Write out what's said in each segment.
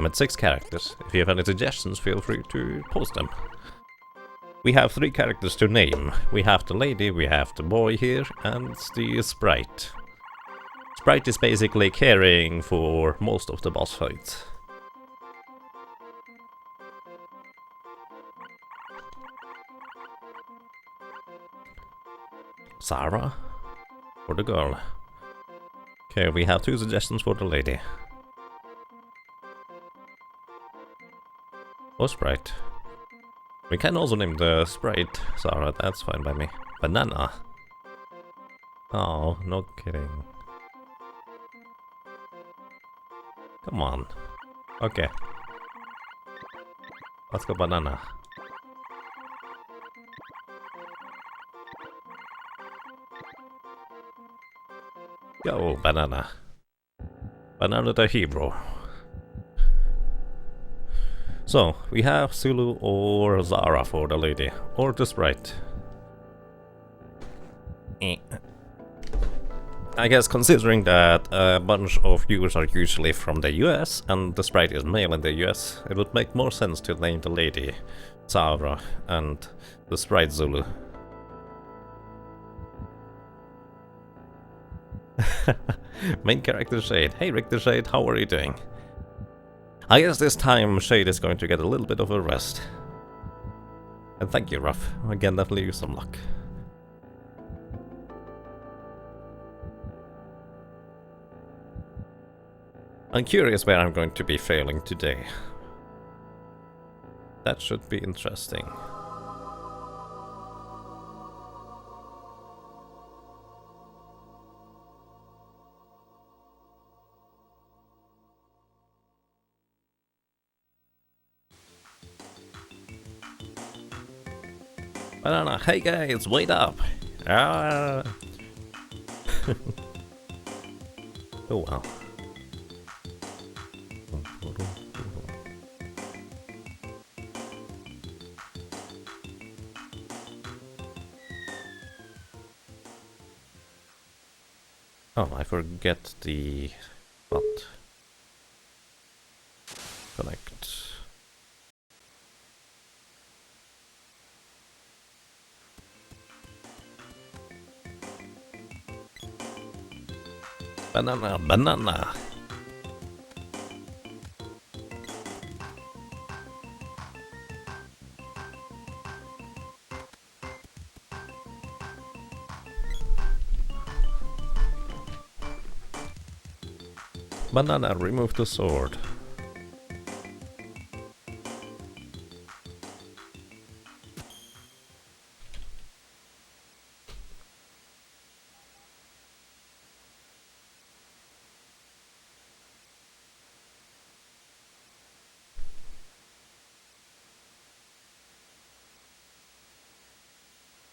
I'm at 6 characters. If you have any suggestions, feel free to post them. We have 3 characters to name. We have the lady, we have the boy here, and the sprite. Sprite is basically caring for most of the boss fights. Sarah? For the girl. Okay, we have 2 suggestions for the lady. Or sprite. We can also name the sprite Sarah, that's fine by me. Banana. Oh, no kidding. Come on. Okay. Let's go banana. Yo, banana. Banana the hero. So, we have Zulu or Zara for the lady, or the sprite. I guess considering that a bunch of viewers are usually from the US and the sprite is male in the US, it would make more sense to name the lady Zara and the sprite Zulu. Main character Shade. Hey Rick the Shade, how are you doing? I guess this time Shade is going to get a little bit of a rest. And thank you, Ruff. I can definitely use some luck. I'm curious where I'm going to be failing today. That should be interesting. Banana, hey guys, wait up! Ah. Oh wow. Oh, I forget the... what? Connect. Banana, banana! Banana, remove the sword.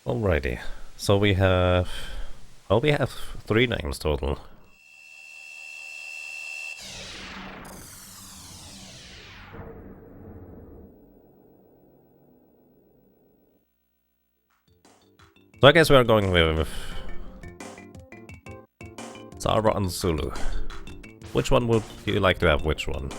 Alrighty, so we have... well, we have 3 names total. So I guess we are going with Zara and Zulu. Which one would you like to have which one?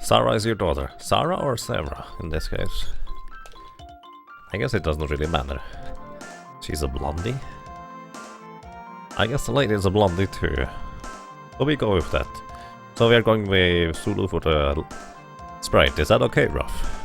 Sarah is your daughter. Sarah or Sarah in this case? I guess it doesn't really matter. She's a blondie? I guess the lady is a blondie too. So we go with that. So we are going with Zulu for the sprite. Is that okay, Ruff?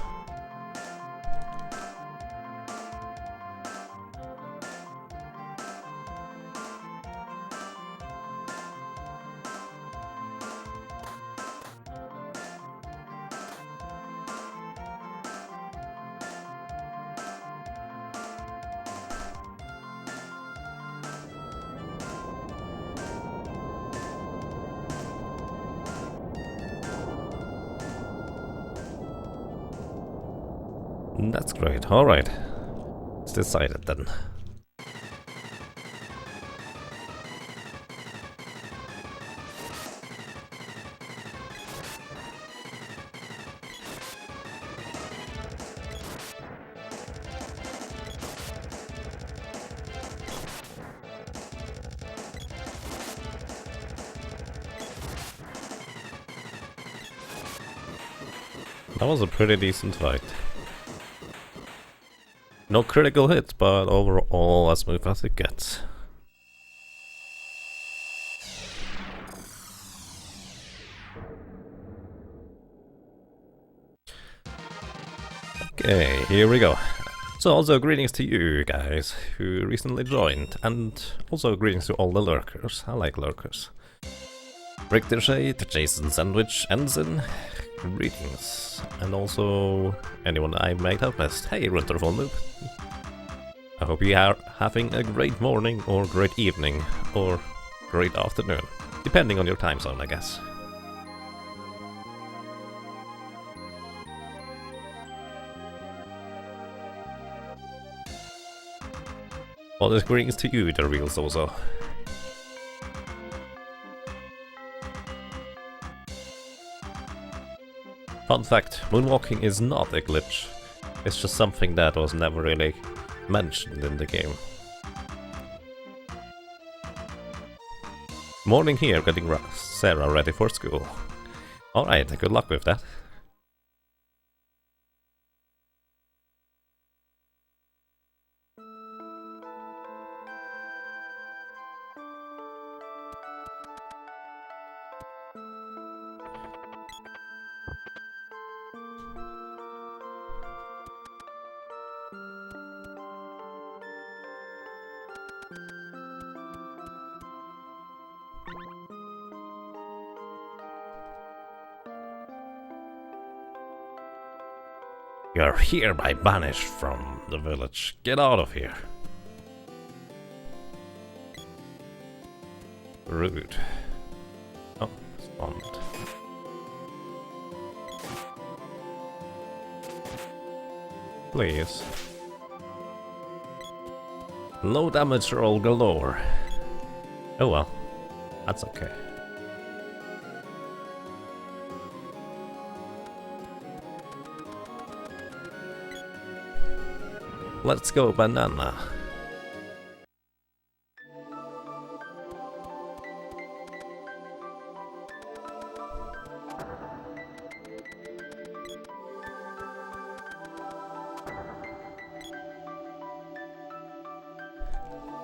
That's great. Alright. It's decided then. That was a pretty decent fight. No critical hits, but overall as smooth as it gets. Okay, here we go. So also greetings to you guys who recently joined, and also greetings to all the lurkers. I like lurkers. Ricochet, Jason Sandwich, Ensign, greetings. And also anyone I might have missed. Hey, Runterful Noob. I hope you are having a great morning, or great evening, or great afternoon. Depending on your time zone, I guess. All the greetings to you, the reals also. Fun fact, moonwalking is not a glitch. It's just something that was never really mentioned in the game. Morning here, getting Sarah ready for school. Alright, good luck with that. You are hereby banished from the village. Get out of here. Rude. Oh, spawned. Please. Low damage roll galore. Oh well, that's okay. Let's go, banana.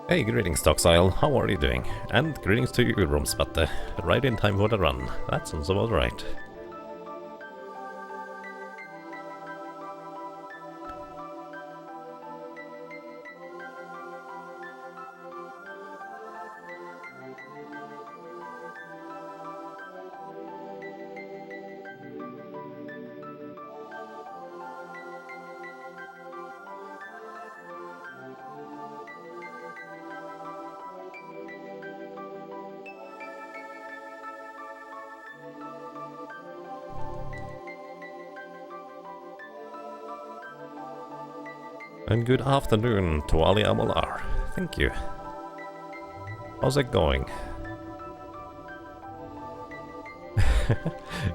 Hey, greetings Toxile, how are you doing? And greetings to you, Romspatte. Right in time for the run. That sounds about right. And good afternoon to Ali Amalar. Thank you. How's it going?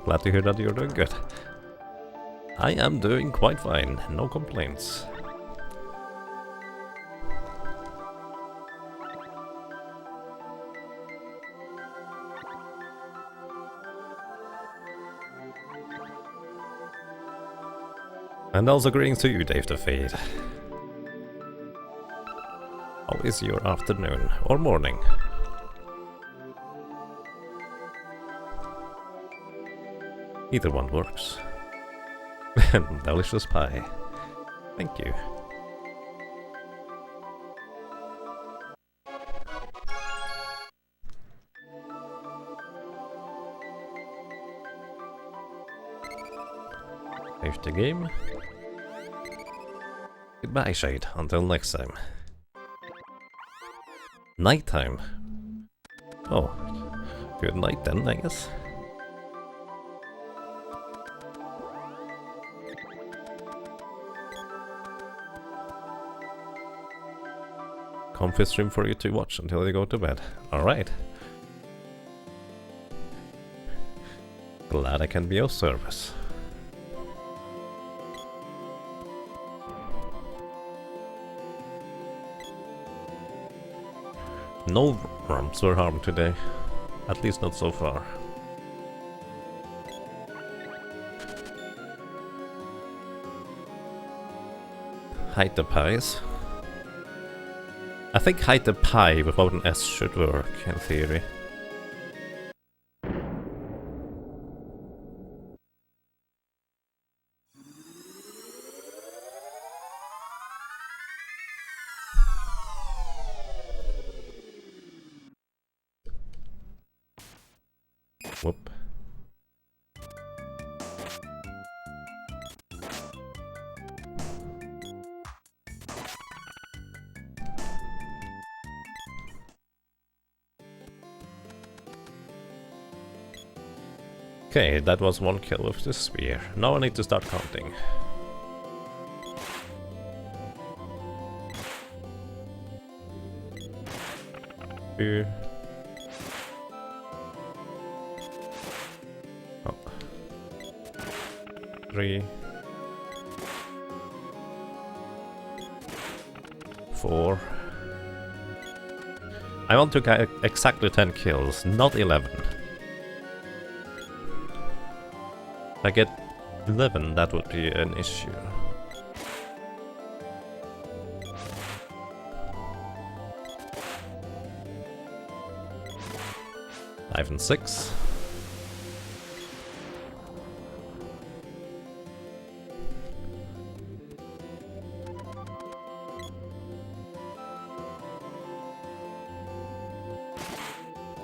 Glad to hear that you're doing good. I am doing quite fine, no complaints. And also greetings to you, Dave the Fade. How is your afternoon or morning? Either one works. Delicious pie. Thank you. Save the game. Goodbye, Shade. Until next time. Nighttime. Oh, good night then, I guess. comfy stream for you to watch until you go to bed. Alright. Glad I can be of service. No rumps were harmed today. At least not so far. Hide the pies. I think hide the pie without an S should work, in theory. Whoop. Okay, that was one kill with the spear. Now I need to start counting. Two. Oh. 3. 4. I want to get exactly 10 kills, not 11. If I get 11, that would be an issue. Five and 6.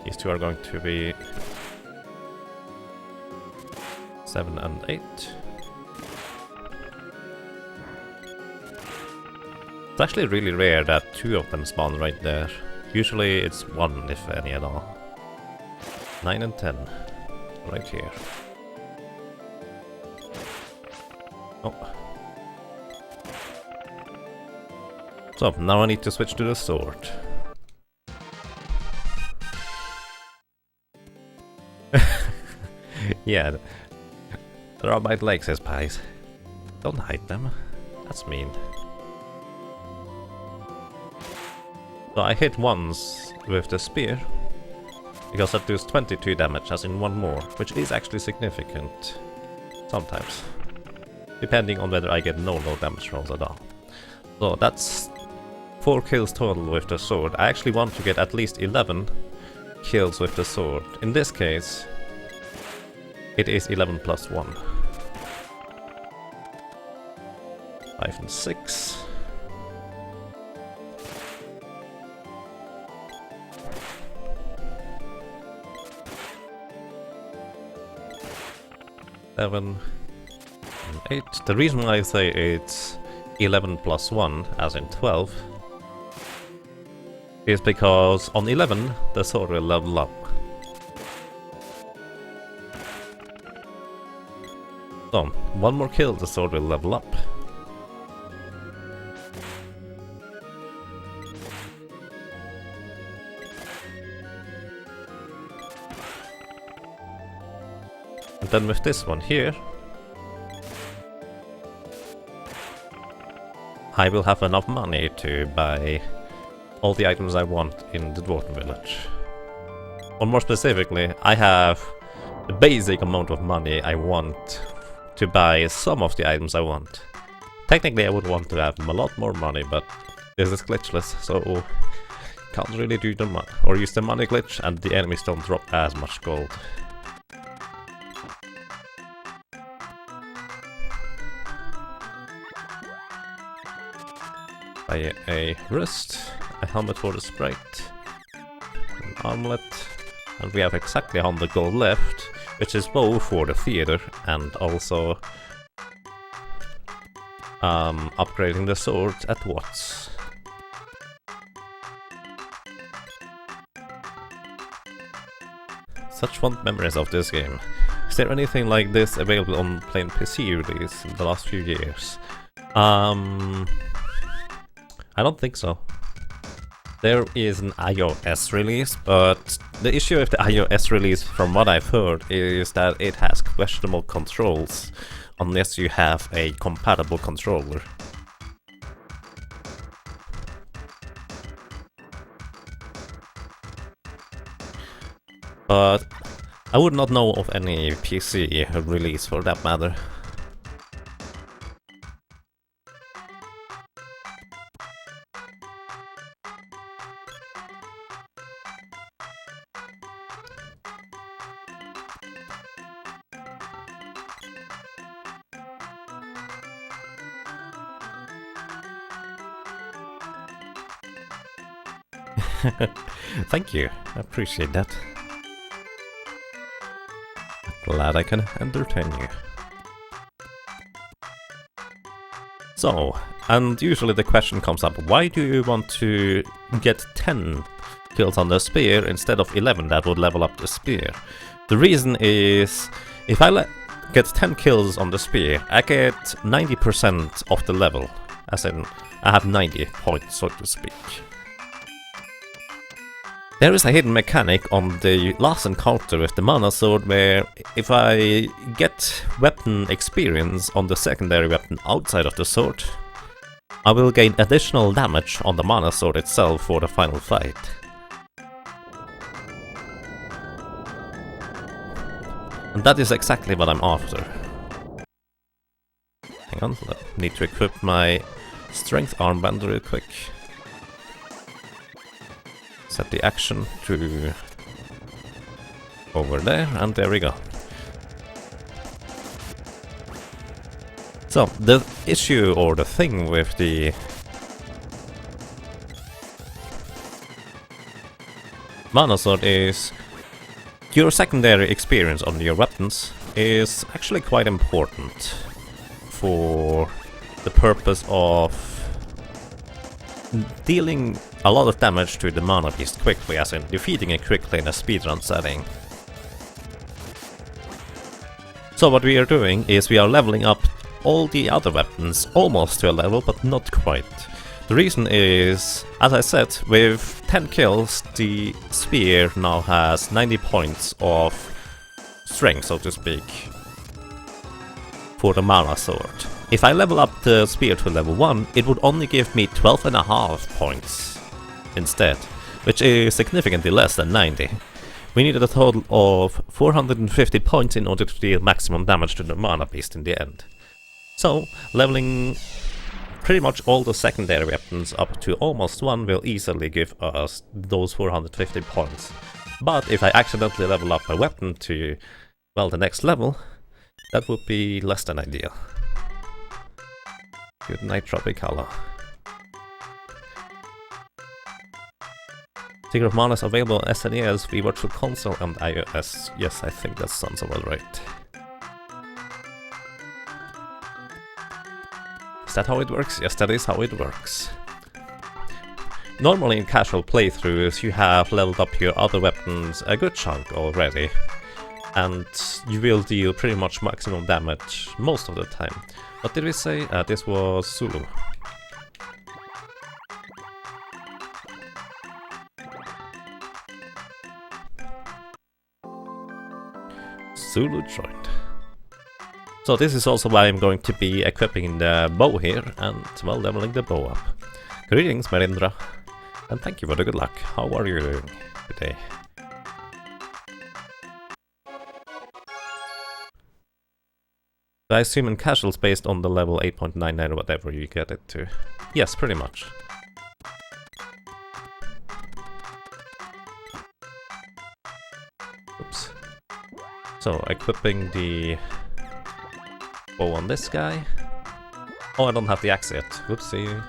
These two are going to be 7 and 8. It's actually really rare that 2 of them spawn right there. Usually it's 1 if any at all. 9 and 10. Right here. Oh. So, now I need to switch to the sword. Yeah. There are my legs as pies. Don't hide them. That's mean. So I hit once with the spear, because that does 22 damage as in one more, which is actually significant. Sometimes. Depending on whether I get no damage rolls at all. So that's 4 kills total with the sword. I actually want to get at least 11 kills with the sword. In this case, it is 11 plus 1. 5 and 6. Seven and 8. The reason why I say it's 11 plus 1, as in 12, is because on 11 the sword will level up. So, one more kill, the sword will level up. And then with this one here, I will have enough money to buy all the items I want in the Dwarven village. Or more specifically, I have the basic amount of money I want to buy some of the items I want. Technically I would want to have a lot more money, but this is glitchless, so can't really do the money or use the money glitch, and the enemies don't drop as much gold. Buy a wrist, a helmet for the sprite, an armlet, and we have exactly 100 gold left, which is both for the theater and also upgrading the sword at Watts. Such fond memories of this game. Is there anything like this available on plain PC release in the last few years? I don't think so. There is an iOS release, but the issue with the iOS release, from what I've heard, is that it has questionable controls unless you have a compatible controller. But I would not know of any PC release for that matter. Thank you, I appreciate that. Glad I can entertain you. So, and usually the question comes up, why do you want to get 10 kills on the spear instead of 11 that would level up the spear? The reason is, if I get 10 kills on the spear, I get 90% of the level, as in, I have 90 points, so to speak. There is a hidden mechanic on the last encounter with the mana sword where if I get weapon experience on the secondary weapon outside of the sword, I will gain additional damage on the mana sword itself for the final fight. And that is exactly what I'm after. Hang on, I need to equip my strength armband real quick. Set the action to over there, and there we go. So, the issue or the thing with the mana sword is your secondary experience on your weapons is actually quite important for the purpose of dealing a lot of damage to the mana beast quickly, as in defeating it quickly in a speedrun setting. So what we are doing is we are leveling up all the other weapons almost to a level, but not quite. The reason is, as I said, with 10 kills, the spear now has 90 points of strength, so to speak, for the mana sword. If I level up the spear to level 1, it would only give me 12.5 points instead, which is significantly less than 90. We needed a total of 450 points in order to deal maximum damage to the mana beast in the end. So, leveling pretty much all the secondary weapons up to almost 1 will easily give us those 450 points. But if I accidentally level up my weapon to, well, the next level, that would be less than ideal. Good night, Tropicalia. Secret of Mana is available on SNES, Wii Virtual Console and iOS. Yes, I think that sounds about right. Is that how it works? Yes, that is how it works. Normally in casual playthroughs you have leveled up your other weapons a good chunk already, and you will deal pretty much maximum damage most of the time. What did we say? This was Zulu. Zulu joined. So this is also why I'm going to be equipping the bow here and, well, leveling the bow up. Greetings, Merindra, and thank you for the good luck. How are you doing today? I assume in casuals based on the level 8.99 or whatever you get it to. Yes, pretty much. Oops. So, equipping the bow on this guy. Oh, I don't have the axe yet. Whoopsie.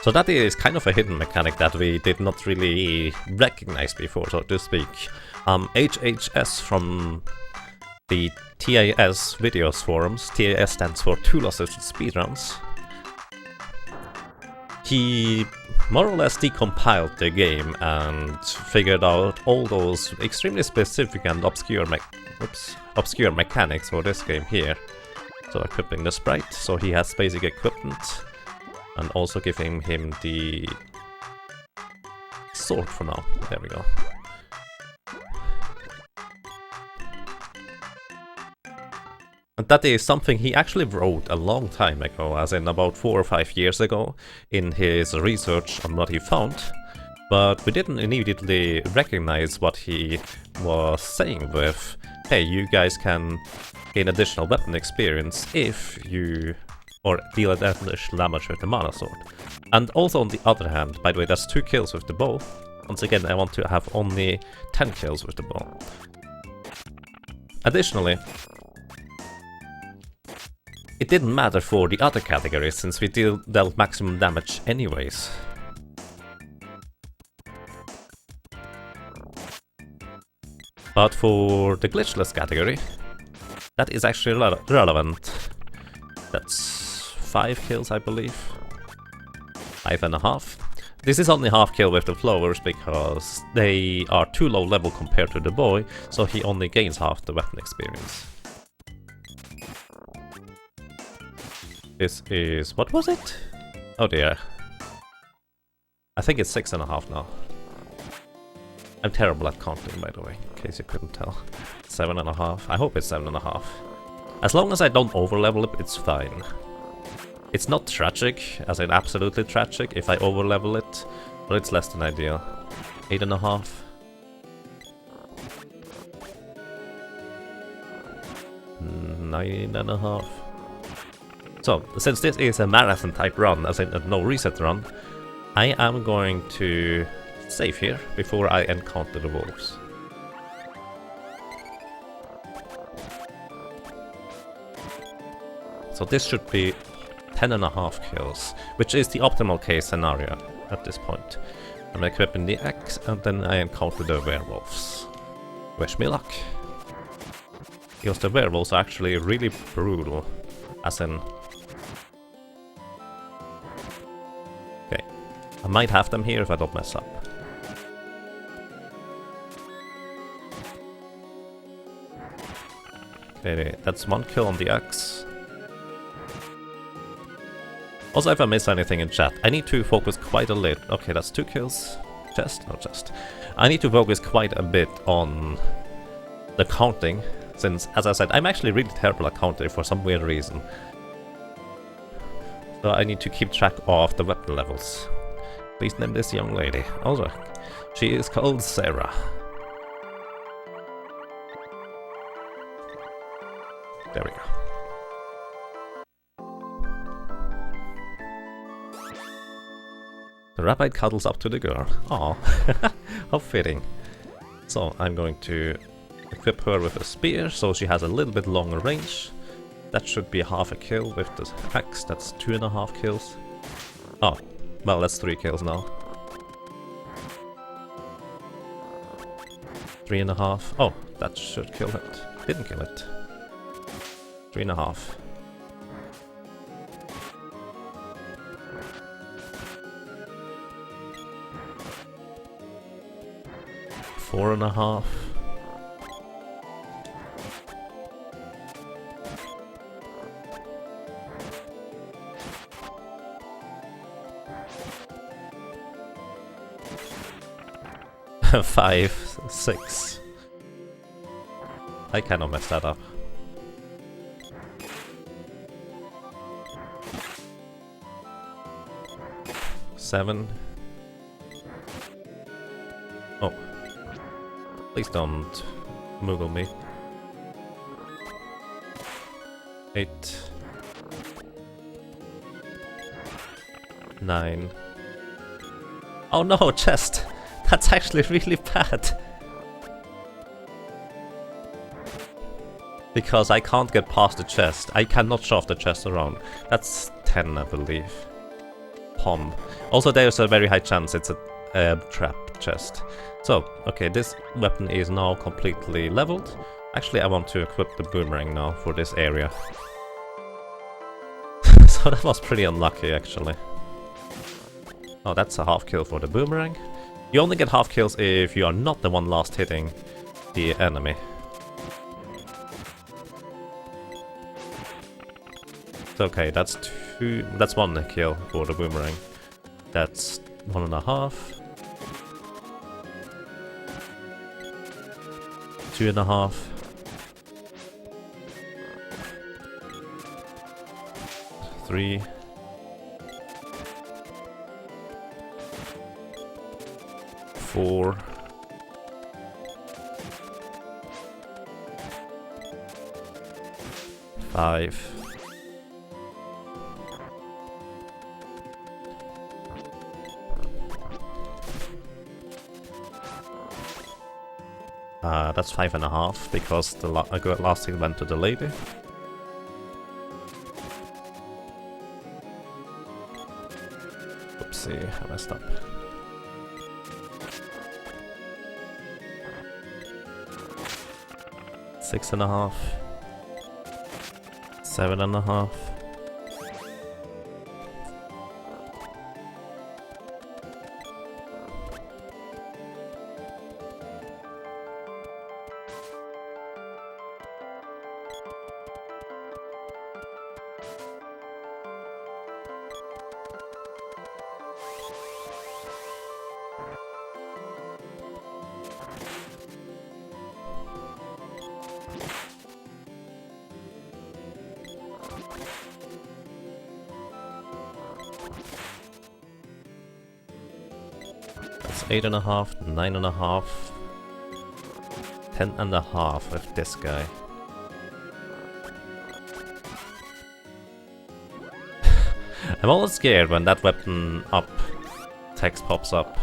So that is kind of a hidden mechanic that we did not really recognize before, so to speak. HHS from the TAS videos forums, TAS stands for Tool Assisted Speedruns. He more or less decompiled the game and figured out all those extremely specific and obscure obscure mechanics for this game here. So equipping the sprite, so he has basic equipment, and also giving him the sword for now. There we go. And that is something he actually wrote a long time ago, as in about 4 or 5 years ago, in his research on what he found. But we didn't immediately recognize what he was saying with, hey, you guys can gain additional weapon experience if you or deal additional damage with the mana sword. And also on the other hand, by the way, that's 2 kills with the bow. Once again, I want to have only 10 kills with the bow. Additionally, it didn't matter for the other categories, since we dealt maximum damage anyways. But for the glitchless category, that is actually relevant. That's 5 kills, I believe. 5.5. This is only half kill with the flowers because they are too low level compared to the boy, so he only gains half the weapon experience. This is... what was it? Oh dear. I think it's 6.5 now. I'm terrible at counting, by the way, in case you couldn't tell. 7.5. I hope it's 7.5. As long as I don't overlevel it, it's fine. It's not tragic, as in absolutely tragic, if I overlevel it, but it's less than ideal. 8.5. Mm, 9.5. So, since this is a marathon type run, as in a no reset run, I am going to save here before I encounter the wolves. So this should be 10.5 kills, which is the optimal case scenario at this point. I'm equipping the axe and then I encounter the werewolves. Wish me luck. Because the werewolves are actually really brutal, as in... okay, I might have them here if I don't mess up. Okay, that's 1 kill on the axe. Also, if I miss anything in chat, I need to focus quite a bit. Okay, that's 2 kills. Chest? No, chest. I need to focus quite a bit on the counting, since, as I said, I'm actually really terrible at counting for some weird reason. So I need to keep track of the weapon levels. Please name this young lady. Also, she is called Sarah. There we go. The rabbi cuddles up to the girl. Aw, how fitting. So I'm going to equip her with a spear, so she has a little bit longer range. That should be half a kill with the axe. That's 2.5 kills. Oh, well, that's 3 kills now. 3.5. Oh, that should kill it. Didn't kill it. 3.5. 4.5. Five, 6. I cannot mess that up. Seven. Oh. Please don't Moogle me. 8. 9. Oh no, chest! That's actually really bad. Because I can't get past the chest. I cannot shove the chest around. That's 10, I believe. Pom. Also, there's a very high chance it's a trap chest. So, okay, this weapon is now completely leveled. Actually, I want to equip the boomerang now for this area. So that was pretty unlucky, actually. Oh, that's a half kill for the boomerang. You only get half kills if you are not the one last hitting the enemy. Okay, that's two. That's one kill for the boomerang. That's 1.5. 2.5. 3. 4. 5. That's 5.5 because the last thing went to the lady. Oopsie, I messed up. Six and a half. 7.5. That's 8.5, 9.5, 10.5 with this guy. I'm always scared when that weapon up text pops up,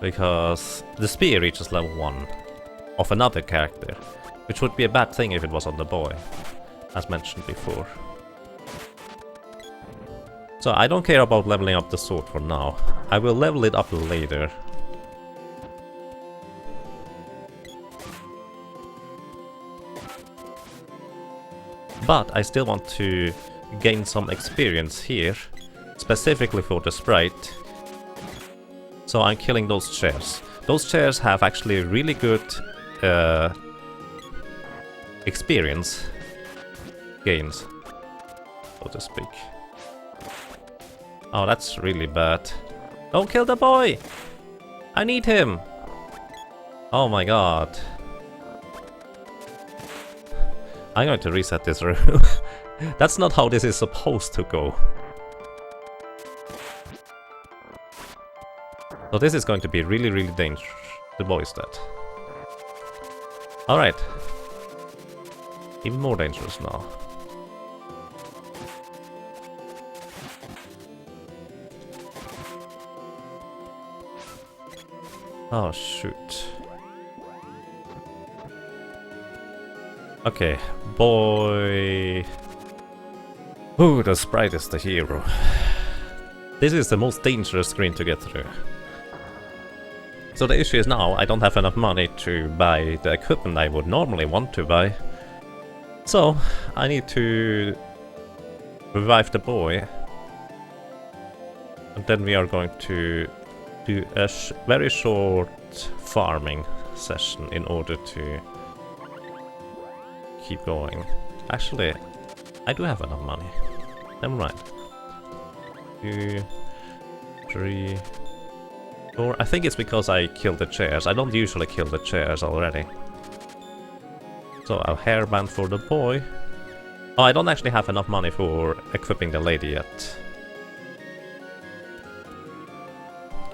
because the spear reaches level 1 of another character, which would be a bad thing if it was on the boy, as mentioned before. So I don't care about leveling up the sword for now. I will level it up later. But I still want to gain some experience here, specifically for the sprite. So I'm killing those chairs. Those chairs have actually really good experience gains, so to speak. Oh, that's really bad. Don't kill the boy! I need him! Oh my god. I'm going to reset this room. That's not how this is supposed to go. So this is going to be really, really dangerous. The boy is dead. Alright. Even more dangerous now. Oh, shoot. Okay, boy. Ooh, the sprite is the hero. This is the most dangerous screen to get through. So the issue is now I don't have enough money to buy the equipment I would normally want to buy. So I need to revive the boy. And then we are going to do a very short farming session in order to keep going. Actually, I do have enough money. Never mind. 2, 3, 4. I think it's because I killed the chairs. I don't usually kill the chairs already. So a hairband for the boy. Oh, I don't actually have enough money for equipping the lady yet.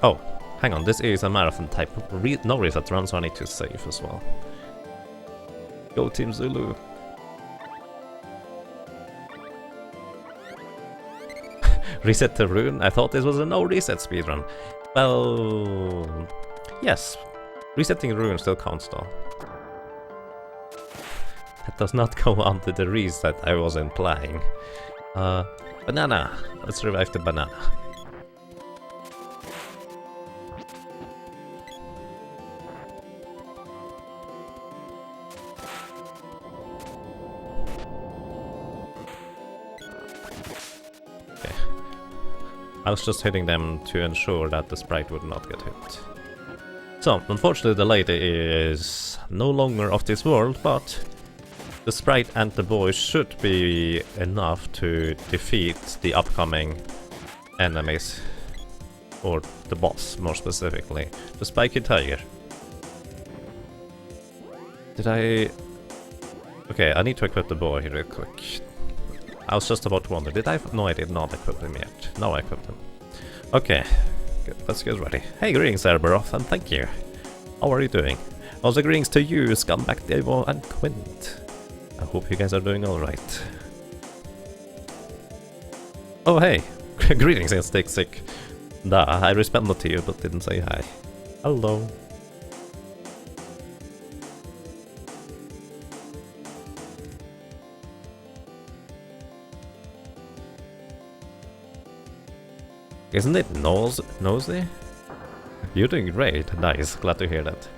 Oh, hang on, this is a marathon type. No reset run, so I need to save as well. Go Team Zulu. Reset the rune? I thought this was a no reset speedrun. Well, yes. Resetting rune still counts though. That does not go under the reset I was implying. Banana. Let's revive the banana. I was just hitting them to ensure that the sprite would not get hit. So, unfortunately the lady is no longer of this world, but the sprite and the boy should be enough to defeat the upcoming enemies. Or the boss, more specifically. The spiky tiger. Did I... Okay, I need to equip the boy real quick. I was just about to wonder, did I... No, I did not equip him yet. Now I equipped him. Okay, good. Let's get ready. Hey, greetings Cerberus, and thank you. How are you doing? Also greetings to you, Scumbag Devo and Quint. I hope you guys are doing alright. Oh hey, greetings Instinct Sick. Nah, I responded to you but didn't say hi. Hello. Isn't it nosy? You're doing great. Nice, glad to hear that.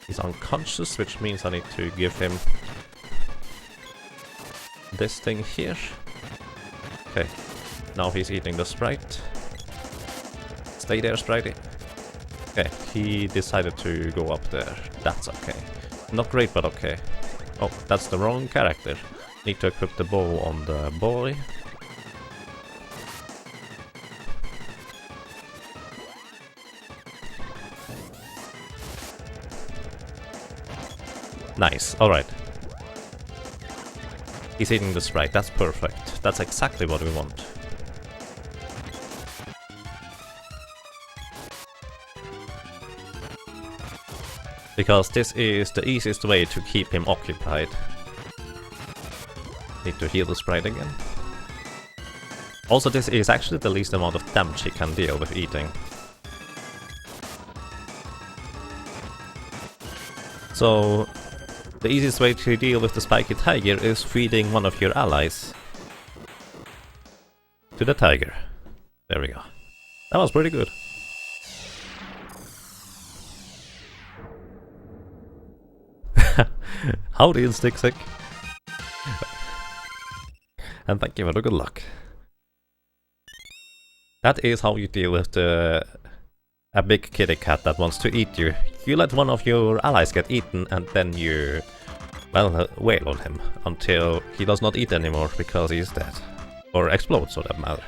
He's unconscious, which means I need to give him this thing here. Okay, now he's eating the sprite. Stay there, Spritey. Okay, he decided to go up there. That's okay. Not great, but okay. Oh, that's the wrong character. Need to equip the bow on the boy. Nice, alright. He's eating the sprite, that's perfect. That's exactly what we want. Because this is the easiest way to keep him occupied. Need to heal the sprite again. Also, this is actually the least amount of damage he can deal with eating. So, the easiest way to deal with the spiky tiger is feeding one of your allies to the tiger. There we go. That was pretty good. Howdy, Instinct Sick. And thank you for the good luck. That is how you deal with a big kitty cat that wants to eat you. You let one of your allies get eaten and then you, well, wail on him until he does not eat anymore because he is dead. Or explodes, for that matter.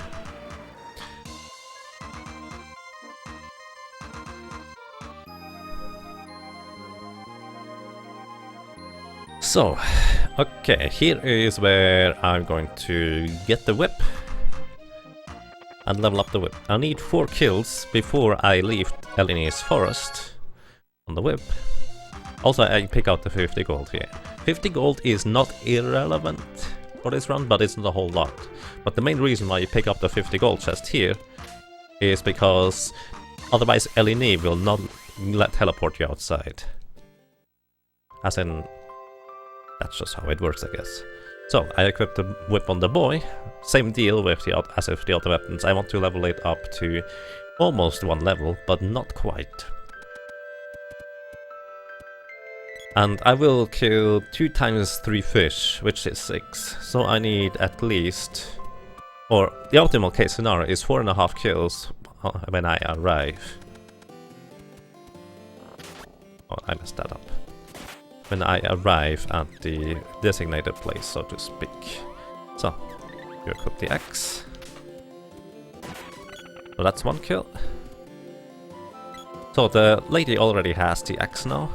So, okay, here is where I'm going to get the whip and level up the whip. I need 4 kills before I leave Eleni's forest on the whip. Also, I pick out the 50 gold here. 50 gold is not irrelevant for this run, but it's not a whole lot. But the main reason why you pick up the 50 gold chest here is because otherwise Eleni will not teleport you outside. As in, that's just how it works, I guess. So, I equipped the whip on the boy. Same deal with as with the other weapons. I want to level it up to almost 1 level, but not quite. And I will kill 2 times 3 fish, which is 6. So I need at least... Or, the optimal case scenario is 4.5 kills when I arrive. Oh, I messed that up. When I arrive at the designated place, so to speak. So, you equip the axe. So that's 1 kill. So the lady already has the axe now.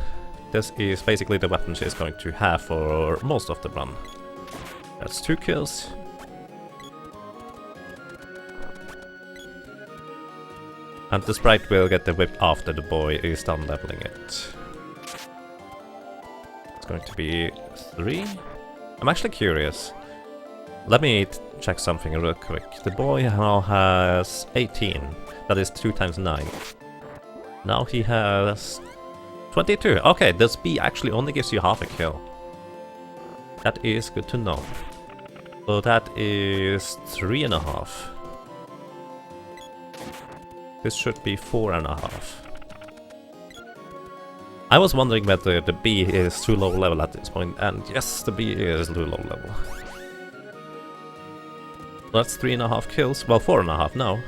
This is basically the weapon she's going to have for most of the run. That's 2 kills. And the sprite will get the whip after the boy is done leveling it. Going to be 3? I'm actually curious. Let me check something real quick. The boy now has 18. That is 2 times 9. Now he has 22. Okay, this B actually only gives you half a kill. That is good to know. So that is 3.5. This should be 4.5. I was wondering whether the B is too low level at this point, and yes, the B is too low level. That's 3.5 kills, well 4.5 now.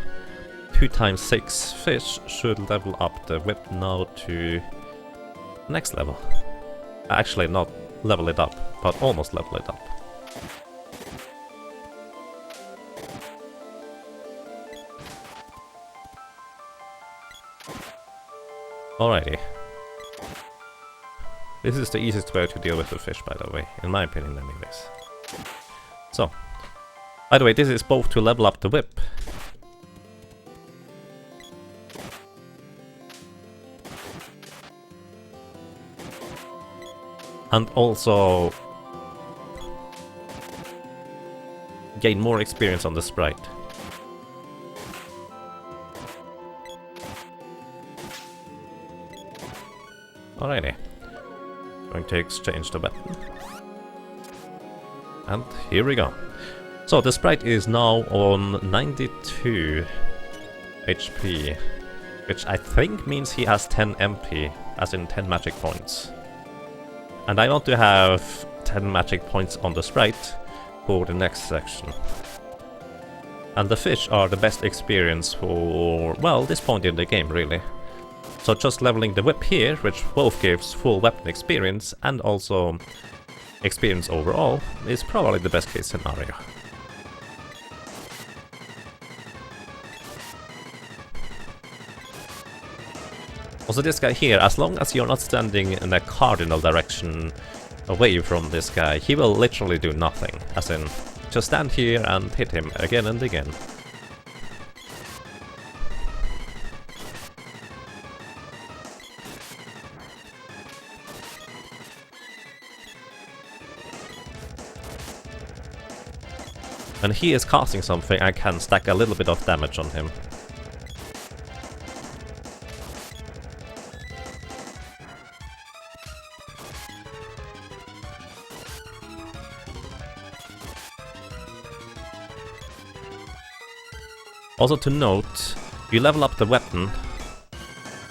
2 times 6 fish should level up the whip now to next level. Actually, not level it up, but almost level it up. Alrighty. This is the easiest way to deal with the fish, by the way, in my opinion anyways. So, by the way, this is both to level up the whip and also gain more experience on the sprite. Alrighty. Going to exchange the weapon. And here we go. So the sprite is now on 92 HP, which I think means he has 10 MP, as in 10 magic points. And I want to have 10 magic points on the sprite for the next section. And the fish are the best experience for, well, this point in the game really. So just leveling the whip here, which both gives full weapon experience and also experience overall, is probably the best case scenario. Also this guy here, as long as you're not standing in a cardinal direction away from this guy, he will literally do nothing. As in, just stand here and hit him again and again. When he is casting something, I can stack a little bit of damage on him. Also to note, you level up the weapon.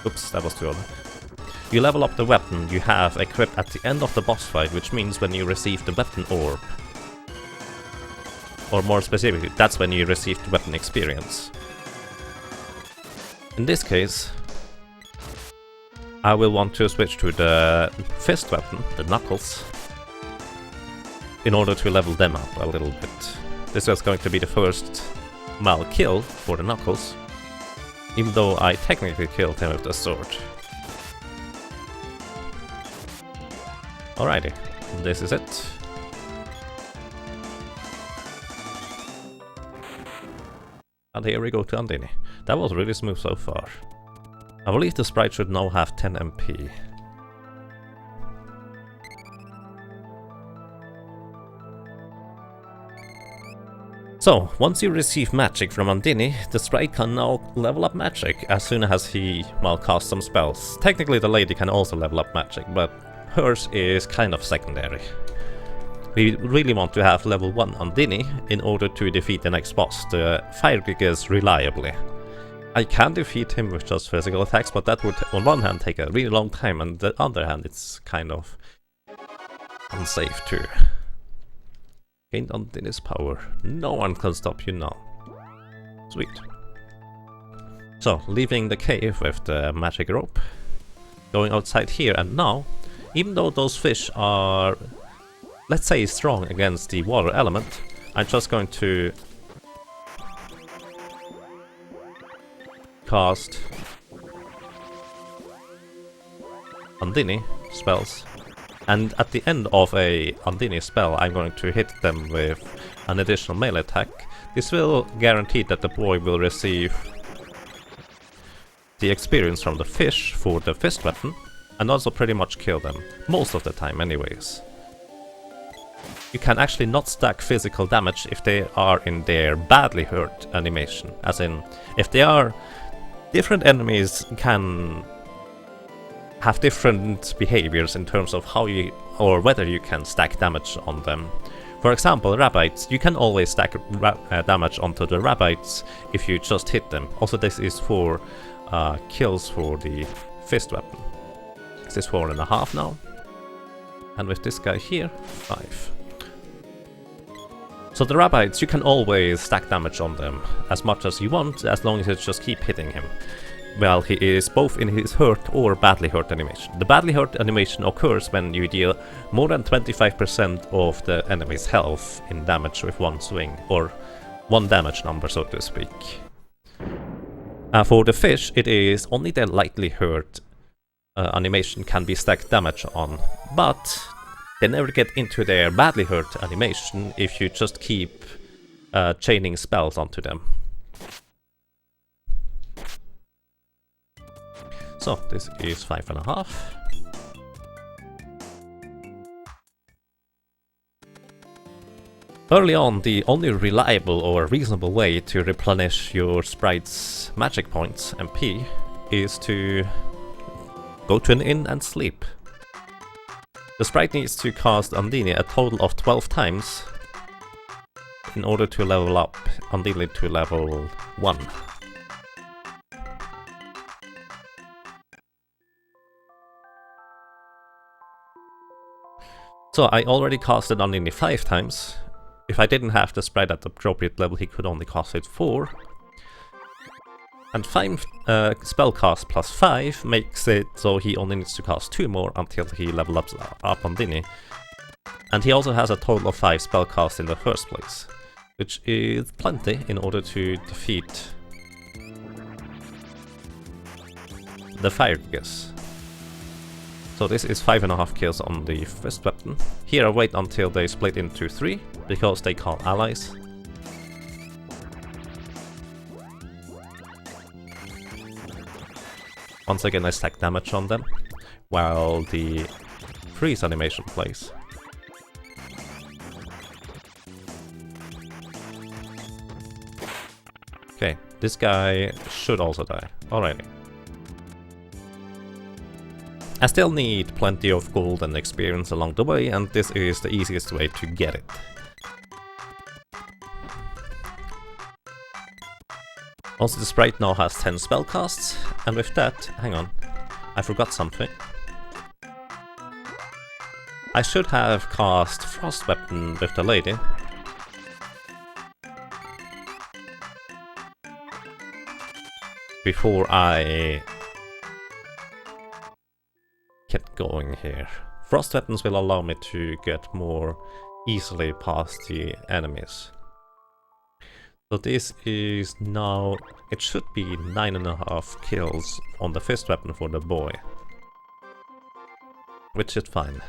Oops, that was too odd. You level up the weapon you have equipped at the end of the boss fight, which means when you receive the weapon orb. Or more specifically, that's when you receive the weapon experience. In this case, I will want to switch to the fist weapon, the knuckles, in order to level them up a little bit. This was going to be the first Mal kill for the knuckles, even though I technically killed him with the sword. Alrighty, this is it. And here we go to Andini. That was really smooth so far. I believe the sprite should now have 10 MP. So, once you receive magic from Andini, the sprite can now level up magic as soon as he, well, casts some spells. Technically the lady can also level up magic, but hers is kind of secondary. We really want to have level 1 Andini in order to defeat the next boss, the Fire Gigas, reliably. I can defeat him with just physical attacks, but that would on one hand take a really long time, and on the other hand it's kind of unsafe too. Gained Andini's power. No one can stop you now. Sweet. So, leaving the cave with the magic rope, going outside here, and now, even though those fish are, let's say, strong against the water element, I'm just going to cast Andini spells, and at the end of a Andini spell I'm going to hit them with an additional melee attack. This will guarantee that the boy will receive the experience from the fish for the fist weapon, and also pretty much kill them, most of the time anyways. You can actually not stack physical damage if they are in their badly hurt animation, as in, if they are... Different enemies can have different behaviors in terms of how you, or whether you can stack damage on them. For example, rabbits, you can always stack damage onto the rabbits if you just hit them. Also this is for kills for the fist weapon. This is 4.5 now. And with this guy here, 5. So the rabbits, you can always stack damage on them as much as you want, as long as you just keep hitting him. Well, he is both in his hurt or badly hurt animation. The badly hurt animation occurs when you deal more than 25% of the enemy's health in damage with one swing, or one damage number, so to speak. For the fish, it is only the lightly hurt animation can be stacked damage on, but they never get into their badly hurt animation if you just keep chaining spells onto them. So this is 5.5. Early on, the only reliable or reasonable way to replenish your sprite's magic points, MP, is to go to an inn and sleep. The sprite needs to cast Undine a total of 12 times in order to level up Undine to level 1. So I already casted Undine 5 times. If I didn't have the sprite at the appropriate level, he could only cast it 4. And 5 spellcast plus 5 makes it so he only needs to cast 2 more until he levels up Undine. And he also has a total of 5 spellcasts in the first place, which is plenty in order to defeat the fire gigas. So this is 5.5 kills on the first weapon. Here I wait until they split into 3, because they call allies. Once again I stack damage on them, while the freeze animation plays. Okay, this guy should also die. Alrighty. I still need plenty of gold and experience along the way, and this is the easiest way to get it. Also, the sprite now has 10 spellcasts, and with that, hang on, I forgot something. I should have cast Frost Weapon with the lady. Before I get going here. Frost weapons will allow me to get more easily past the enemies. So this is now, it should be 9.5 kills on the fist weapon for the boy. Which is fine.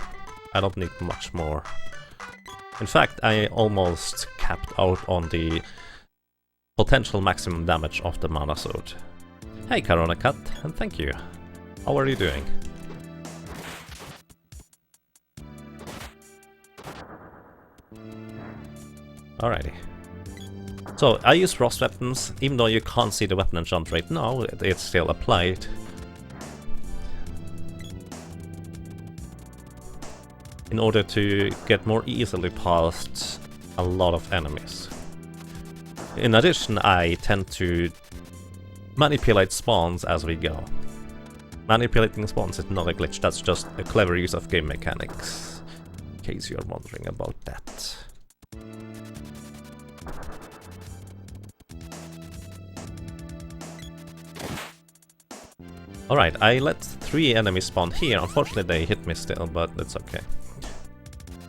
I don't need much more. In fact, I almost capped out on the potential maximum damage of the mana sword. Hey Corona Cat, and thank you. How are you doing? Alrighty. So I use frost weapons, even though you can't see the weapon enchant right now, it's still applied. In order to get more easily past a lot of enemies. In addition, I tend to manipulate spawns as we go. Manipulating spawns is not a glitch, that's just a clever use of game mechanics. In case you're wondering about that. Alright, I let 3 enemies spawn here. Unfortunately they hit me still, but it's okay.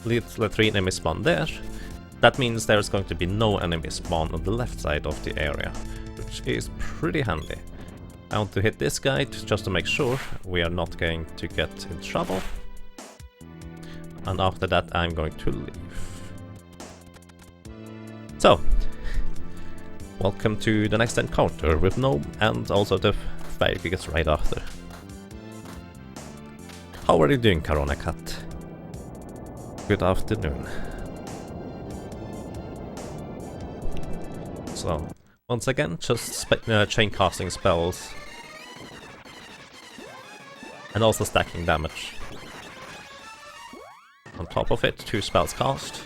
Let 3 enemies spawn there. That means there's going to be no enemy spawn on the left side of the area, which is pretty handy. I want to hit this guy just to make sure we are not going to get in trouble. And after that I'm going to leave. So, welcome to the next encounter with Gnome and also the fire gigas right after. How are you doing, Corona Cat? Good afternoon. So, once again, just chain casting spells. And also stacking damage. On top of it, 2 spells cast.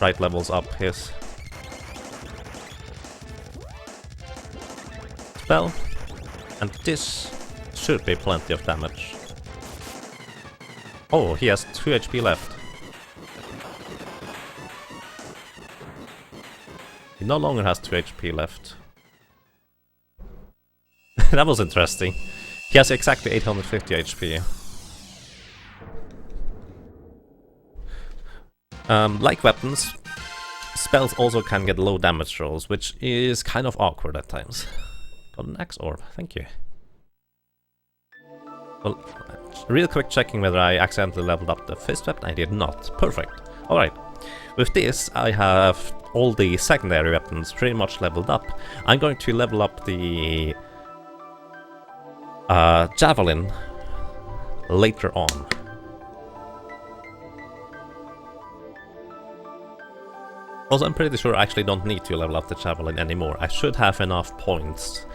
Right levels up his spell. And this should be plenty of damage. Oh, he has 2 HP left. He no longer has 2 HP left. That was interesting. He has exactly 850 HP. Like weapons, spells also can get low damage rolls, which is kind of awkward at times. Got an Axe Orb, thank you. Well, real quick checking whether I accidentally leveled up the fist weapon. I did not. Perfect. Alright. With this, I have all the secondary weapons pretty much leveled up. I'm going to level up the javelin later on. Also, I'm pretty sure I actually don't need to level up the javelin anymore. I should have enough points,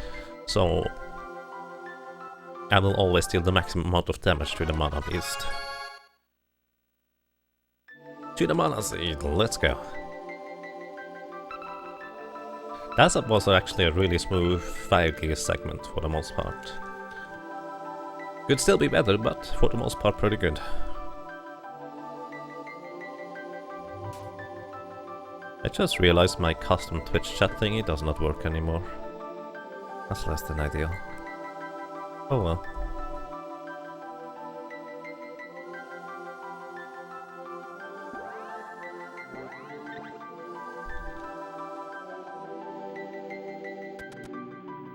so I will always deal the maximum amount of damage to the mana beast. To the mana seed, let's go. That was actually a really smooth 5 gear segment for the most part. Could still be better, but for the most part pretty good. I just realized my custom Twitch chat thingy does not work anymore. That's less than ideal. Oh well.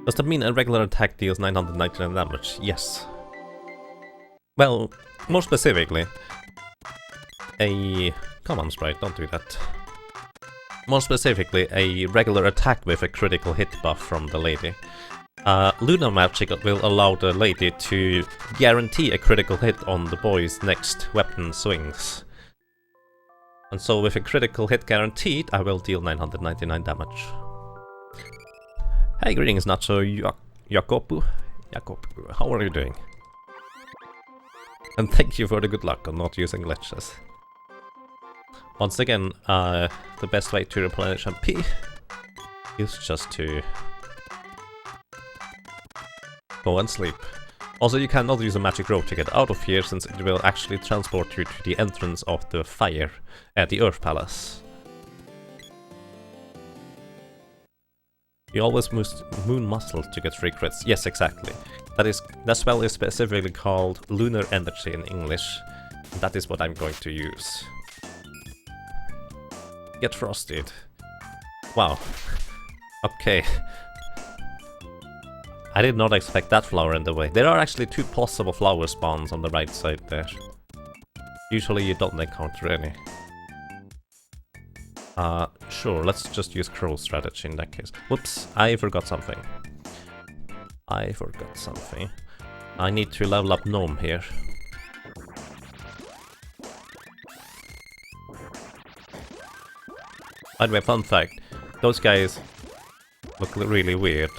Does that mean a regular attack deals 999 damage? Yes. Well, more specifically, come on, Sprite, don't do that. More specifically, a regular attack with a critical hit buff from the lady. Lunar Magic will allow the lady to guarantee a critical hit on the boy's next weapon swings. And so with a critical hit guaranteed, I will deal 999 damage. Hey, greetings Nacho Jacobu. Jacobu, how are you doing? And thank you for the good luck on not using glitches. Once again, the best way to replenish MP is just to go and sleep. Also, you cannot use a magic rope to get out of here, since it will actually transport you to the entrance of the fire at the Earth Palace. You always moon muscle to get free crits. Yes, exactly. That spell is specifically called Lunar Energy in English. And that is what I'm going to use. Get frosted. Wow. Okay. I did not expect that flower in the way. There are actually 2 possible flower spawns on the right side there. Usually you don't encounter any. Sure, let's just use Crow strategy in that case. Whoops, I forgot something. I need to level up Gnome here. By the way, fun fact, those guys look really weird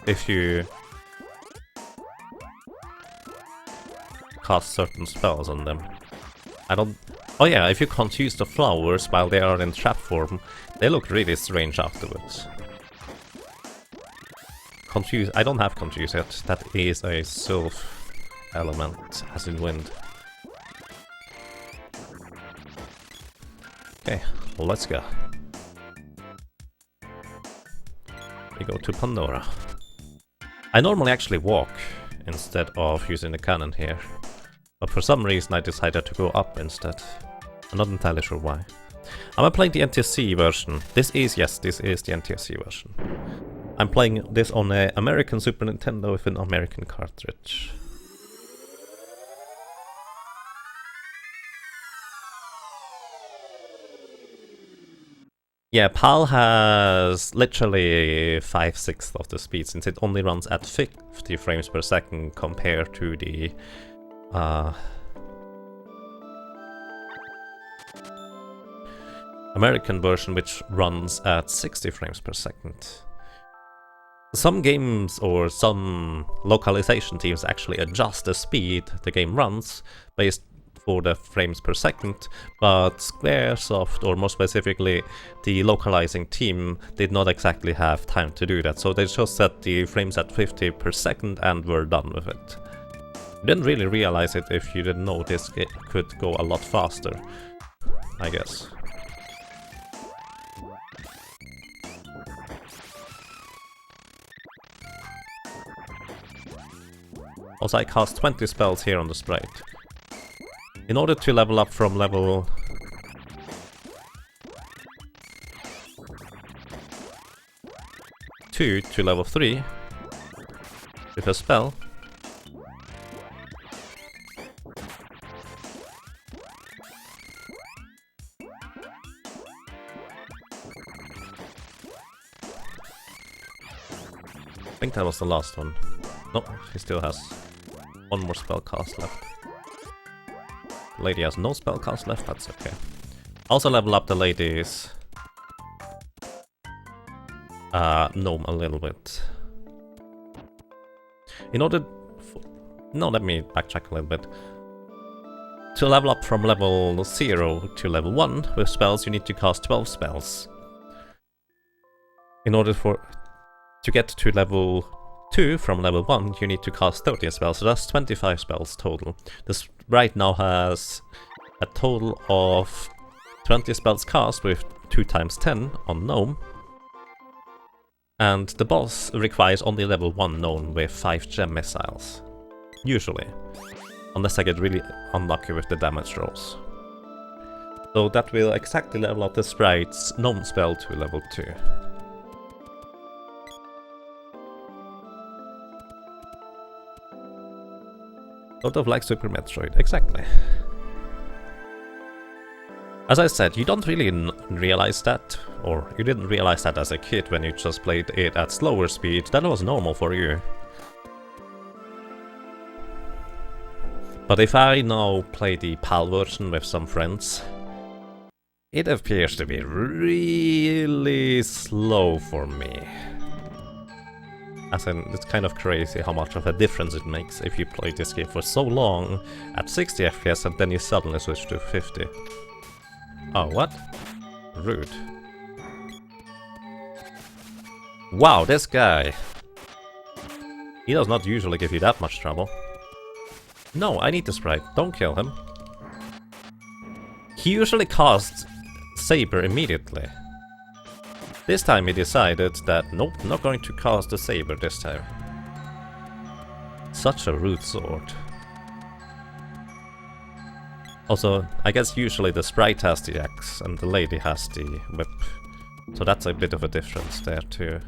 if you cast certain spells on them. Oh yeah, if you confuse the flowers while they are in trap form, they look really strange afterwards. Confuse, I don't have confuse yet, that is a sylph element, as in wind. Okay, let's go. We go to Pandora. I normally actually walk instead of using the cannon here, but for some reason I decided to go up instead. I'm not entirely sure why. I'm playing the NTSC version. This is the NTSC version. I'm playing this on an American Super Nintendo with an American cartridge. Yeah, PAL has literally 5/6 of the speed, since it only runs at 50 frames per second compared to the American version, which runs at 60 frames per second. Some games or some localization teams actually adjust the speed the game runs based for the frames per second, but Squaresoft, or more specifically the localizing team, did not exactly have time to do that, so they just set the frames at 50 per second and were done with it. You didn't really realize it if you didn't know this could go a lot faster, I guess. Also, I cast 20 spells here on the sprite. In order to level up from level 2 to level 3 with a spell, I think that was the last one. No, he still has one more spell cast left. The lady has no spell cast left, that's okay. Also level up the lady's gnome a little bit. In order... No, let me backtrack a little bit. To level up from level 0 to level 1 with spells, you need to cast 12 spells. In order to get to level 2 from level 1, you need to cast 13 spells, so that's 25 spells total. This right now has a total of 20 spells cast with 2 times 10 on gnome. And the boss requires only level 1 gnome with 5 gem missiles. Usually. Unless I get really unlucky with the damage rolls. So that will exactly level up the sprite's gnome spell to level 2. Sort of like Super Metroid, exactly. As I said, you don't really realize that, or you didn't realize that as a kid when you just played it at slower speed. That was normal for you. But if I now play the PAL version with some friends, it appears to be really slow for me. As in, it's kind of crazy how much of a difference it makes if you play this game for so long at 60 FPS and then you suddenly switch to 50. Oh, what? Rude. Wow, this guy! He does not usually give you that much trouble. No, I need the sprite. Don't kill him. He usually casts Saber immediately. This time he decided that, nope, not going to cast the Saber this time. Such a rude sword. Also, I guess usually the sprite has the axe and the lady has the whip. So that's a bit of a difference there too.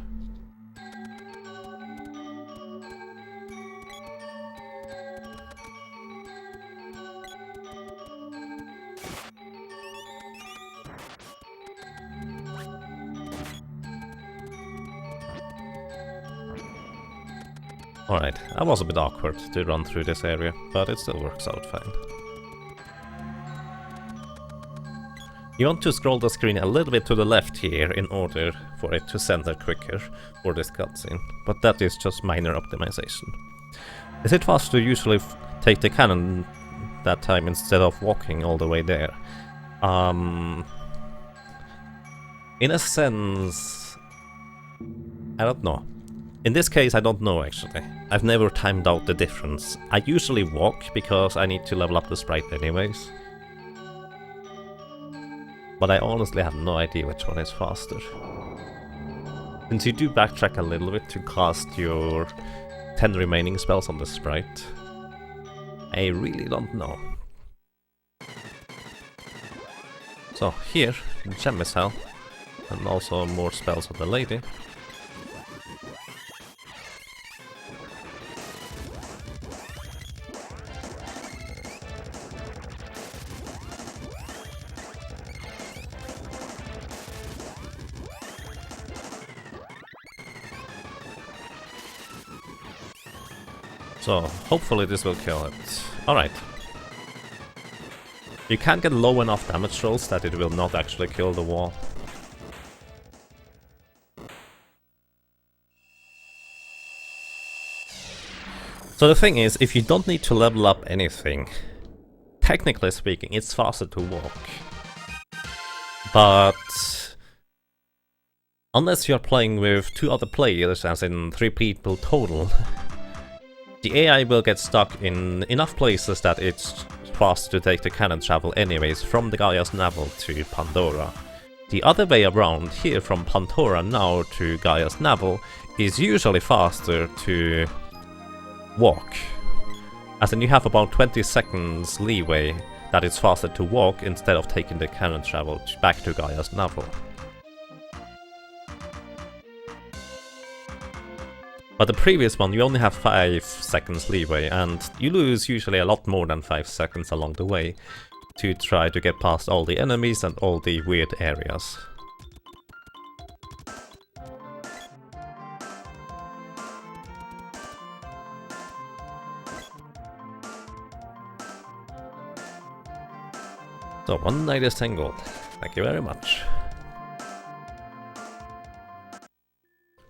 Alright, that was a bit awkward to run through this area, but it still works out fine. You want to scroll the screen a little bit to the left here in order for it to center quicker for this cutscene, but that is just minor optimization. Is it faster to usually take the cannon that time instead of walking all the way there? In a sense, I don't know. In this case, I don't know actually. I've never timed out the difference. I usually walk because I need to level up the sprite anyways. But I honestly have no idea which one is faster. Since you do backtrack a little bit to cast your 10 remaining spells on the sprite, I really don't know. So here, Gem Missile, and also more spells on the lady. So, hopefully this will kill it. Alright. You can get low enough damage rolls that it will not actually kill the wall. So the thing is, if you don't need to level up anything, technically speaking, it's faster to walk. But unless you're playing with 2 other players, as in 3 people total, the AI will get stuck in enough places that it's fast to take the cannon travel anyways from the Gaia's Navel to Pandora. The other way around, here from Pandora now to Gaia's Navel, is usually faster to walk. As in you have about 20 seconds leeway that it's faster to walk instead of taking the cannon travel back to Gaia's Navel. But the previous one, you only have 5 seconds leeway, and you lose usually a lot more than 5 seconds along the way to try to get past all the enemies and all the weird areas. So 190 gold. Thank you very much.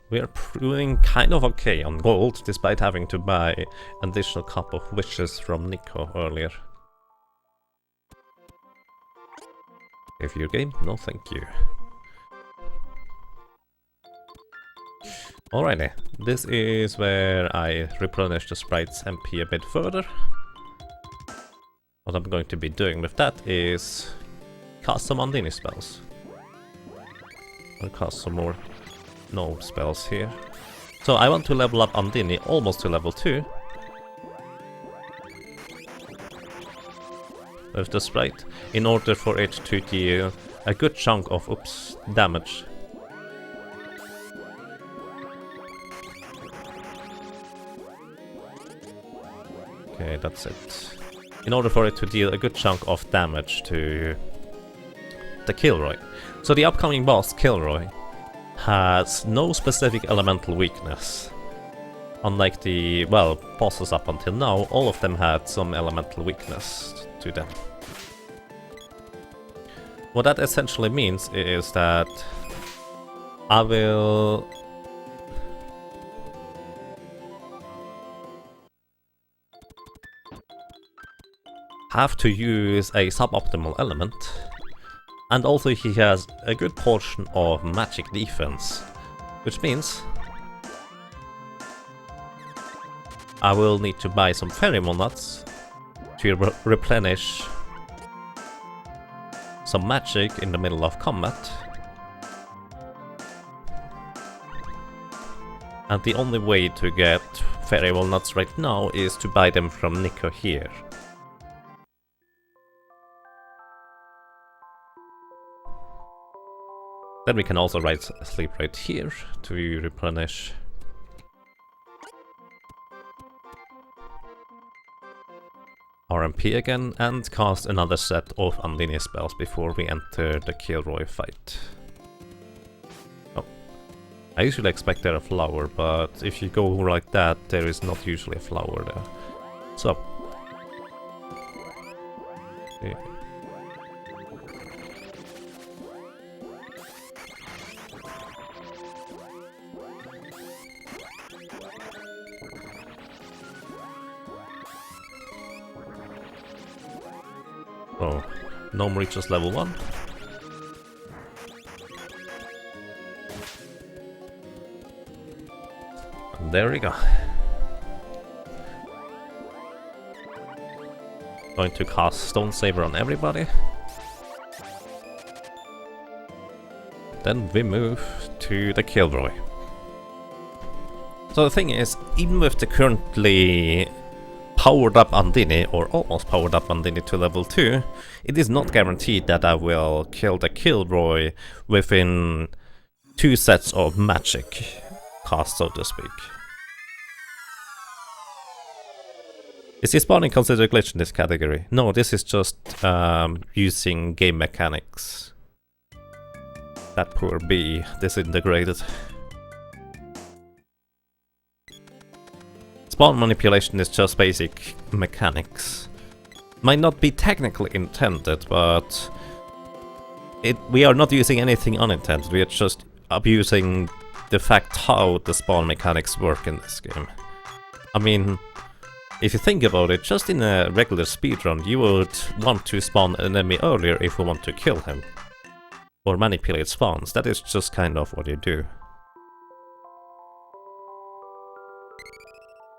We are doing kind of okay on gold, despite having to buy an additional cup of wishes from Nico earlier. If your game? No thank you. Alrighty, this is where I replenish the sprite's MP a bit further. What I'm going to be doing with that is cast some Undine spells. I'll cast some more gnome spells here. So I want to level up Undine almost to level 2. With the sprite, in order for it to deal a good chunk of damage. Okay, that's it. In order for it to deal a good chunk of damage to the Kilroy. So the upcoming boss, Kilroy, has no specific elemental weakness. Unlike the, well, bosses up until now, all of them had some elemental weakness to them. What that essentially means is that I will have to use a suboptimal element, and also he has a good portion of magic defense, which means I will need to buy some pheromone nuts to replenish some magic in the middle of combat. And the only way to get pheromone nuts right now is to buy them from Nico here. Then we can also sleep right here to replenish. RMP again and cast another set of Undine spells before we enter the Kilroy fight. Oh, I usually expect there a flower, but if you go like that, there is not usually a flower there. So, yeah. Oh, gnome reaches level 1. And there we go. Going to cast Stone Saber on everybody. Then we move to the Kilroy. So the thing is, even with the currently powered up Undine, or almost powered up Undine to level 2, it is not guaranteed that I will kill the Kilroy within 2 sets of magic cast, so to speak. Is this spawning considered a glitch in this category? No, this is just using game mechanics. That poor bee disintegrated. Spawn manipulation is just basic mechanics. Might not be technically intended, but we are not using anything unintended, we are just abusing the fact how the spawn mechanics work in this game. I mean, if you think about it, just in a regular speedrun, you would want to spawn an enemy earlier if you want to kill him. Or manipulate spawns, that is just kind of what you do.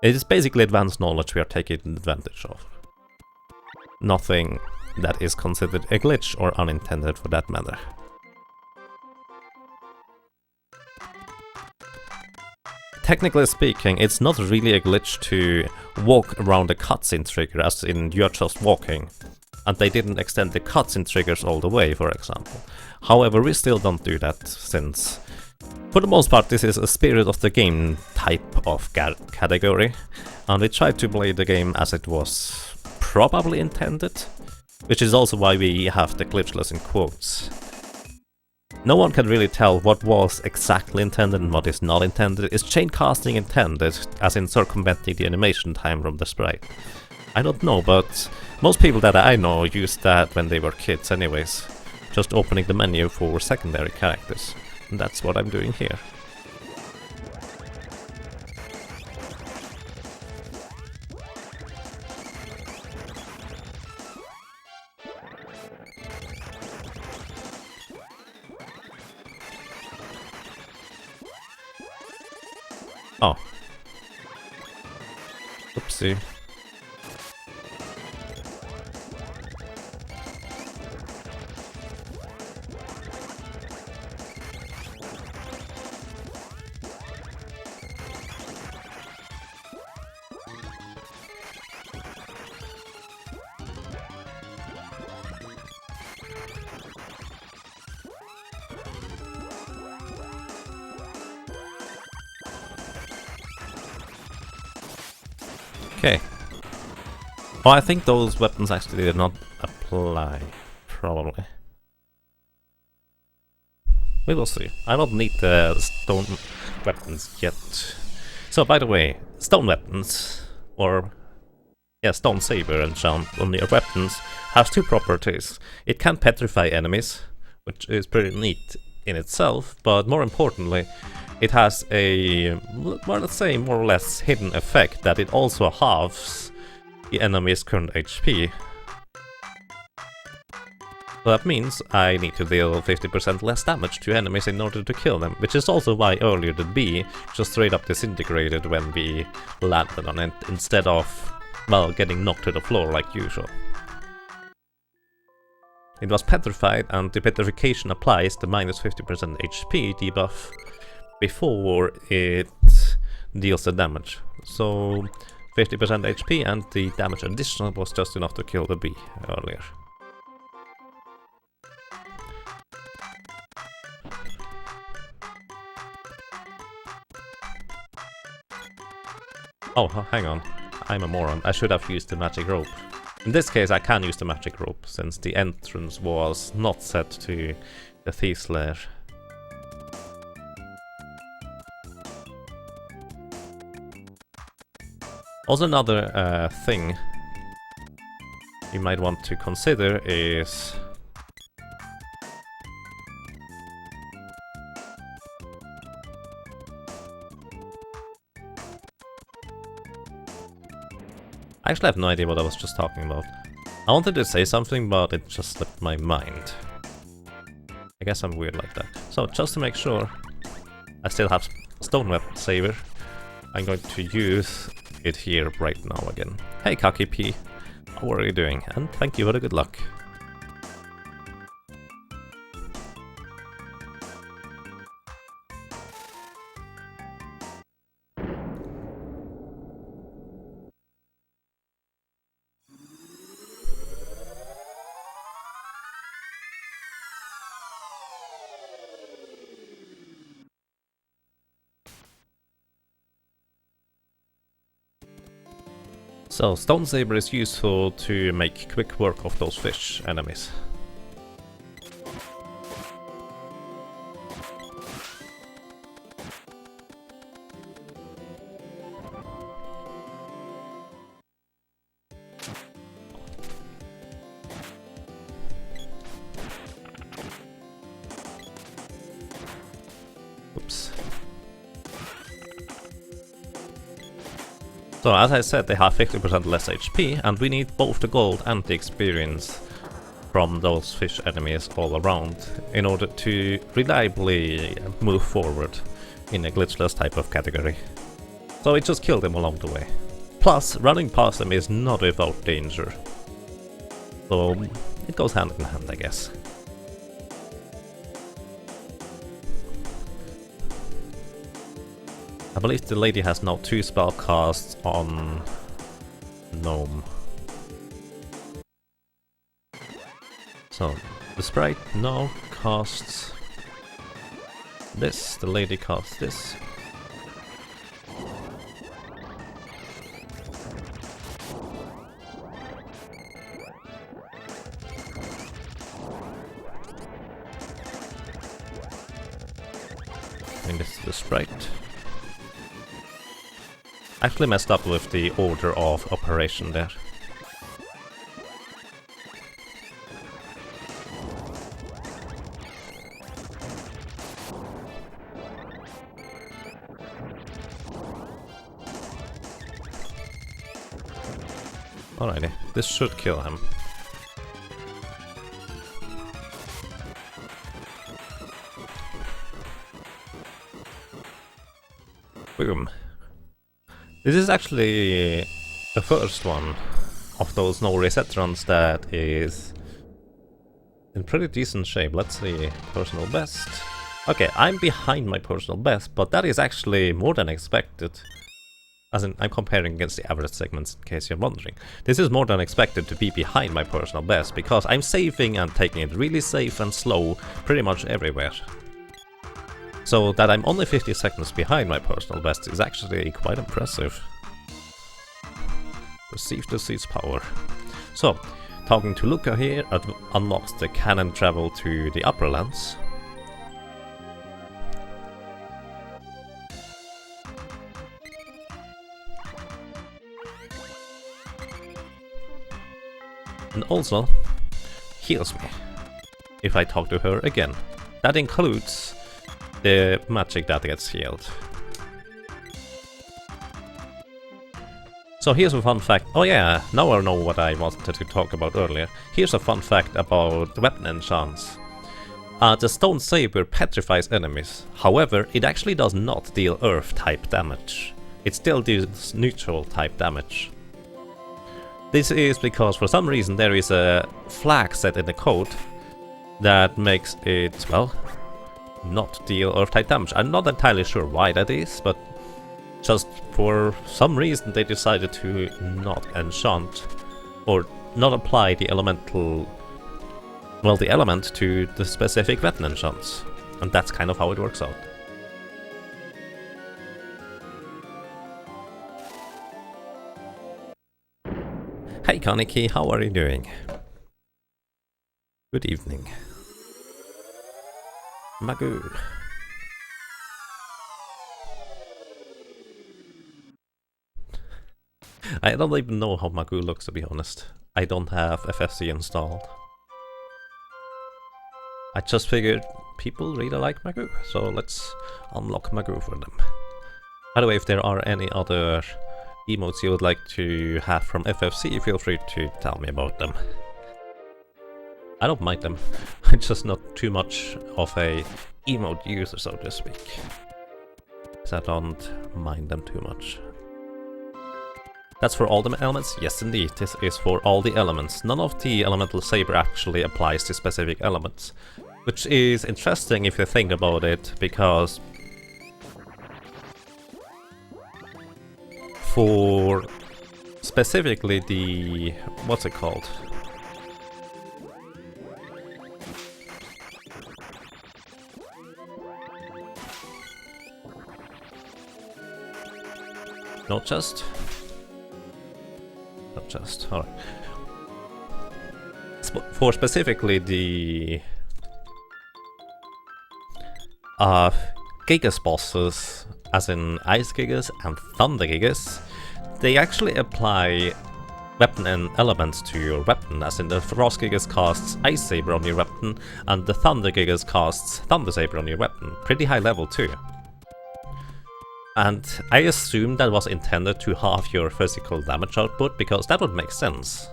It is basically advanced knowledge we are taking advantage of. Nothing that is considered a glitch or unintended for that matter. technically speaking, it's not really a glitch to walk around the cutscene trigger, as in you're just walking. And they didn't extend the cutscene triggers all the way, for example. However, we still don't do that, since for the most part this is a spirit of the game type of category, and we tried to play the game as it was probably intended, which is also why we have the glitchless in quotes. No one can really tell what was exactly intended and what is not intended. Is chain casting intended, as in circumventing the animation time from the sprite? I don't know, but most people that I know used that when they were kids anyways, just opening the menu for secondary characters. And that's what I'm doing here. Oh. Oopsie. Okay. Oh, I think those weapons actually did not apply. Probably. We will see. I don't need the stone weapons yet. So, by the way, stone weapons, or yeah, stone saber enchant on your weapons, has two properties. It can petrify enemies, which is pretty neat in itself, but more importantly, it has a, well, let's say, more or less hidden effect that it also halves the enemy's current HP. So that means I need to deal 50% less damage to enemies in order to kill them, which is also why earlier the bee just straight up disintegrated when we landed on it, instead of, well, getting knocked to the floor like usual. It was petrified, and the petrification applies the minus 50% HP debuff before it deals the damage. So 50% HP and the damage additional was just enough to kill the bee earlier. Oh, hang on. I'm a moron. I should have used the magic rope. In this case I can use the magic rope, since the entrance was not set to the Thief's Lair. Also, another thing you might want to consider is I actually have no idea what I was just talking about. I wanted to say something, but it just slipped my mind. I guess I'm weird like that. So, just to make sure I still have stone weapon saber, I'm going to use it here right now again. Hey Kaki P, how are you doing? And thank you for the good luck. So, Stone Saber is useful to make quick work of those fish enemies. Oops. So, as I said, they have 50% less HP, and we need both the gold and the experience from those fish enemies all around in order to reliably move forward in a glitchless type of category. So we just kill them along the way. Plus, running past them is not without danger. So it goes hand in hand, I guess. I believe the lady has now 2 spell casts on Gnome. So, the sprite now casts this, the lady casts this. And this is the sprite. Actually messed up with the order of operation there. Alrighty, this should kill him. Boom. This is actually the first one of those no reset runs that is in pretty decent shape. Let's see, personal best. Okay, I'm behind my personal best, but that is actually more than expected. As in, I'm comparing against the average segments, in case you're wondering. This is more than expected to be behind my personal best, because I'm saving and taking it really safe and slow pretty much everywhere. So that I'm only 50 seconds behind my personal best is actually quite impressive. Receive the seed's power. So, talking to Luca here unlocks the cannon travel to the upper lands. And also heals me if I talk to her again. That includes the magic that gets healed. So here's a fun fact. Oh yeah, now I know what I wanted to talk about earlier. Here's a fun fact about weapon enchants. The stone saber petrifies enemies. However, it actually does not deal earth type damage. It still deals neutral type damage. This is because for some reason there is a flag set in the code that makes it, well, not deal earth type damage. I'm not entirely sure why that is, but just for some reason they decided to not enchant or not apply the elemental, well, the element to the specific weapon enchants. And that's kind of how it works out. Hey Kaneki, how are you doing? Good evening. Magoo. I don't even know how Magoo looks, to be honest. I don't have FFC installed. I just figured people really like Magoo, so let's unlock Magoo for them. By the way, if there are any other emotes you would like to have from FFC, feel free to tell me about them. I don't mind them. I'm just not too much of a emote user, so to speak. So I don't mind them too much. That's for all the elements? Yes indeed, this is for all the elements. None of the elemental saber actually applies to specific elements. Which is interesting if you think about it, because for specifically the, what's it called? Not just? Not just, alright. For specifically the Gigas bosses, as in Ice Gigas and Thunder Gigas, they actually apply weapon and elements to your weapon, as in the Frost Gigas casts Ice Saber on your weapon, and the Thunder Gigas casts Thunder Saber on your weapon. Pretty high level too. And I assume that was intended to halve your physical damage output, because that would make sense.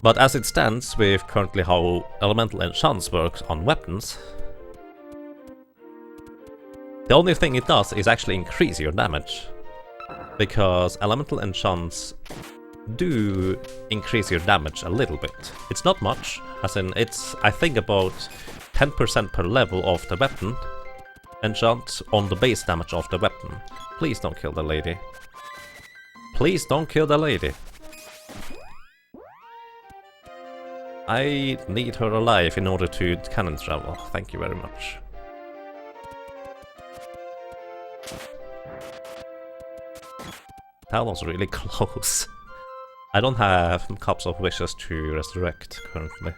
But as it stands with currently how elemental enchants works on weapons, the only thing it does is actually increase your damage. Because elemental enchants do increase your damage a little bit. It's not much, as in it's, I think, about 10% per level of the weapon. enchant on the base damage of the weapon. Please don't kill the lady. Please don't kill the lady. I need her alive in order to cannon travel. Thank you very much. That was really close. I don't have Cups of Wishes to resurrect currently.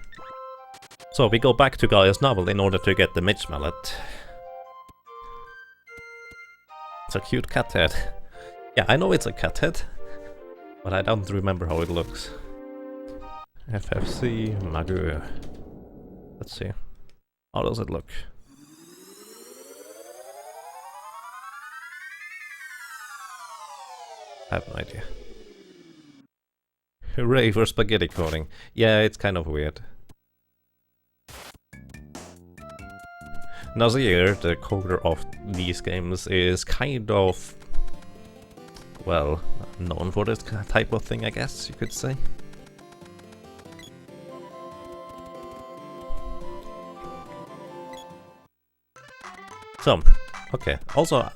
So we go back to Gaia's novel in order to get the Midge Mallet. It's a cute cat head. Yeah, I know it's a cat head, but I don't remember how it looks. FFC Magoo. Let's see. How does it look? I have no idea. Hooray for spaghetti coding. Yeah, it's kind of weird. Nazir, the coder of these games, is kind of, well, known for this type of thing, I guess you could say. So, okay, also,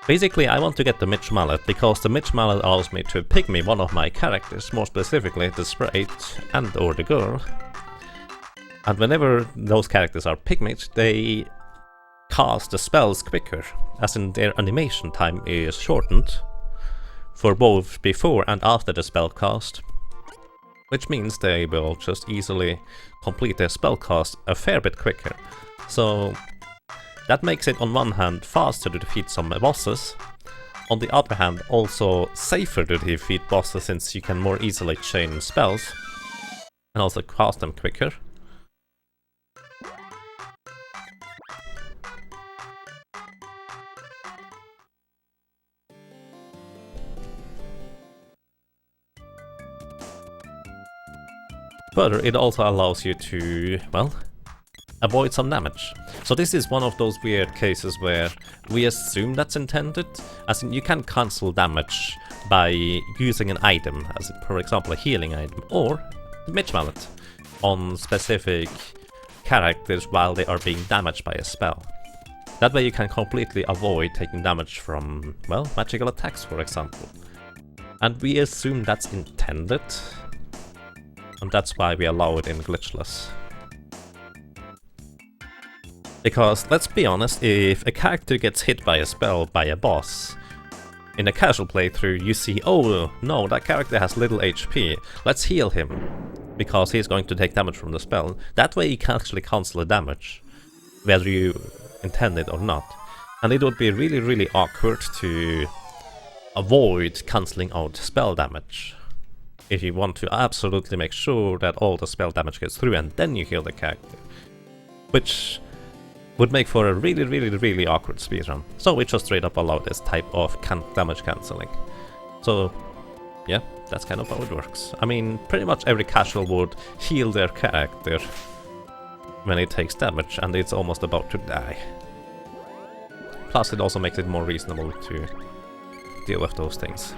basically I want to get the Midge Mallet, because the Midge Mallet allows me to pick me one of my characters, more specifically the sprite and or the girl. And whenever those characters are pygmies, they cast the spells quicker, as in their animation time is shortened for both before and after the spell cast, which means they will just easily complete their spell cast a fair bit quicker. So that makes it on one hand faster to defeat some bosses, on the other hand also safer to defeat bosses since you can more easily chain spells and also cast them quicker. Further, it also allows you to, well, avoid some damage. So this is one of those weird cases where we assume that's intended, as in you can cancel damage by using an item, as for example a healing item, or the Midge Mallet, on specific characters while they are being damaged by a spell. That way you can completely avoid taking damage from, well, magical attacks for example. And we assume that's intended, and that's why we allow it in glitchless. Because, let's be honest, if a character gets hit by a spell by a boss, in a casual playthrough you see, oh no, that character has little HP, let's heal him, because he's going to take damage from the spell. That way you can actually cancel the damage, whether you intend it or not. And it would be really, really awkward to avoid cancelling out spell damage, if you want to absolutely make sure that all the spell damage gets through and then you heal the character. Which would make for a really, really, really awkward speedrun. So we just straight up allow this type of damage cancelling. So yeah, that's kind of how it works. I mean, pretty much every casual would heal their character when it takes damage and it's almost about to die. Plus it also makes it more reasonable to deal with those things.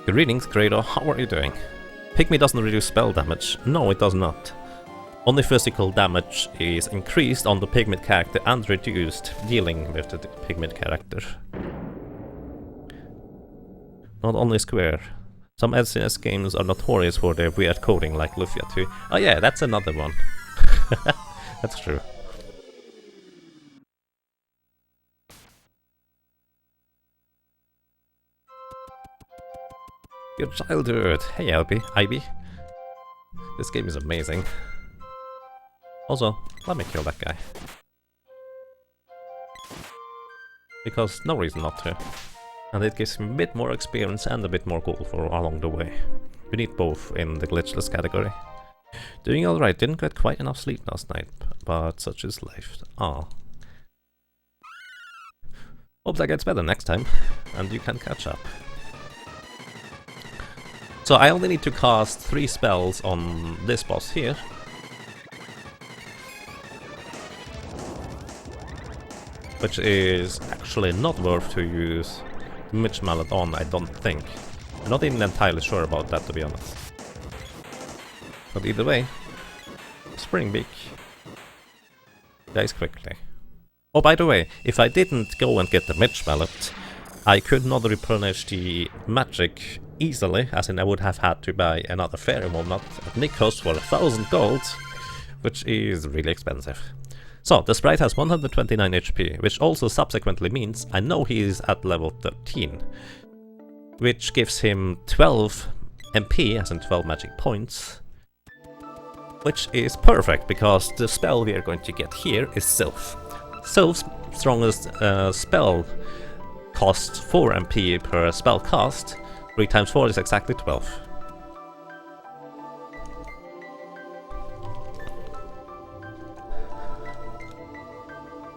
Greetings, Grado, how are you doing? Pygmy doesn't reduce spell damage. No, it does not. Only physical damage is increased on the Pygmy character and reduced dealing with the Pygmy character. Not only Square. Some LCS games are notorious for their weird coding, like Lufia 2. Oh yeah, that's another one. That's true. Your childhood! Hey Ivy. This game is amazing. Also, let me kill that guy. Because no reason not to. And it gives him a bit more experience and a bit more gold for along the way. We need both in the glitchless category. Doing alright, didn't get quite enough sleep last night, but such is life. Aw. Hope that gets better next time, and you can catch up. So I only need to cast 3 spells on this boss here. Which is actually not worth to use Midge Mallet on, I don't think. I'm not even entirely sure about that, to be honest. But either way, Spring Beak dies quickly. Oh, by the way, if I didn't go and get the Midge Mallet, I could not replenish the magic easily, as in I would have had to buy another Fairy Walnut at Nikos for 1000 gold, which is really expensive. So, the sprite has 129 HP, which also subsequently means I know he is at level 13, which gives him 12 MP, as in 12 magic points, which is perfect, because the spell we are going to get here is Sylph. Sylph's strongest spell costs 4 MP per spell cast. 3 times 4 is exactly 12.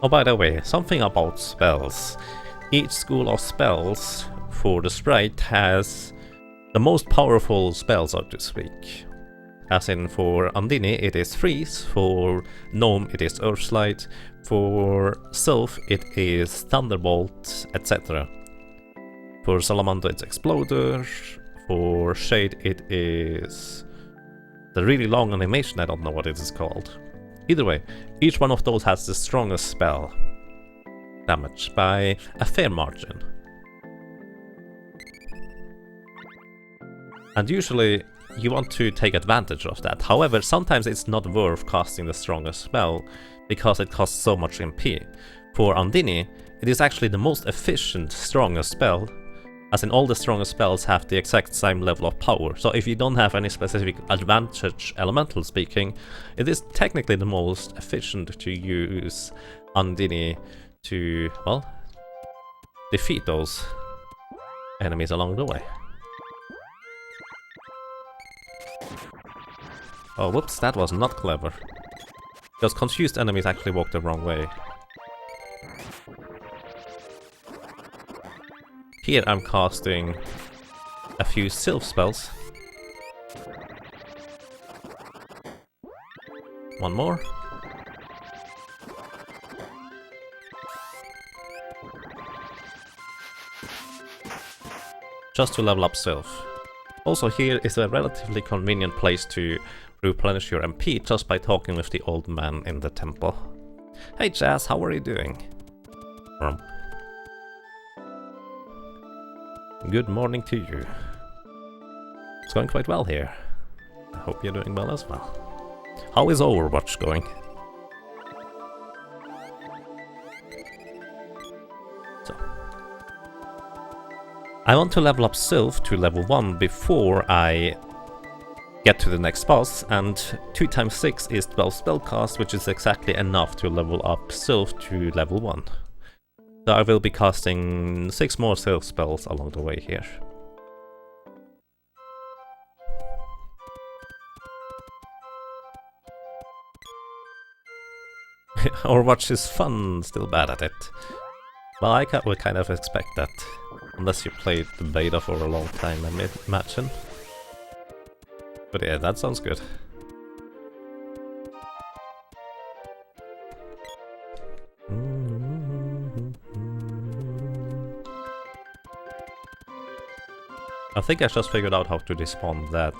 Oh, by the way, something about spells. Each school of spells for the sprite has the most powerful spell, so to speak. As in, for Undine it is Freeze, for Gnome it is Earthslide, for Sylph it is Thunderbolt, etc. For Salamander it's Exploder, for Shade it is the really long animation, I don't know what it is called. Either way, each one of those has the strongest spell damage by a fair margin. And usually you want to take advantage of that. However, sometimes it's not worth casting the strongest spell because it costs so much MP. For Undine, it is actually the most efficient, strongest spell, as in all the strongest spells have the exact same level of power. So if you don't have any specific advantage, elemental speaking, it is technically the most efficient to use Undine to, well, defeat those enemies along the way. Oh, whoops, that was not clever. Because confused enemies actually walk the wrong way. Here I'm casting a few Sylph spells. One more. Just to level up Sylph. Also, here is a relatively convenient place to replenish your MP just by talking with the old man in the temple. Hey Jazz, how are you doing? Good morning to you. It's going quite well here. I hope you're doing well as well. How is Overwatch going? So, I want to level up Sylph to level 1 before I get to the next boss, and 2 times 6 is 12 spellcast, which is exactly enough to level up Sylph to level 1. So I will be casting 6 more Sylph spells along the way here. Overwatch is fun, still bad at it. Well, I would kind of expect that, unless you played the beta for a long time, I imagine. But yeah, that sounds good. I think I just figured out how to despawn that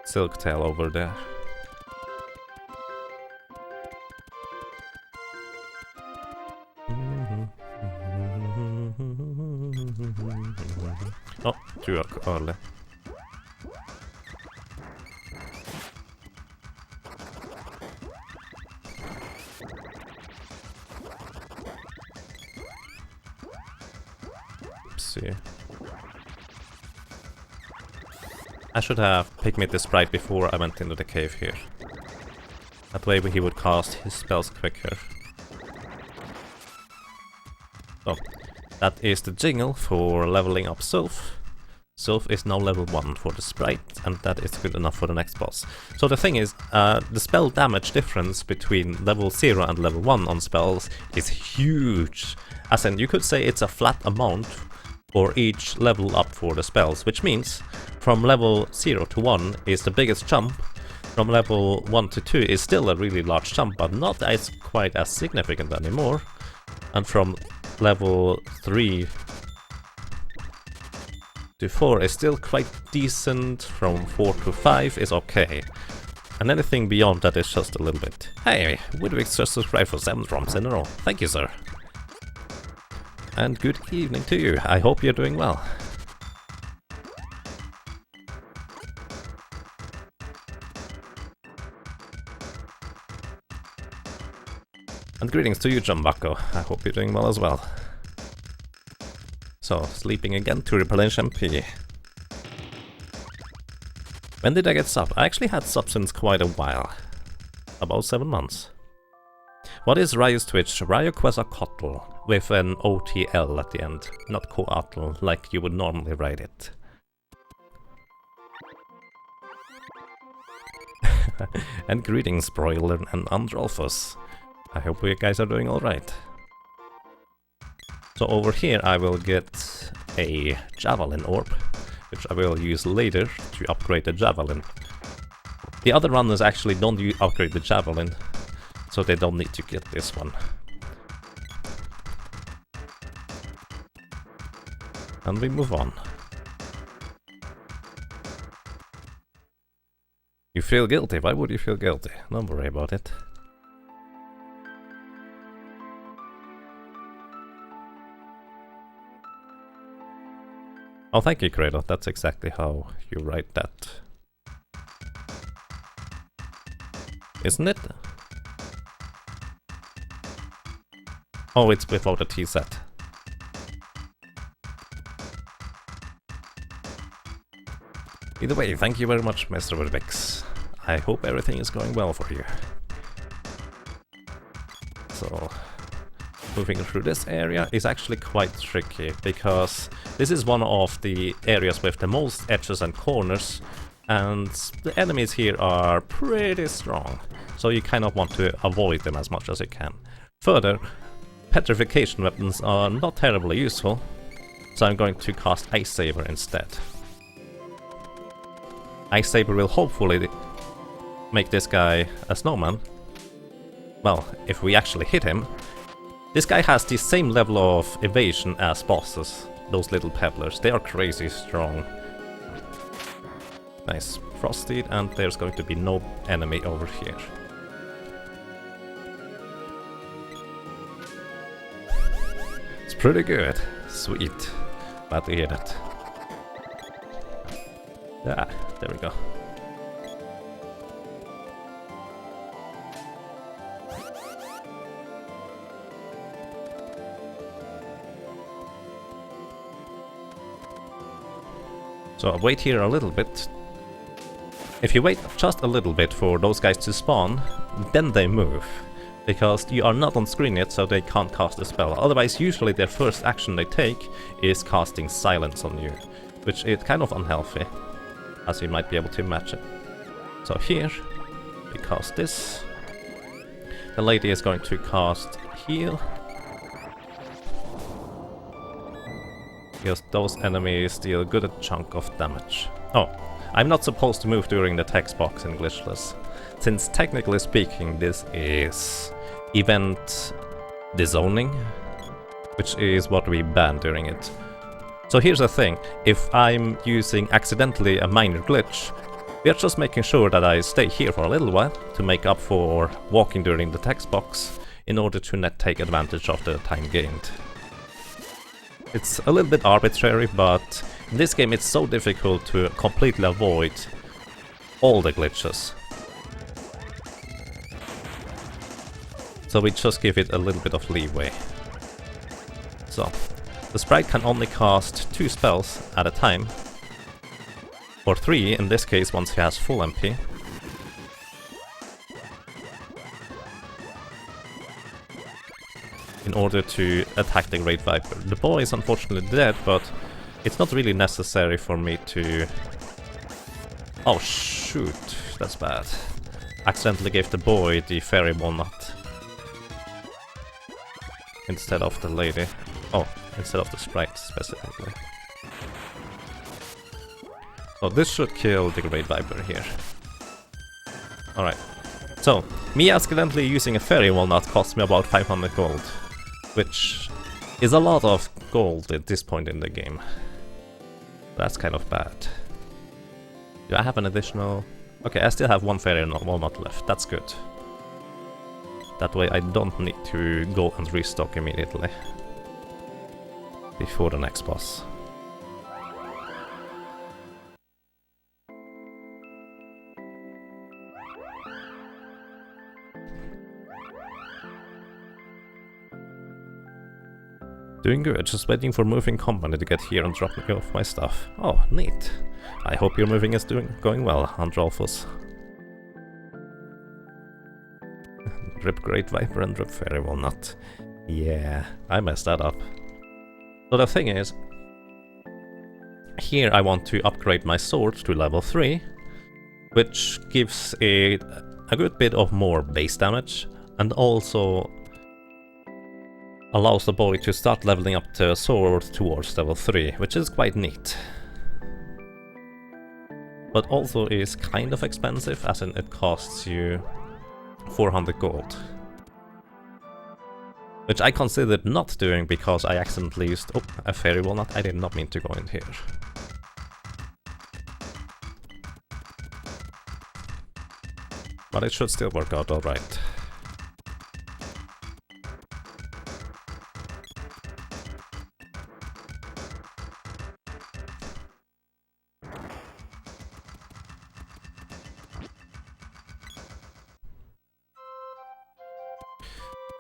silk tail over there. Oh, too early. See. I should have pygmied the sprite before I went into the cave here. That way he would cast his spells quicker. So, that is the jingle for leveling up Sylph. Sylph is now level 1 for the sprite, and that is good enough for the next boss. So the thing is, the spell damage difference between level 0 and level 1 on spells is huge. As in, you could say it's a flat amount for each level up for the spells, which means from level 0 to 1 is the biggest jump, from level 1 to 2 is still a really large jump, but not as quite as significant anymore, and from level 3 to 4 is still quite decent, from 4 to 5 is okay. And anything beyond that is just a little bit. Hey, Woodwick's just subscribed for 7 drums in a row. Thank you, sir. And good evening to you. I hope you're doing well. And greetings to you, Jumbucko. I hope you're doing well as well. So, sleeping again to replenish MP. When did I get sub? I actually had sub since quite a while. About 7 months. What is Ryo's Twitch? Ryo Quetzalcoatl with an OTL at the end. Not Coatl, like you would normally write it. And greetings, Broiler and Androlphus. I hope you guys are doing alright. So over here I will get a Javelin Orb, which I will use later to upgrade the Javelin. The other runners actually don't upgrade the Javelin, so they don't need to get this one. And we move on. You feel guilty? Why would you feel guilty? Don't worry about it. Oh, thank you, Credo. That's exactly how you write that. Isn't it? Oh, it's without a T set. Either way, thank you very much, Mr. Verbex. I hope everything is going well for you. So, moving through this area is actually quite tricky, because this is one of the areas with the most edges and corners, and the enemies here are pretty strong, so you kind of want to avoid them as much as you can. Further, petrification weapons are not terribly useful, so I'm going to cast Ice Saber instead. Ice Saber will hopefully make this guy a snowman. Well, if we actually hit him. This guy has the same level of evasion as bosses, those little pebblers. They are crazy strong. Nice. Frosted, and there's going to be no enemy over here. It's pretty good. Sweet. Glad to hear that. Yeah, there we go. So I'll wait here a little bit. If you wait just a little bit for those guys to spawn, then they move. Because you are not on screen yet, so they can't cast a spell. Otherwise, usually their first action they take is casting silence on you, which is kind of unhealthy, as you might be able to imagine. So here, we cast this. The lady is going to cast heal. Because those enemies deal a good chunk of damage. Oh, I'm not supposed to move during the text box in glitchless, since technically speaking this is event dezoning, which is what we ban during it. So here's the thing, if I'm using accidentally a minor glitch, we are just making sure that I stay here for a little while to make up for walking during the text box in order to not take advantage of the time gained. It's a little bit arbitrary, but in this game it's so difficult to completely avoid all the glitches. So we just give it a little bit of leeway. So, the sprite can only cast 2 spells at a time, or 3 in this case once he has full MP. In order to attack the Great Viper. The boy is unfortunately dead, but it's not really necessary for me to... Oh shoot, that's bad. Accidentally gave the boy the fairy walnut instead of the lady. Oh, instead of the sprite specifically. So this should kill the Great Viper here. Alright. So, me accidentally using a fairy walnut cost me about 500 gold. Which is a lot of gold at this point in the game. That's kind of bad. Do I have an additional... Okay, I still have one fairy and walnut left. That's good. That way I don't need to go and restock immediately. Before the next boss. Doing good, just waiting for moving company to get here and drop me off my stuff. Oh, neat. I hope your moving is going well, Androlphus. Drip Great Viper and Drip Fairy Walnut. Yeah, I messed that up. So the thing is, here I want to upgrade my sword to level 3, which gives a good bit of more base damage, and also allows the boy to start leveling up the sword towards level 3, which is quite neat. But also is kind of expensive, as in it costs you 400 gold. Which I considered not doing because I accidentally used a fairy walnut. I did not mean to go in here. But it should still work out alright.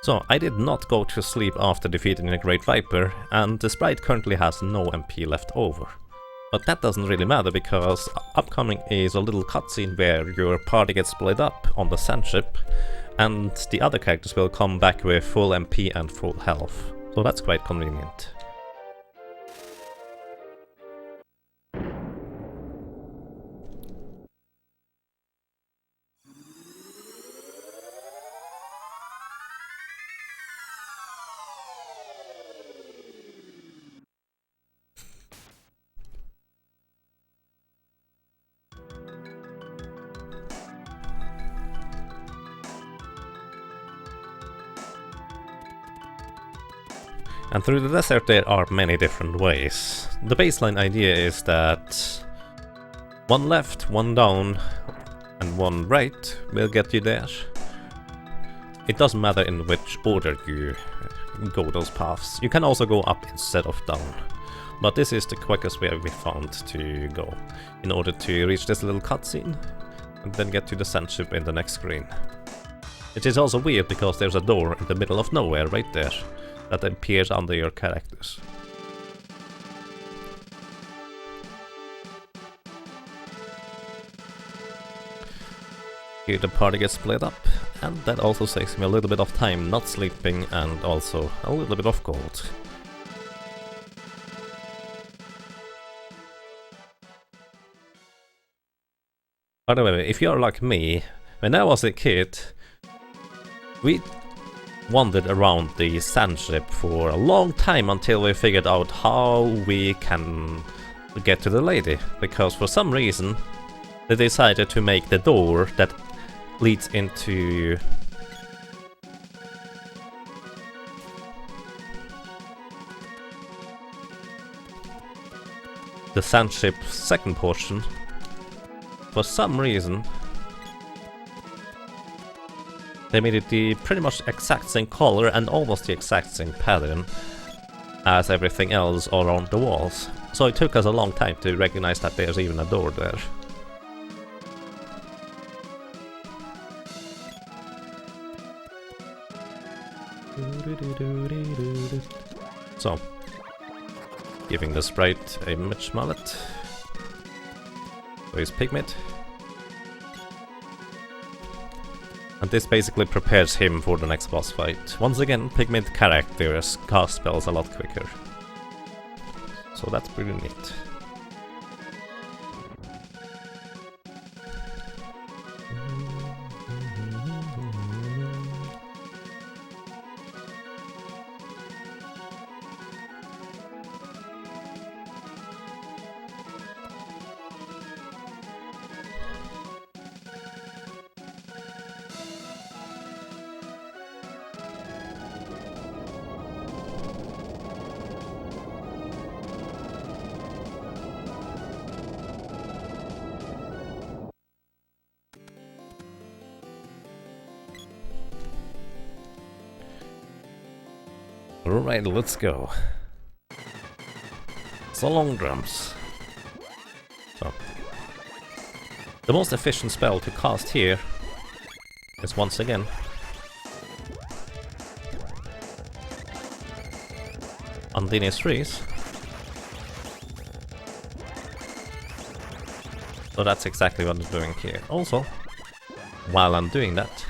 So, I did not go to sleep after defeating the Great Viper, and the sprite currently has no MP left over. But that doesn't really matter, because upcoming is a little cutscene where your party gets split up on the sand ship, and the other characters will come back with full MP and full health. So that's quite convenient. And through the desert there are many different ways. The baseline idea is that one left, one down, and one right will get you there. It doesn't matter in which order you go those paths. You can also go up instead of down. But this is the quickest way we found to go, in order to reach this little cutscene, and then get to the sand ship in the next screen. It is also weird because there's a door in the middle of nowhere right there, that appears under your characters. Here the party gets split up, and that also saves me a little bit of time not sleeping and also a little bit of gold. By the way, if you're like me, when I was a kid, we wandered around the sand ship for a long time until we figured out how we can get to the lady, because for some reason they decided to make the door that leads into the sand ship's second portion. For some reason they made it the pretty much exact same color and almost the exact same pattern as everything else all around the walls. So it took us a long time to recognize that there's even a door there. So, giving the sprite a Mitch mullet. So he's Pigment. And this basically prepares him for the next boss fight. Once again, Pigment characters cast spells a lot quicker. So that's pretty neat. Alright, let's go. So long jumps. So. The most efficient spell to cast here is once again Undini's Freeze. So that's exactly what I'm doing here. Also, while I'm doing that,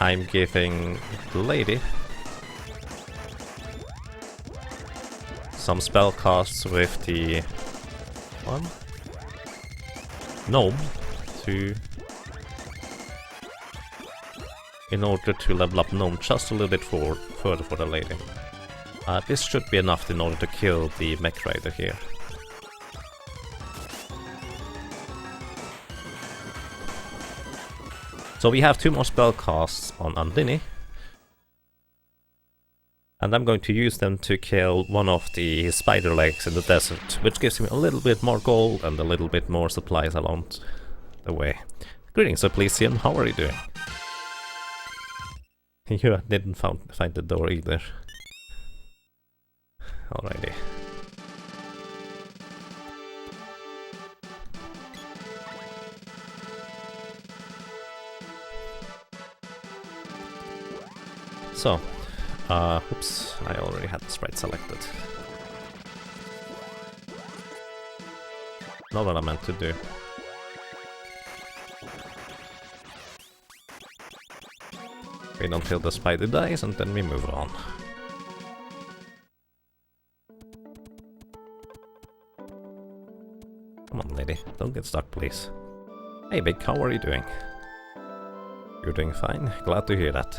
I'm giving the lady some spell casts with the gnome in order to level up gnome just a little bit further for the lady. This should be enough in order to kill the mech rider here. So we have 2 more spell casts on Undini, and I'm going to use them to kill one of the spider legs in the desert, which gives me a little bit more gold and a little bit more supplies along the way. Greetings, Supplician, how are you doing? You didn't find the door either. Alrighty. So, oops, I already had the sprite selected. Not what I meant to do. Wait until the spider dies and then we move on. Come on, lady, don't get stuck, please. Hey, Big, how are you doing? You're doing fine, glad to hear that.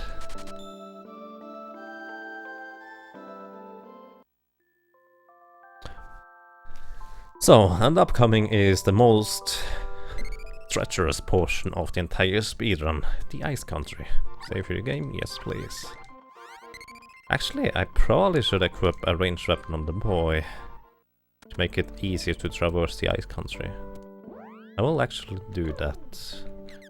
So, and upcoming is the most treacherous portion of the entire speedrun, the Ice Country. Save your game? Yes, please. Actually, I probably should equip a ranged weapon on the boy to make it easier to traverse the Ice Country. I will actually do that.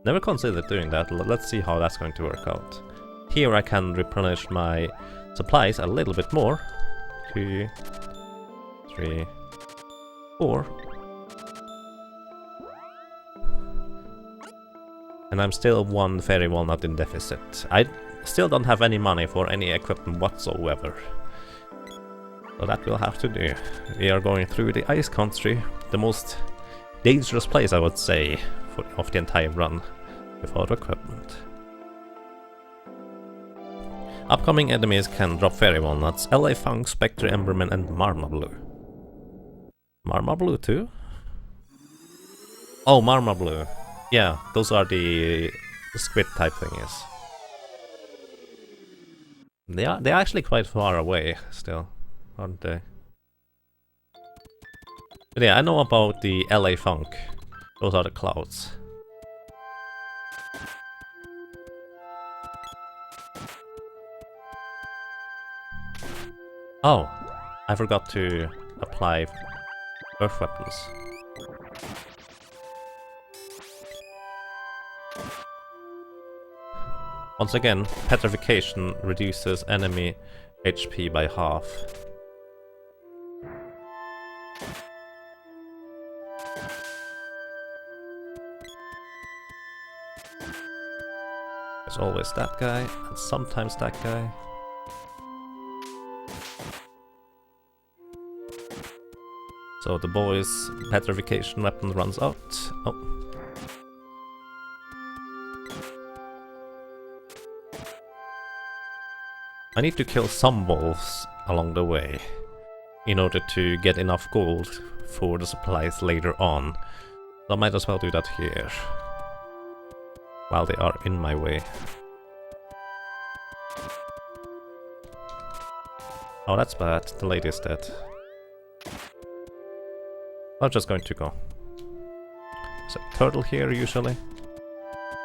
Never considered doing that, let's see how that's going to work out. Here I can replenish my supplies a little bit more. 2, 3, 4. And I'm still 1 fairy walnut in deficit. I still don't have any money for any equipment whatsoever. So that we'll have to do. We are going through the Ice Country, the most dangerous place I would say of the entire run, without equipment. Upcoming enemies can drop fairy walnuts, LA Funk, Spectre, Emberman and Marmablue. Marmablue too? Oh, Marmablue. Yeah, those are the squid type thingies. They're actually quite far away still, aren't they? But yeah, I know about the LA Funk. Those are the clouds. Oh, I forgot to apply earth weapons. Once again, petrification reduces enemy HP by half. There's always that guy, and sometimes that guy. So the boy's petrification weapon runs out. Oh. I need to kill some wolves along the way in order to get enough gold for the supplies later on. So I might as well do that here, while they are in my way. Oh, that's bad. The lady's dead. I'm just going to go. Is a turtle here usually?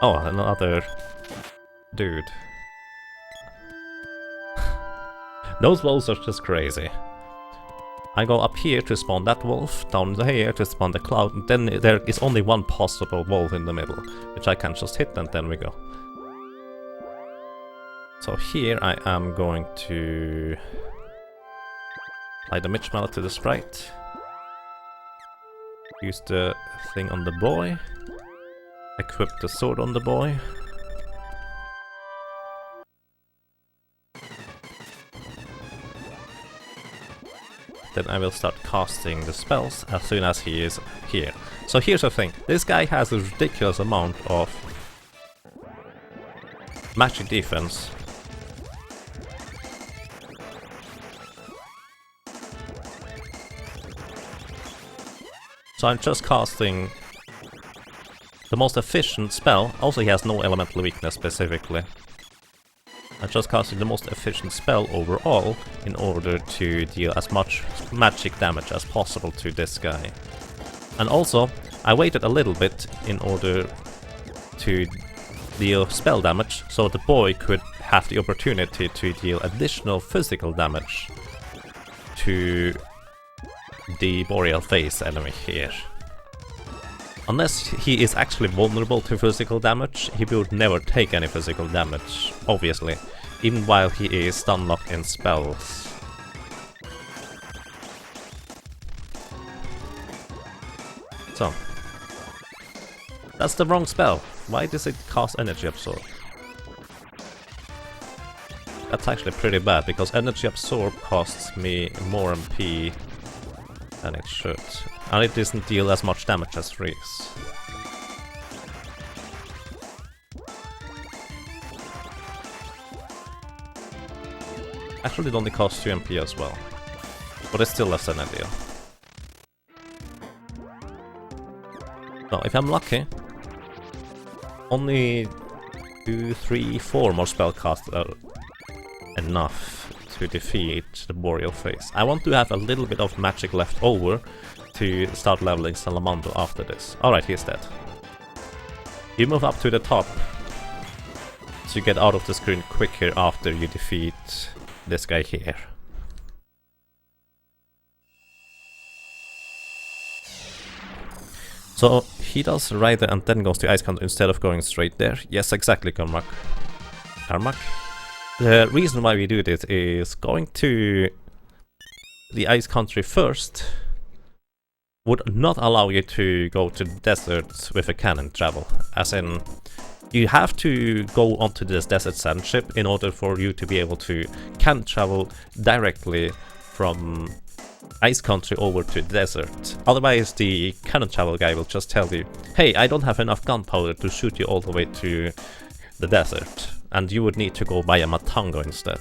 Oh, another dude. Those wolves are just crazy. I go up here to spawn that wolf, down here to spawn the cloud, and then there is only one possible wolf in the middle, which I can just hit and then we go. So here I am going to apply the Mitch Mallet to the sprite. Use the thing on the boy. Equip the sword on the boy. Then I will start casting the spells as soon as he is here. So here's the thing, this guy has a ridiculous amount of magic defense. So I'm just casting the most efficient spell. Also he has no elemental weakness specifically. I'm just casting the most efficient spell overall in order to deal as much magic damage as possible to this guy. And also, I waited a little bit in order to deal spell damage, so the boy could have the opportunity to deal additional physical damage to the Boreal Face enemy here. Unless he is actually vulnerable to physical damage, he would never take any physical damage, obviously, even while he is stun locked in spells. So, that's the wrong spell. Why does it cost energy absorb? That's actually pretty bad, because energy absorb costs me more MP than it should. And it doesn't deal as much damage as freeze. Actually it only costs 2 MP as well. But it's still less than ideal. So if I'm lucky, only 2, 3, 4 more spellcasts are enough to defeat the Boreal Face. I want to have a little bit of magic left over to start leveling Salamando after this. Alright, he's dead. You move up to the top to get out of the screen quicker after you defeat this guy here. So he does right there and then goes to Ice Country instead of going straight there. Yes, exactly, Karmak. The reason why we do this is going to the Ice Country first would not allow you to go to the desert with a cannon travel. As in, you have to go onto this desert sand ship in order for you to be able to cannon travel directly from Ice Country over to the desert. Otherwise the cannon travel guy will just tell you, hey, I don't have enough gunpowder to shoot you all the way to the desert, and you would need to go buy a Matango instead.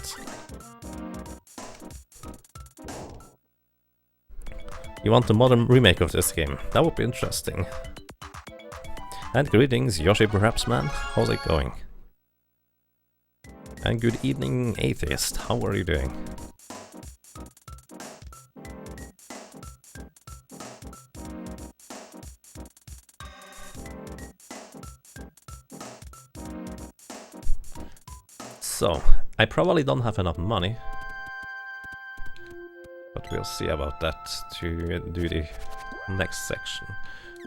You want a modern remake of this game? That would be interesting. And greetings, Yoshi perhaps, man? How's it going? And good evening, Atheist. How are you doing? So, I probably don't have enough money, but we'll see about that to do the next section.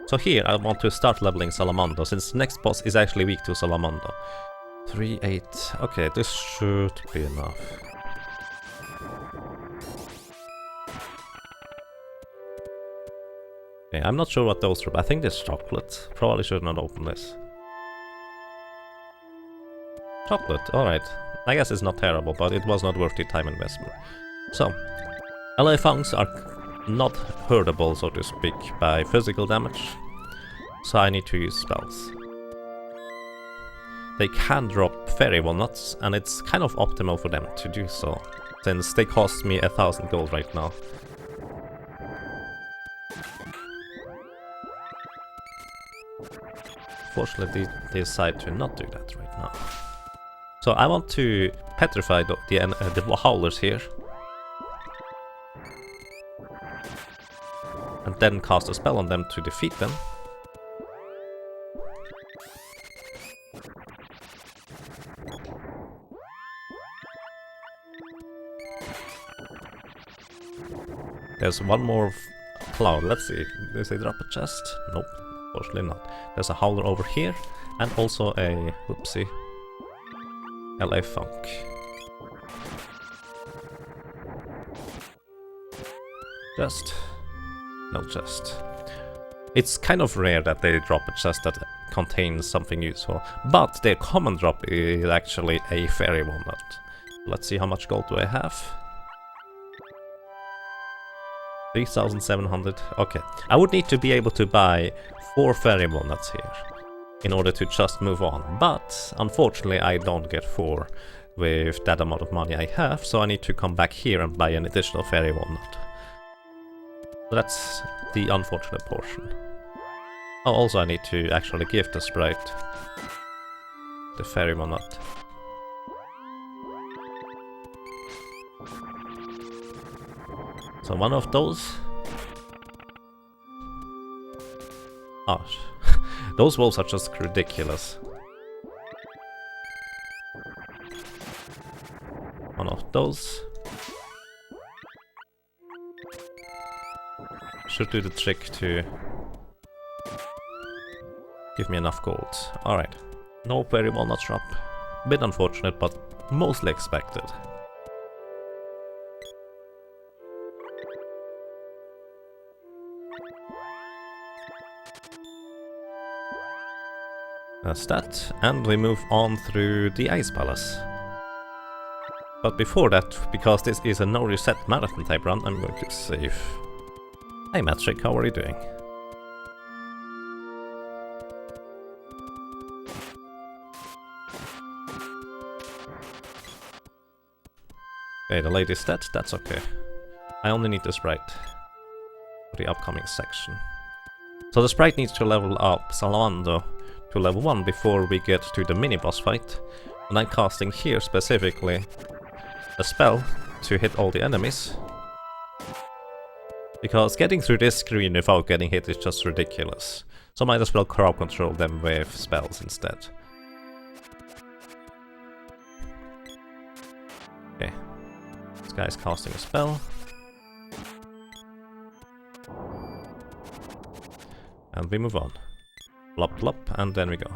So here I want to start leveling Salamando, since the next boss is actually weak to Salamando. 3, 8, okay, this should be enough. Okay, I'm not sure what those are, but I think this chocolate. Probably should not open this. Chocolate, alright. I guess it's not terrible, but it was not worth the time investment. So, LA Funks are not hurtable, so to speak, by physical damage. So I need to use spells. They can drop fairy walnuts, and it's kind of optimal for them to do so, since they cost me 1000 gold right now. Fortunately, they decide to not do that right now. So I want to petrify the howlers here. And then cast a spell on them to defeat them. There's one more cloud, let's see. Does they drop a chest? Nope, fortunately not. There's a howler over here, and also a... whoopsie. LA Funk. Chest. No chest. It's kind of rare that they drop a chest that contains something useful, but their common drop is actually a fairy walnut. Let's see how much gold do I have. 3,700. Okay. I would need to be able to buy 4 fairy walnuts here in order to just move on, but unfortunately I don't get 4 with that amount of money I have, so I need to come back here and buy an additional fairy walnut. So that's the unfortunate portion. Oh, also I need to actually give the sprite the fairy walnut. So one of those. Oh, those wolves are just ridiculous. One of those. Should do the trick to give me enough gold. Alright. No fairy walnut drop. Bit unfortunate, but mostly expected. That's that, and we move on through the Ice Palace. But before that, because this is a no reset marathon type run, I'm going to save. Hey Matrick, how are you doing? Okay, the lady's dead, that's okay. I only need the sprite for the upcoming section. So the sprite needs to level up Salando to level 1 before we get to the mini boss fight. And I'm casting here specifically a spell to hit all the enemies. Because getting through this screen without getting hit is just ridiculous. So might as well crowd control them with spells instead. Okay. This guy's casting a spell. And we move on. Plop plop, and then we go.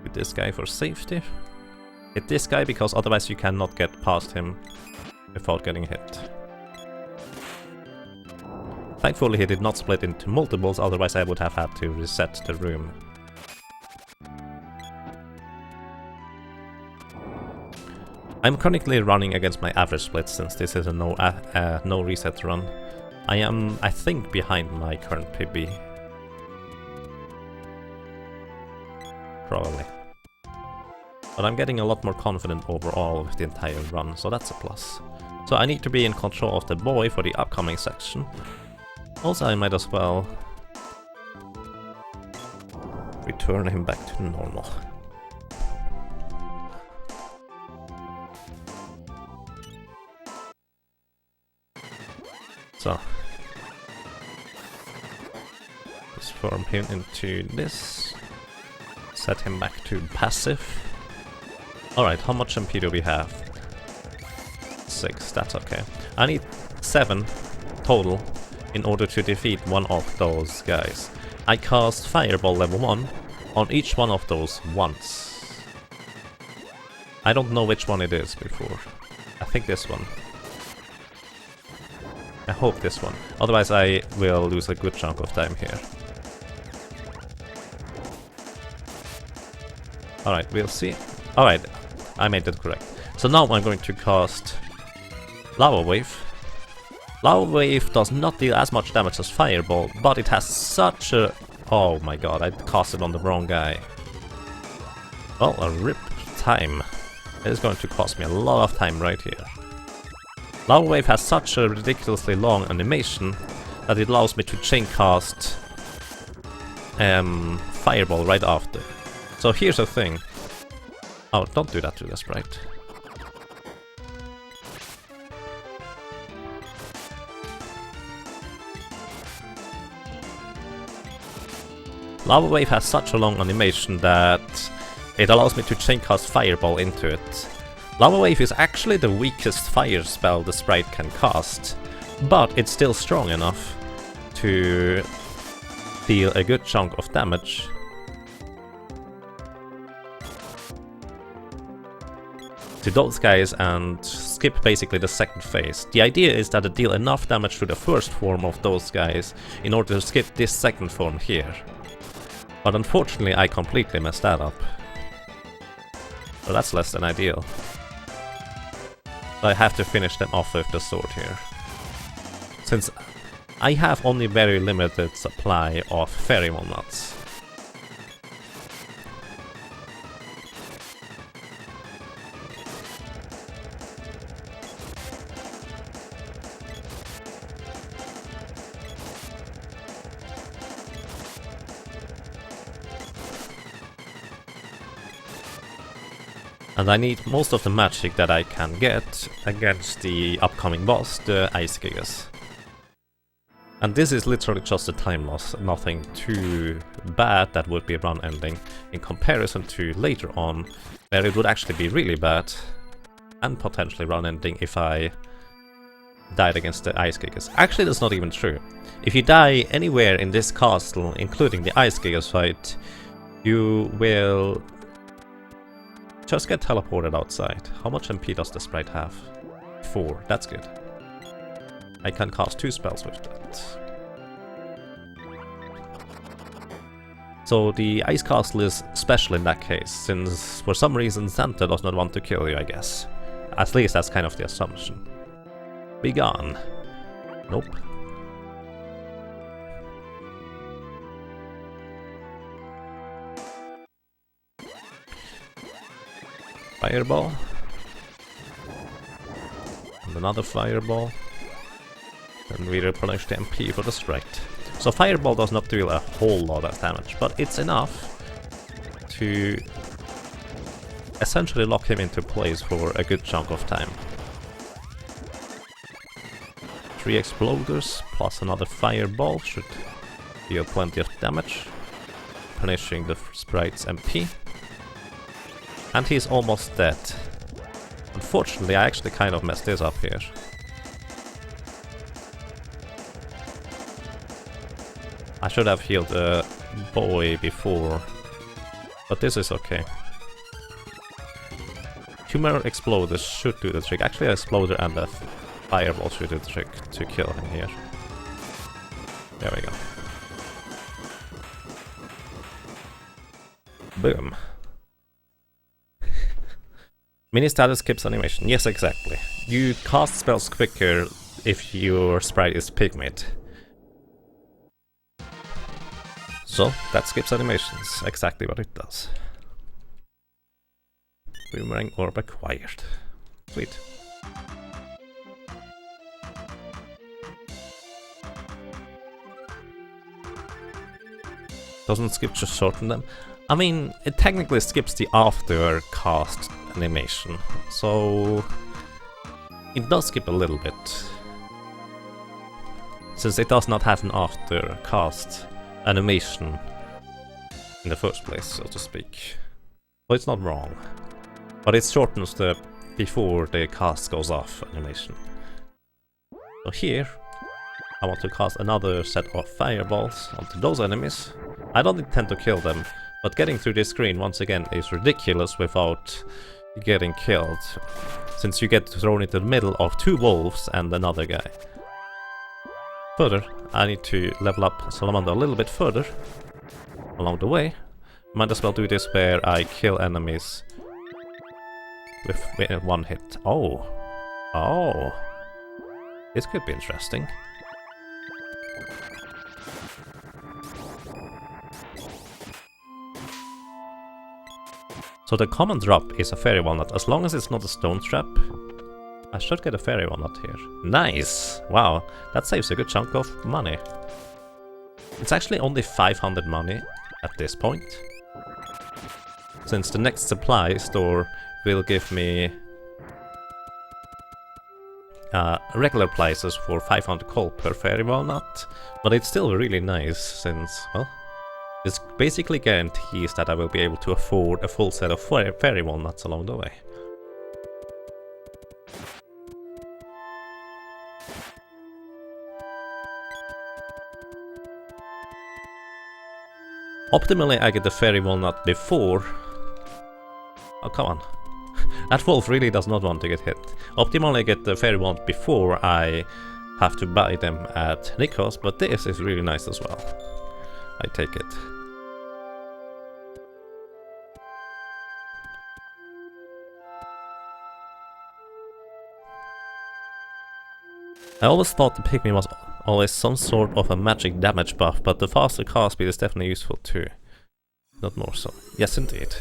Hit this guy for safety. Hit this guy because otherwise you cannot get past him without getting hit. Thankfully he did not split into multiples, otherwise I would have had to reset the room. I'm currently running against my average split since this is a no reset run. I am, I think, behind my current PB. Probably. But I'm getting a lot more confident overall with the entire run, so that's a plus. So I need to be in control of the boy for the upcoming section. Also, I might as well return him back to normal. So, transform him into this. Set him back to passive. Alright, how much MP do we have? 6, that's okay. I need 7 total in order to defeat one of those guys. I cast Fireball level 1 on each one of those once. I don't know which one it is before. I think this one. I hope this one. Otherwise I will lose a good chunk of time here. Alright, we'll see. Alright, I made that correct. So now I'm going to cast Lava Wave. Lava Wave does not deal as much damage as Fireball, but it has such a... Oh my god, I cast it on the wrong guy. Well, a rip time. It is going to cost me a lot of time right here. Lava Wave has such a ridiculously long animation that it allows me to chain cast Fireball right after. So here's the thing. Oh, don't do that to the sprite. Lava Wave has such a long animation that it allows me to chain cast Fireball into it. Lava Wave is actually the weakest fire spell the sprite can cast, but it's still strong enough to deal a good chunk of damage. to those guys and skip basically the second phase. The idea is that I deal enough damage to the first form of those guys in order to skip this second form here. But unfortunately I completely messed that up. So that's less than ideal. So I have to finish them off with the sword here. Since I have only very limited supply of fairy walnuts. And I need most of the magic that I can get against the upcoming boss, the Ice Gigas. And this is literally just a time loss, nothing too bad that would be a run ending in comparison to later on, where it would actually be really bad and potentially run ending if I died against the Ice Gigas. Actually, that's not even true. If you die anywhere in this castle, including the Ice Gigas fight, you will just get teleported outside. How much MP does the sprite have? 4. That's good. I can cast 2 spells with that. So the Ice Castle is special in that case, since for some reason Santa does not want to kill you, I guess. At least that's kind of the assumption. Be gone. Nope. Fireball. And another fireball. And we replenish the MP for the sprite. So fireball does not deal a whole lot of damage, but it's enough to essentially lock him into place for a good chunk of time. 3 exploders plus another fireball should deal plenty of damage, punishing the sprite's MP. And he's almost dead. Unfortunately, I actually kind of messed this up here. I should have healed the boy before, but this is okay. 2 more exploders should do the trick. Actually, an exploder and a fireball should do the trick to kill him here. There we go. Boom. Mini status skips animation. Yes, exactly. You cast spells quicker if your sprite is pygmid. So, that skips animations. Exactly what it does. Boomerang orb acquired. Sweet. Doesn't skip, just shorten them. I mean, it technically skips the after cast animation, so it does skip a little bit, since it does not have an after cast animation in the first place, so to speak. So it's not wrong, but it shortens the before the cast goes off animation. So here, I want to cast another set of fireballs onto those enemies. I don't intend to kill them, but getting through this screen once again is ridiculous without getting killed, since you get thrown into the middle of 2 wolves and another guy. Further, I need to level up Salamander a little bit further along the way. Might as well do this where I kill enemies with 1 hit. Oh! Oh! This could be interesting. So the common drop is a fairy walnut. As long as it's not a stone trap, I should get a fairy walnut here. Nice! Wow, that saves a good chunk of money. It's actually only 500 money at this point, since the next supply store will give me regular prices for 500 gold per fairy walnut, but it's still really nice since, well, this basically guarantees that I will be able to afford a full set of fairy walnuts along the way. Optimally, I get the fairy walnut before... Oh, come on. That wolf really does not want to get hit. Optimally I get the fairy wand before I have to buy them at Nikos, but this is really nice as well. I take it. I always thought the pygmy was always some sort of a magic damage buff, but the faster cast speed is definitely useful too. Not more so. Yes, indeed.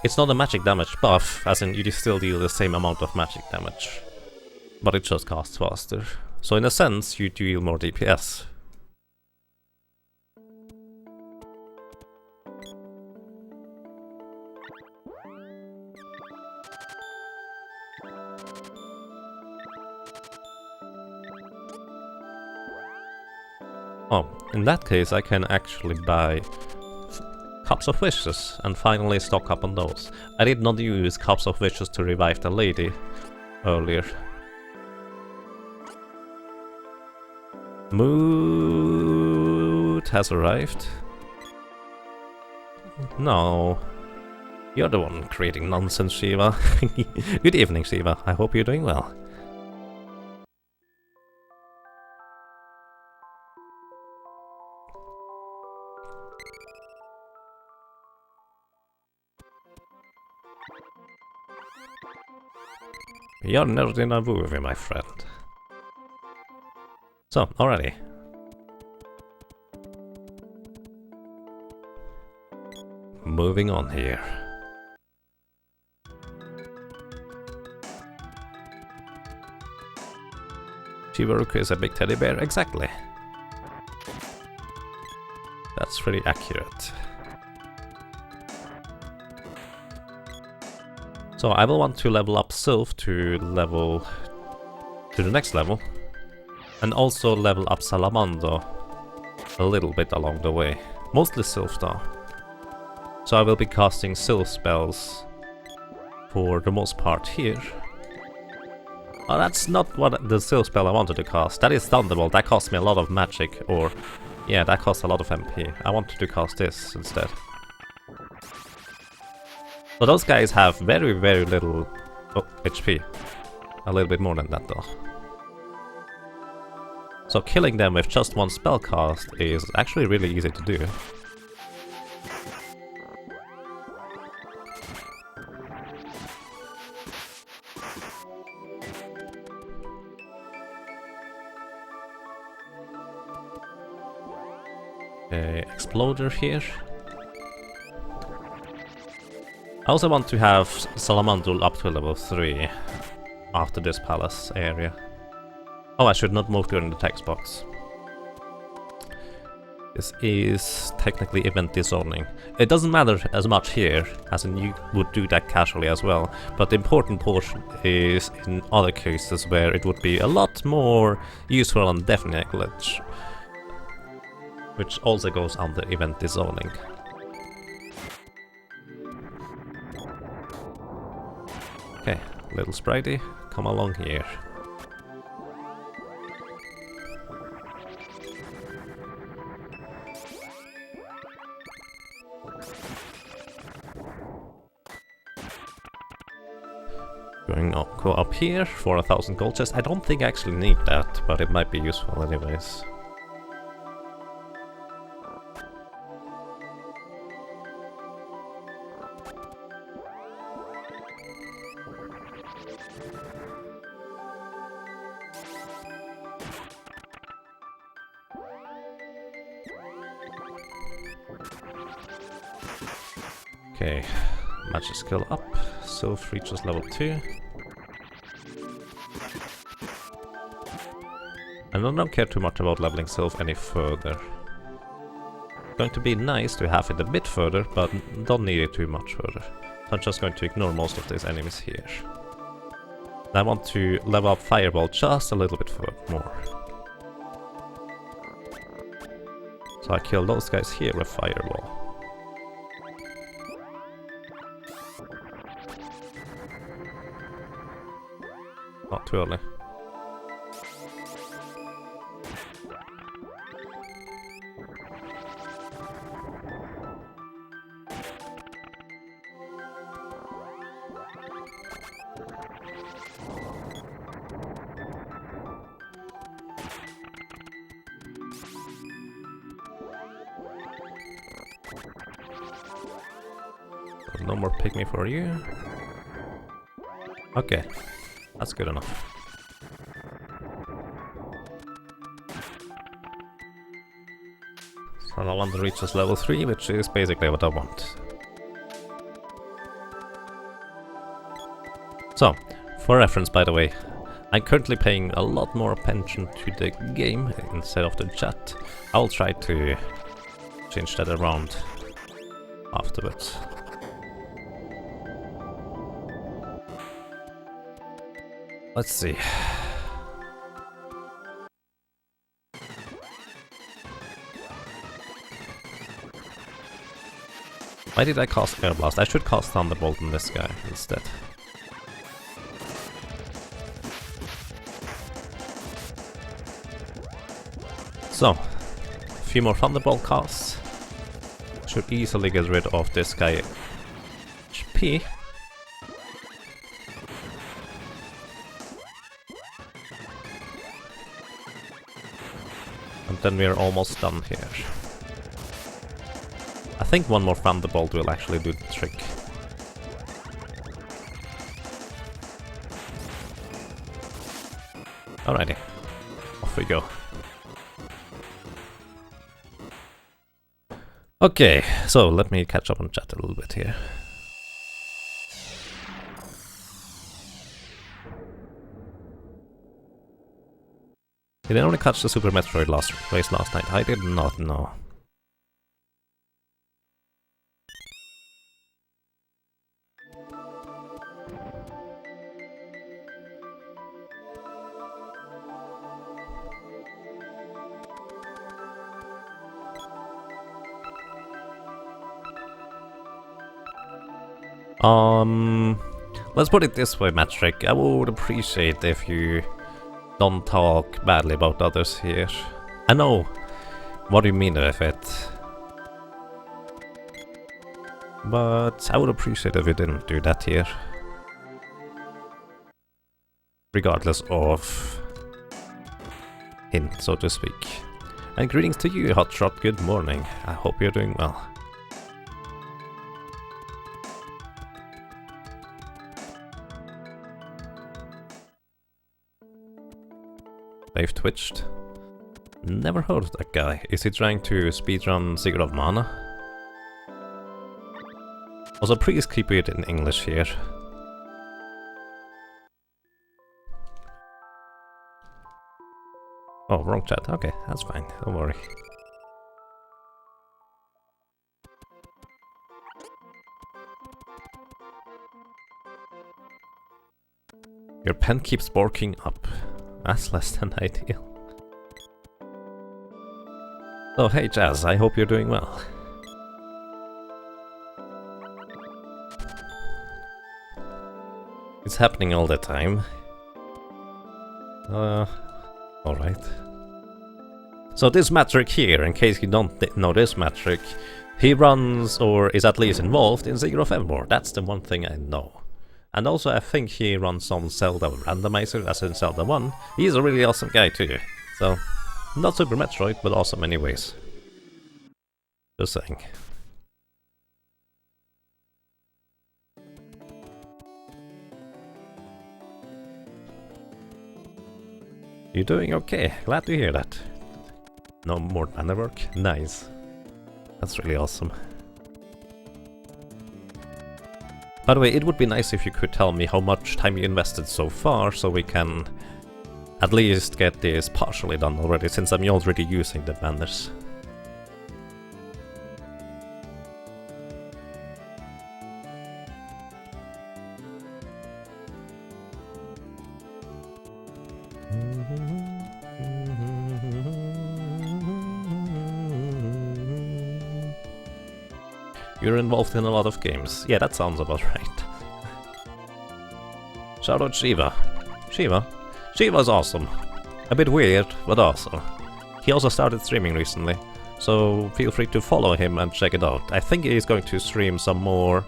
It's not a magic damage buff, as in you still deal the same amount of magic damage. But it just casts faster. So in a sense, you deal more DPS. Oh, in that case I can actually buy Cups of Wishes and finally stock up on those. I did not use Cups of Wishes to revive the lady earlier. Mood has arrived. No. You're the one creating nonsense, Shiva. Good evening, Shiva. I hope you're doing well. You're not in a movie, my friend. So, alrighty. Moving on here. Chibaruku is a big teddy bear, exactly. That's pretty accurate. So I will want to level up Sylph to the next level, and also level up Salamando a little bit along the way. Mostly Sylph though. So I will be casting Sylph spells for the most part here. Oh, that's not what the Sylph spell I wanted to cast. That is Thunderbolt. That costs me a lot of magic, or yeah, that costs a lot of MP. I wanted to cast this instead. So those guys have very, very little HP. A little bit more than that though. So killing them with just one spell cast is actually really easy to do. Exploder here. I also want to have Salamandul up to level 3 after this palace area. Oh, I should not move during the text box. This is technically event dezoning. It doesn't matter as much here, as in you would do that casually as well, but the important portion is in other cases where it would be a lot more useful on definite glitch, which also goes under event dezoning. Okay, little Spritey, come along here. Go up here for 1,000 gold chests. I don't think I actually need that, but it might be useful anyways. Okay, magic skill up. Sylph reaches level 2. And I don't care too much about leveling Sylph any further. Going to be nice to have it a bit further, but don't need it too much further. I'm just going to ignore most of these enemies here. I want to level up Fireball just a little bit more. So I kill those guys here with Fireball. Not too early. No more pygmy for you. Okay, that's good enough. So I want to reach this level 3, which is basically what I want. So, for reference by the way, I'm currently paying a lot more attention to the game instead of the chat. I'll try to change that around afterwards. Let's see. Why did I cast Air Blast? I should cast Thunderbolt on this guy instead. So, a few more Thunderbolt casts. Should easily get rid of this guy HP. And then we're almost done here. I think one more Thunderbolt will actually do the trick. Alrighty, off we go. Okay, so let me catch up on chat a little bit here. Did I only catch the Super Metroid race last night? I did not know. Let's put it this way, Matrick. I would appreciate if you don't talk badly about others here. I know what you mean with it, but I would appreciate if you didn't do that here. Regardless of hint, so to speak. And greetings to you, Hotshot. Good morning. I hope you're doing well. They've twitched. Never heard of that guy. Is he trying to speedrun Secret of Mana? Also, please keep it in English here. Oh, wrong chat. Okay, that's fine. Don't worry. Your pen keeps barking up. That's less than ideal. So hey Jazz, I hope you're doing well. It's happening all the time. Alright. So this Matrick here, in case you don't know this Matrick, he runs, or is at least involved, in Secret of Evermore. That's the one thing I know. And also I think he runs some Zelda randomizer, as in Zelda 1. He's a really awesome guy too. So, not Super Metroid, but awesome anyways. Just saying. You're doing okay, glad to hear that. No more banner work? Nice. That's really awesome. By the way, it would be nice if you could tell me how much time you invested so far, so we can at least get this partially done already, since I'm already using the banners. You're involved in a lot of games. Yeah, that sounds about right. Shout out Shiva. Shiva's awesome. A bit weird, but awesome. He also started streaming recently, so feel free to follow him and check it out. I think he's going to stream some more...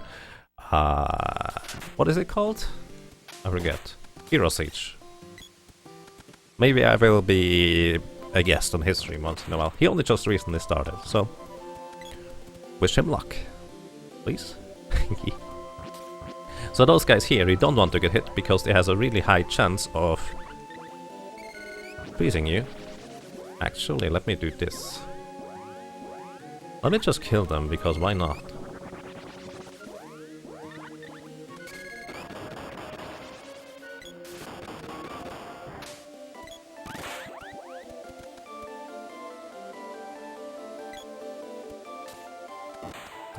what is it called? I forget. Hero Siege. Maybe I will be a guest on his stream once in a while. He only just recently started, so... wish him luck. Please? So those guys here, you don't want to get hit because it has a really high chance of freezing you. Actually, let me do this. Let me just kill them, because why not?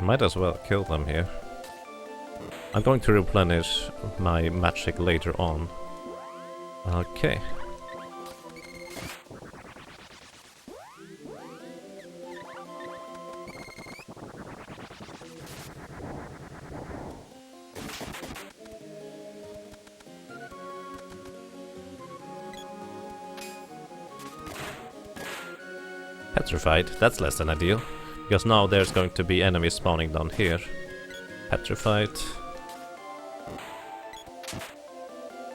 Might as well kill them here. I'm going to replenish my magic later on. Okay. Petrified, that's less than ideal. Because now there's going to be enemies spawning down here. Petrified.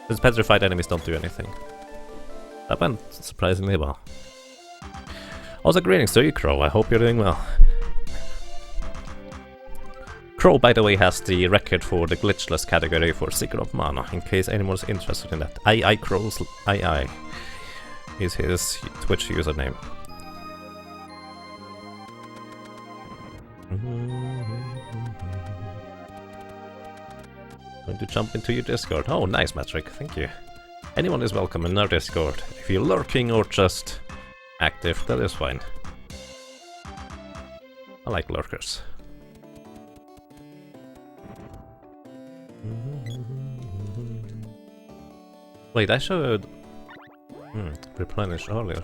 These petrified enemies don't do anything. That went surprisingly well. Also, greetings to you, Crow. I hope you're doing well. Crow, by the way, has the record for the glitchless category for Secret of Mana, in case anyone's interested in that. Crow's II is his Twitch username. Going to jump into your Discord. Oh, nice, Matrick. Thank you. Anyone is welcome in our Discord. If you're lurking or just active, that is fine. I like lurkers. Wait, I should replenish earlier.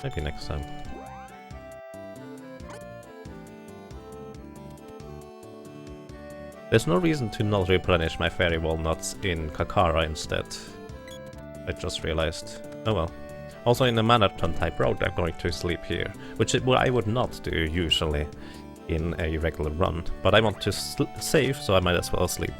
Maybe next time. There's no reason to not replenish my fairy walnuts in Kakara instead. I just realized. Oh well. Also in a marathon type road I'm going to sleep here, which I would not do usually in a regular run, but I want to save, so I might as well sleep.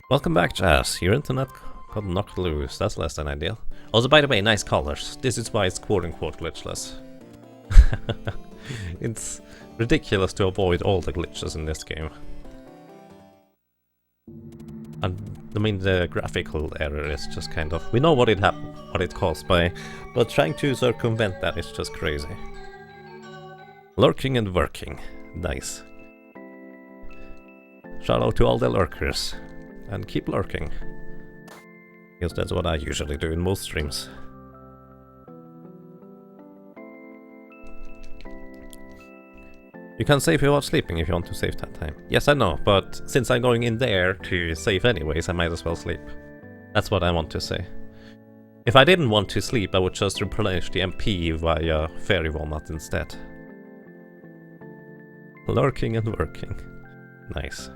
Welcome back, Jazz. Your internet got knocked loose. That's less than ideal. Also, by the way, nice colors. This is why it's quote-unquote glitchless. It's ridiculous to avoid all the glitches in this game. And I mean, the graphical error is just kind of... We know what it caused by, but trying to circumvent that is just crazy. Lurking and working. Nice. Shout out to all the lurkers. And keep lurking. Because that's what I usually do in most streams. You can save without sleeping if you want to save that time. Yes, I know, but since I'm going in there to save anyways, I might as well sleep. That's what I want to say. If I didn't want to sleep, I would just replenish the MP via Fairy Walnut instead. Lurking and working. Nice.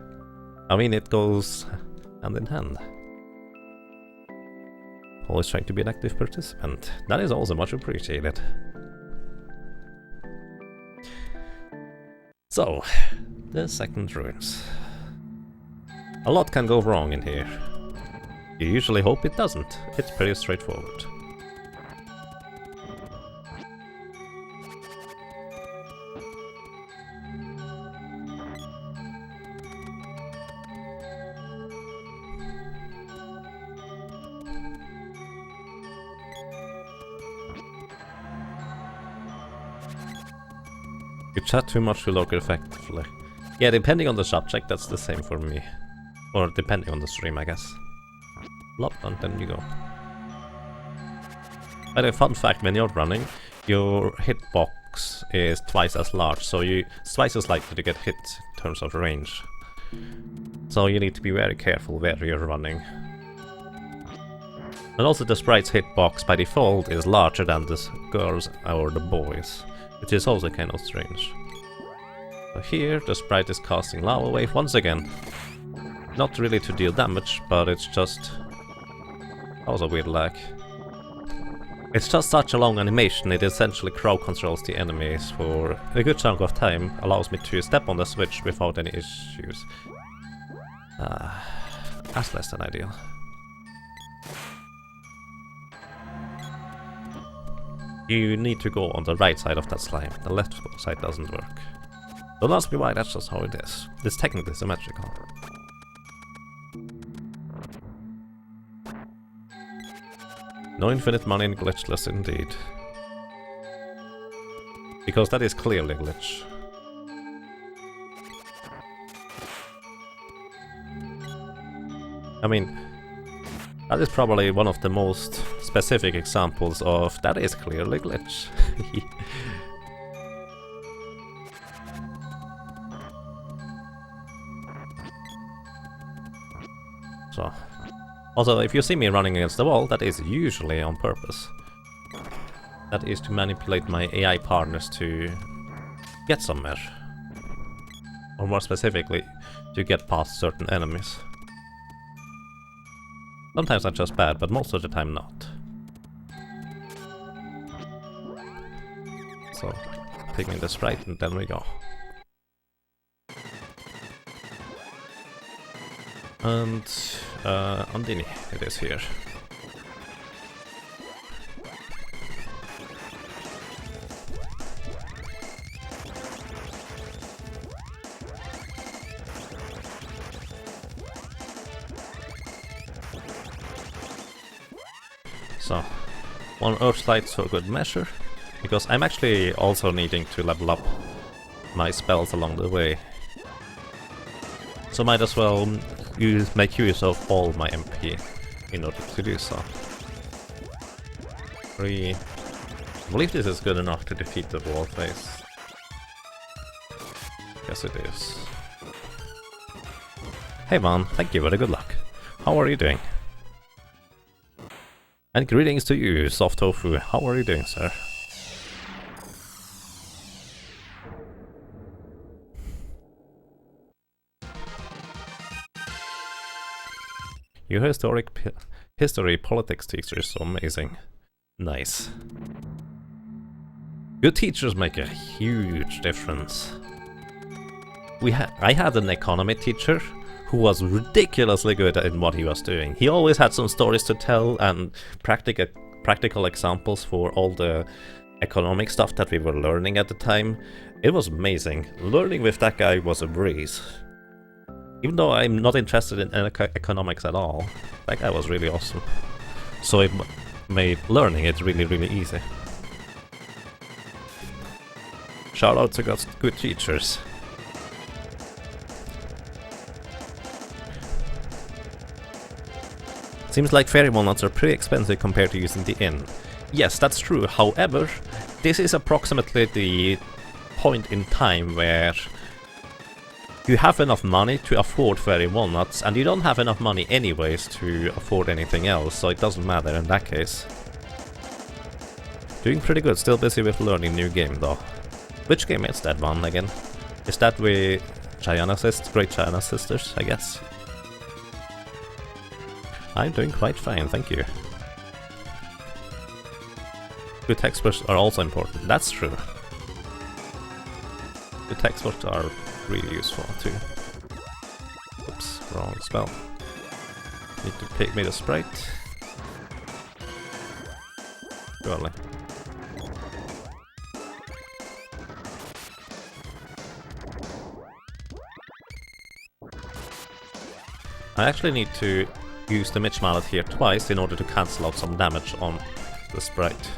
I mean, it goes hand in hand. Always trying to be an active participant. That is also much appreciated. So, the second ruins. A lot can go wrong in here. You usually hope it doesn't. It's pretty straightforward. You chat too much to lurk effectively. Yeah, depending on the subject, that's the same for me. Or depending on the stream, I guess. Love, and then you go. But a fun fact, when you're running, your hitbox is twice as large, so it's twice as likely to get hit in terms of range. So you need to be very careful where you're running. And also the sprite's hitbox by default is larger than the girls or the boys, which is also kind of strange. So here the sprite is casting lava wave once again. Not really to deal damage, but it's just also weird lag. It's just such a long animation, it essentially crowd controls the enemies for a good chunk of time, allows me to step on the switch without any issues. That's less than ideal. You need to go on the right side of that slime, the left side doesn't work. Don't ask me why, that's just how it is. It's technically symmetrical. No infinite money in glitchless indeed. Because that is clearly a glitch. I mean, that is probably one of the most specific examples of that is clearly glitch. So, also, if you see me running against the wall, that is usually on purpose. That is to manipulate my AI partners to get somewhere. Or more specifically, to get past certain enemies. Sometimes that's just bad, but most of the time not. So, picking the sprite and then we go. And Andini, it is here. So, one Earth Slide for good measure, because I'm actually also needing to level up my spells along the way. So might as well make use of all my MP in order to do so. I believe this is good enough to defeat the wall face. Yes it is. Hey Van, thank you, very good luck. How are you doing? And greetings to you, Soft Tofu. How are you doing, sir? Your history politics teacher is so amazing. Nice. Good teachers make a huge difference. I had an economy teacher who was ridiculously good in what he was doing. He always had some stories to tell and practical examples for all the economic stuff that we were learning at the time. It was amazing. Learning with that guy was a breeze. Even though I'm not interested in economics at all, that guy was really awesome. So it made learning it really, really easy. Shout out to good teachers. Seems like fairy walnuts are pretty expensive compared to using the inn. Yes, that's true. However, this is approximately the point in time where you have enough money to afford fairy walnuts, and you don't have enough money anyways to afford anything else, so it doesn't matter in that case. Doing pretty good, still busy with learning new game though. Which game is that one again? Is that with Great China Sisters, I guess? I'm doing quite fine, thank you. Good textbooks are also important, that's true. Good textbooks are really useful too. Oops, wrong spell. Need to pick me the sprite. Surely. I actually need to use the Mitch Mallet here twice in order to cancel out some damage on the sprite.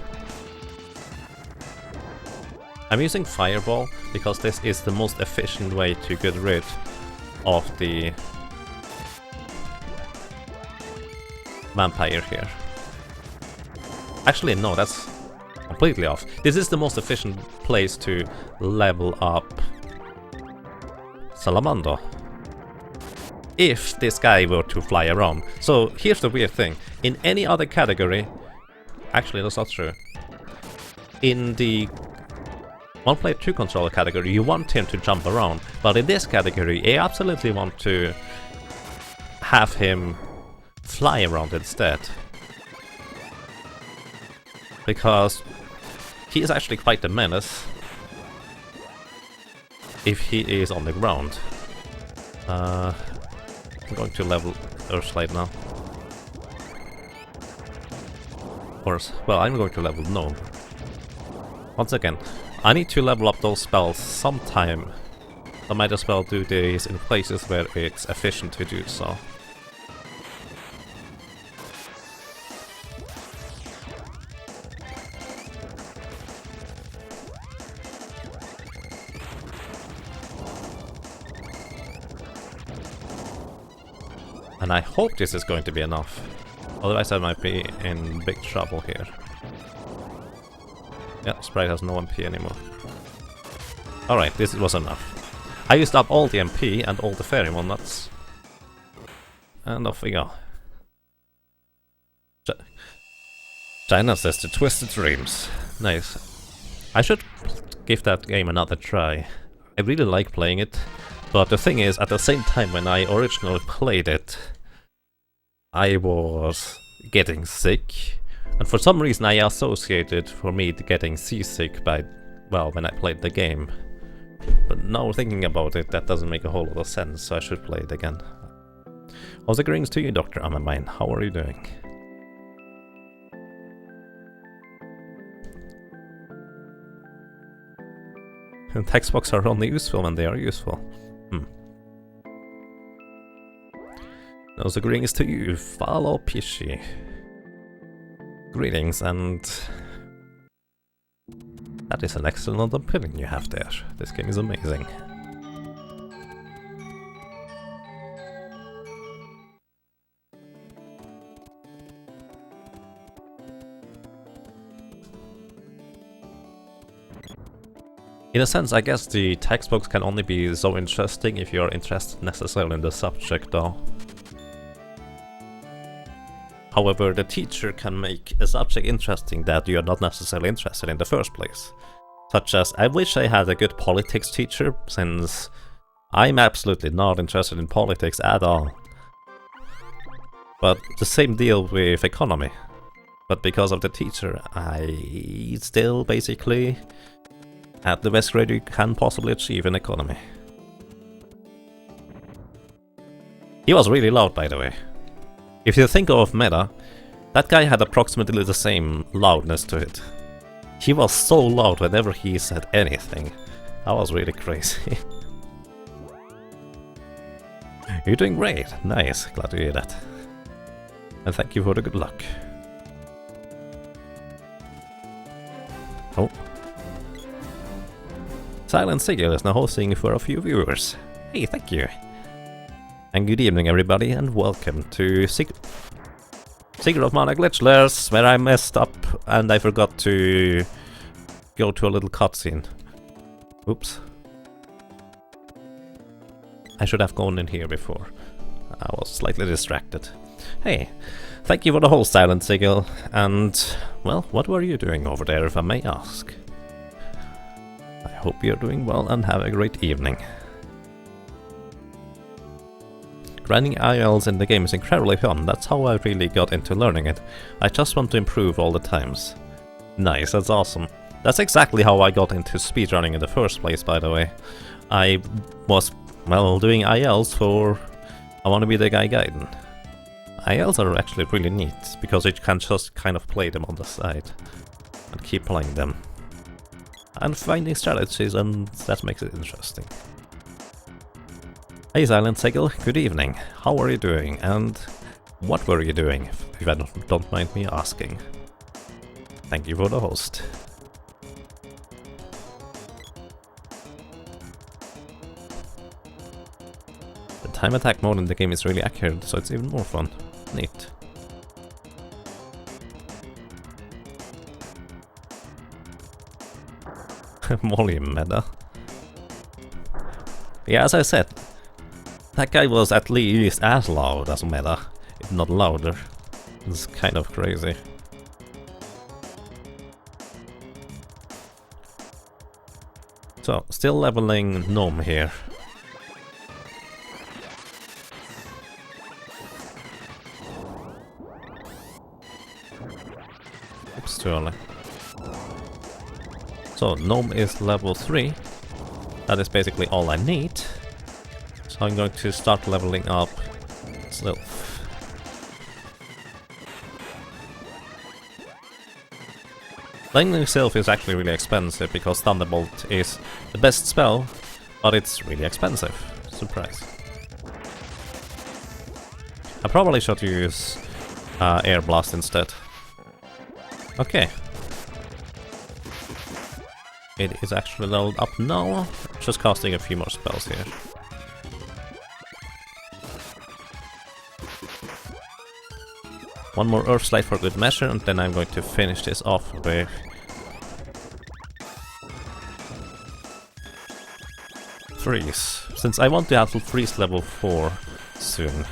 I'm using Fireball because this is the most efficient way to get rid of the vampire here. Actually no, that's completely off. This is the most efficient place to level up Salamander. If this guy were to fly around. So here's the weird thing. In any other category... Actually, that's not true. In the 1-player 2 controller category, you want him to jump around. But in this category, you absolutely want to have him fly around instead. because he is actually quite a menace if he is on the ground. I'm going to level Earthslide now. Or, well, I'm going to level Gnome. Once again, I need to level up those spells sometime. I might as well do these in places where it's efficient to do so. And I hope this is going to be enough. Otherwise I might be in big trouble here. Yeah, Sprite has no MP anymore. Alright, this was enough. I used up all the MP and all the Pheromone nuts. And off we go. China says to Twisted Dreams. Nice. I should give that game another try. I really like playing it. But the thing is, at the same time when I originally played it, I was getting sick. And for some reason I associated for me getting seasick by, well, when I played the game. But now thinking about it, that doesn't make a whole lot of sense, so I should play it again. Also greetings to you, Dr. Amamine. How are you doing? And text boxes are only useful when they are useful. Also greetings to you, Follow Pishy. Greetings, and that is an excellent opinion you have there. This game is amazing. In a sense, I guess the textbooks can only be so interesting if you're interested necessarily in the subject, though. However, the teacher can make a subject interesting that you're not necessarily interested in the first place. Such as, I wish I had a good politics teacher, since I'm absolutely not interested in politics at all. But the same deal with economy. But because of the teacher, I still basically at the best grade you can possibly achieve in economy. He was really loud, by the way. If you think of Meta, that guy had approximately the same loudness to it. He was so loud whenever he said anything. That was really crazy. You're doing great. Nice. Glad to hear that. And thank you for the good luck. Oh. Silent Sigil is now hosting for a few viewers. Hey, thank you. And good evening everybody, and welcome to Secret of Mana Glitchless, where I messed up and I forgot to go to a little cutscene. Oops. I should have gone in here before. I was slightly distracted. Hey, thank you for the whole Silent Sigil, and, well, what were you doing over there, if I may ask? I hope you're doing well and have a great evening. Grinding ILs in the game is incredibly fun. That's how I really got into learning it. I just want to improve all the times. Nice, that's awesome. That's exactly how I got into speedrunning in the first place, by the way. I was, well, doing ILs for I Want to Be the Guy Gaiden. ILs are actually really neat, because you can just kind of play them on the side and keep playing them. And finding strategies, and that makes it interesting. Hey Silent Sigil, good evening. How are you doing, and what were you doing, if I don't mind me asking? Thank you for the host. The time attack mode in the game is really accurate, so it's even more fun. Neat. Volume meta. Yeah, as I said, that guy was at least as loud as Meta, if not louder. It's kind of crazy. So, still leveling Gnome here. Oops, too early. So, Gnome is level 3. That is basically all I need. So I'm going to start leveling up Sylph. Leveling Sylph is actually really expensive because Thunderbolt is the best spell, but it's really expensive. Surprise. I probably should use Air Blast instead. Okay. It is actually leveled up now. Just casting a few more spells here. One more Earth Slide for good measure, and then I'm going to finish this off with Freeze, since I want to have Freeze level 4 soon.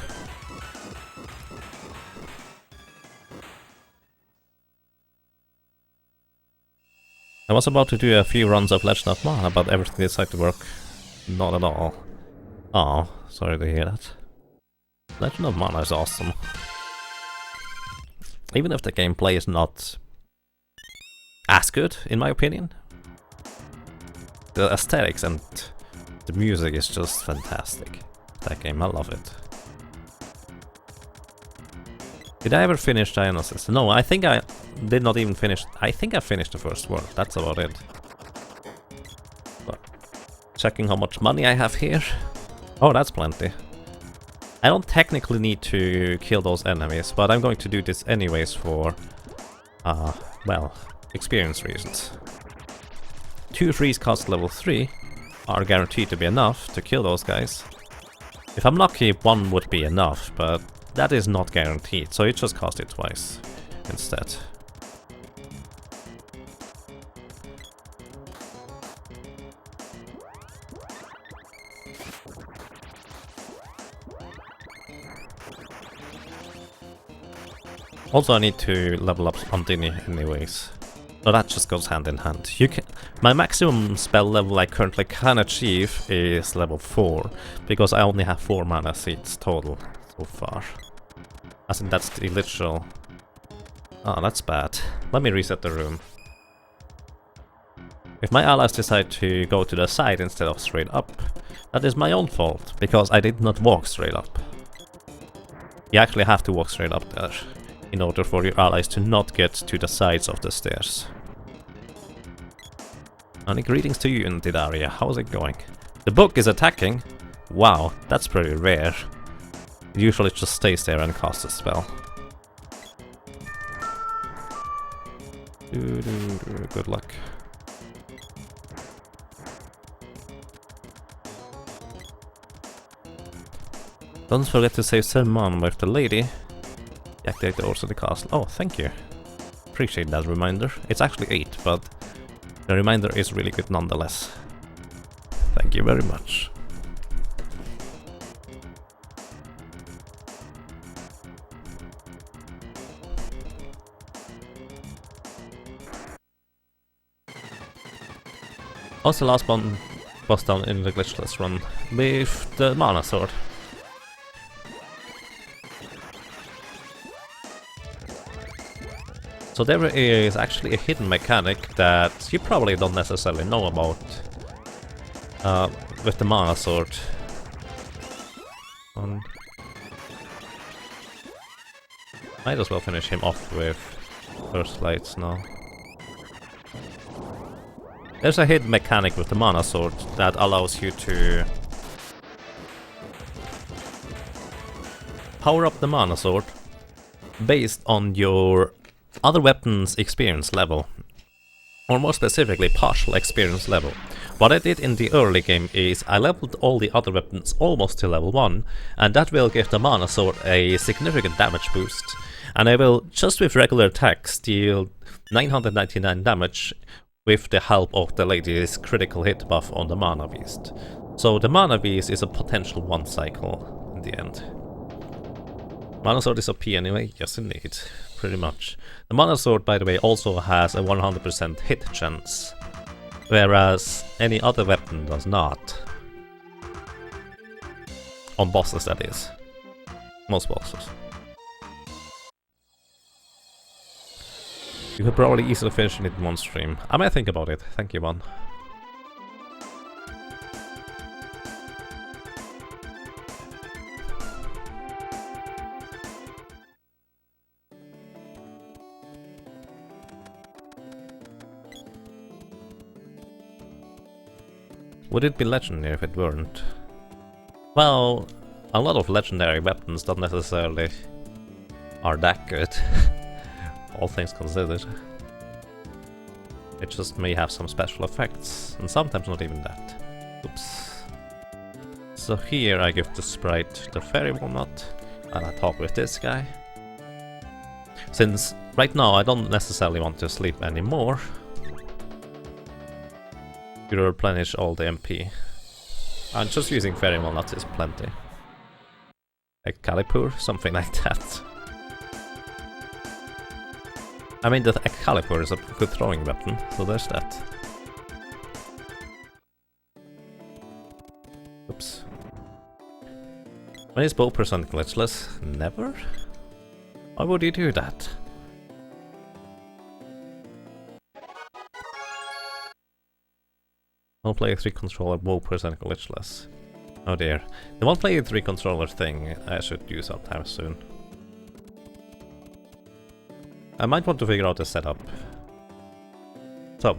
I was about to do a few runs of Legend of Mana, but everything decided to work not at all. Oh, sorry to hear that. Legend of Mana is awesome. Even if the gameplay is not as good, in my opinion. The aesthetics and the music is just fantastic. That game, I love it. Did I ever finish Dionysus? No, I think I did not even finish. I think I finished the first world, that's about it. But checking how much money I have here. Oh, that's plenty. I don't technically need to kill those enemies, but I'm going to do this anyways for, well, experience reasons. 2 freeze cost level 3 are guaranteed to be enough to kill those guys. If I'm lucky, 1 would be enough, but that is not guaranteed, so it just cost it twice instead. Also, I need to level up Andini anyways. So that just goes hand in hand. My maximum spell level I currently can achieve is level 4, because I only have 4 mana seeds total so far. I think that's the literal... Oh, that's bad. Let me reset the room. If my allies decide to go to the side instead of straight up, that is my own fault, because I did not walk straight up. You actually have to walk straight up there, in order for your allies to not get to the sides of the stairs. And greetings to you in Didaria, how's it going? The book is attacking? Wow, that's pretty rare. It usually just stays there and casts a spell. Good luck. Don't forget to save Sermon with the lady. Activate the Orcs of the Castle. Oh, thank you. Appreciate that reminder. It's actually 8, but the reminder is really good nonetheless. Thank you very much. What's the last one boss down in the glitchless run? With the mana sword. So there is actually a hidden mechanic that you probably don't necessarily know about with the mana sword. Might as well finish him off with first lights now. There's a hidden mechanic with the mana sword that allows you to power up the mana sword based on your other weapons experience level, or more specifically partial experience level. What I did in the early game is I leveled all the other weapons almost to level 1, and that will give the mana sword a significant damage boost, and I will just with regular attacks deal 999 damage with the help of the lady's critical hit buff on the mana beast. So the mana beast is a potential 1 cycle in the end. Mana sword is OP anyway? Yes indeed, pretty much. The mana sword, by the way, also has a 100% hit chance, whereas any other weapon does not. On bosses, that is. Most bosses. You could probably easily finish it in one stream. I might think about it. Thank you, One. Would it be legendary if it weren't? Well, a lot of legendary weapons don't necessarily are that good, all things considered. It just may have some special effects, and sometimes not even that. Oops. So here I give the sprite the fairy walnut, and I talk with this guy. Since right now I don't necessarily want to sleep anymore, to replenish all the MP. And just using fairy walnuts is plenty. Excalibur, something like that. I mean, the Excalibur is a good throwing weapon, so there's that. Oops. When is bow percent glitchless? Never? Why would you do that? One player 3 controller, bow percent glitchless. Oh dear. The one player 3 controller thing I should do sometime soon. I might want to figure out the setup. So,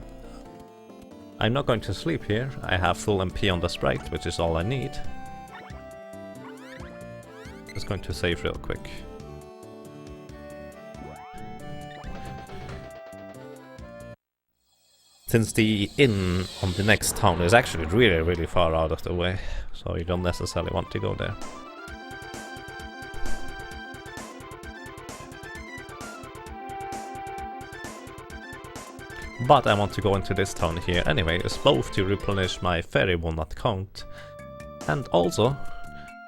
I'm not going to sleep here. I have full MP on the sprite, which is all I need. Just going to save real quick. Since the inn on the next town is actually really far out of the way, so you don't necessarily want to go there. But I want to go into this town here anyway, it's both to replenish my fairy walnut count, and also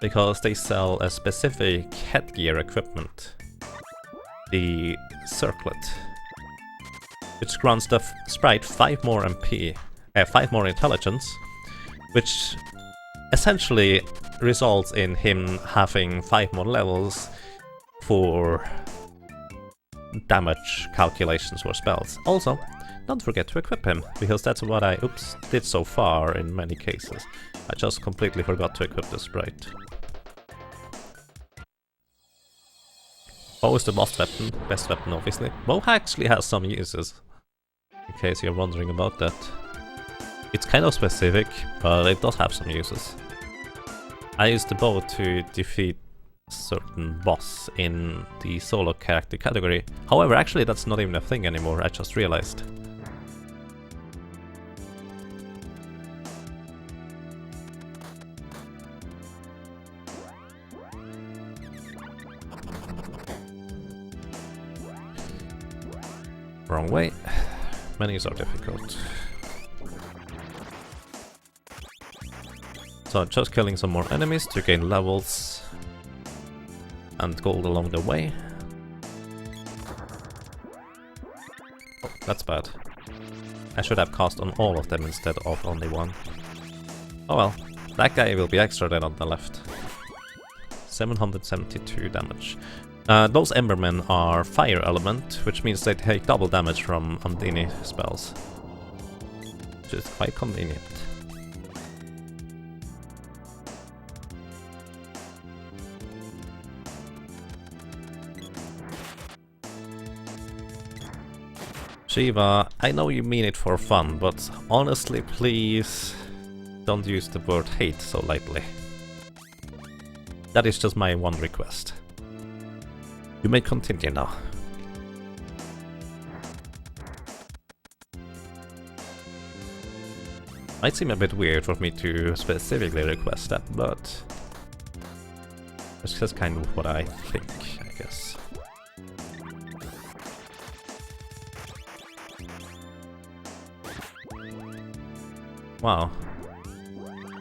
because they sell a specific headgear equipment, the circlet, which grants the sprite 5 more MP, 5 more intelligence, which essentially results in him having 5 more levels for damage calculations for spells. Also, don't forget to equip him, because that's what I did so far in many cases. I just completely forgot to equip the sprite. Bow is the best weapon obviously. Bow actually has some uses, in case you're wondering about that. It's kind of specific, but it does have some uses. I used the bow to defeat certain boss in the solo character category. However, actually that's not even a thing anymore, I just realized. Wrong way. Menus are difficult. So just killing some more enemies to gain levels and gold along the way. Oh, that's bad. I should have cast on all of them instead of only one. Oh well, that guy will be extra dead on the left. 772 damage. Those Embermen are fire element, which means they take double damage from Undini spells. Which is quite convenient. Shiva, I know you mean it for fun, but honestly, please don't use the word hate so lightly. That is just my one request. You may continue now. Might seem a bit weird for me to specifically request that, but it's just kind of what I think, I guess. Wow.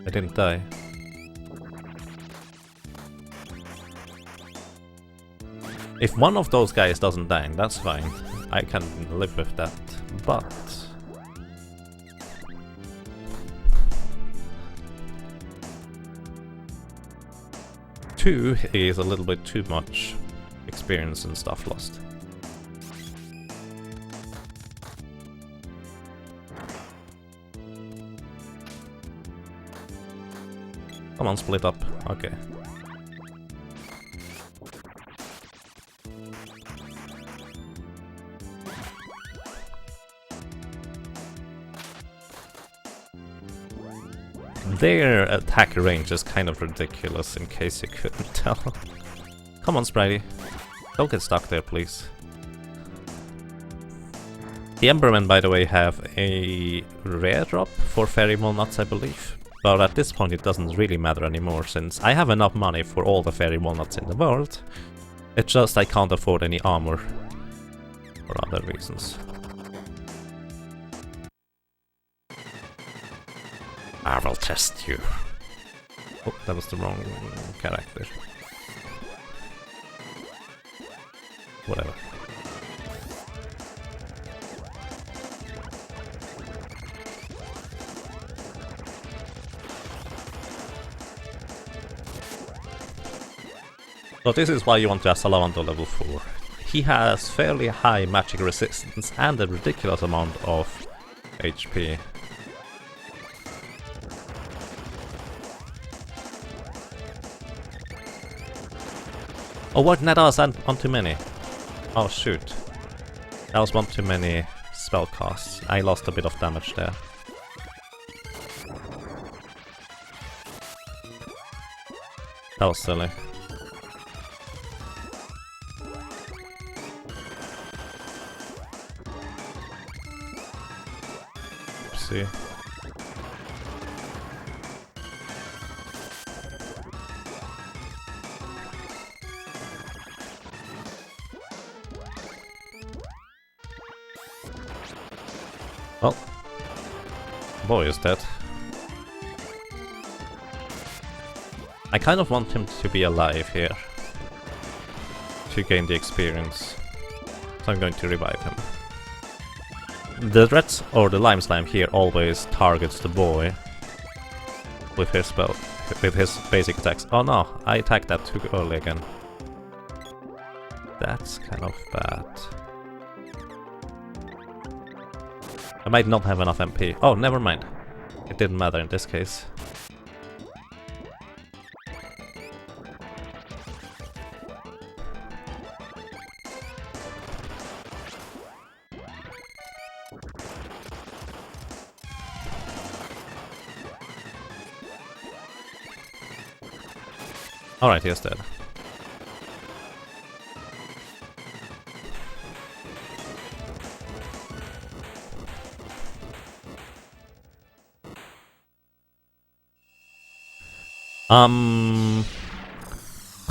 I didn't die. If one of those guys doesn't die, that's fine. I can live with that, but... two is a little bit too much experience and stuff lost. Come on, split up. Okay. Their attack range is kind of ridiculous, in case you couldn't tell. Come on, Spritey. Don't get stuck there, please. The Embermen, by the way, have a rare drop for fairy walnuts, I believe. But at this point it doesn't really matter anymore, since I have enough money for all the fairy walnuts in the world. It's just I can't afford any armor for other reasons. I will test you. Oh, that was the wrong character. Whatever. So this is why you want Salamandra level 4. He has fairly high magic resistance and a ridiculous amount of HP. Oh, what? That was one too many. Oh shoot. That was one too many spell casts. I lost a bit of damage there. That was silly. Oopsie. Well, boy is dead. I kind of want him to be alive here to gain the experience, so I'm going to revive him. The Reds or the Lime Slime here always targets the boy with his spell, with his basic attacks. Oh no, I attacked that too early again. That's kind of bad. I might not have enough MP. Oh, never mind. It didn't matter in this case. Alright, he's dead.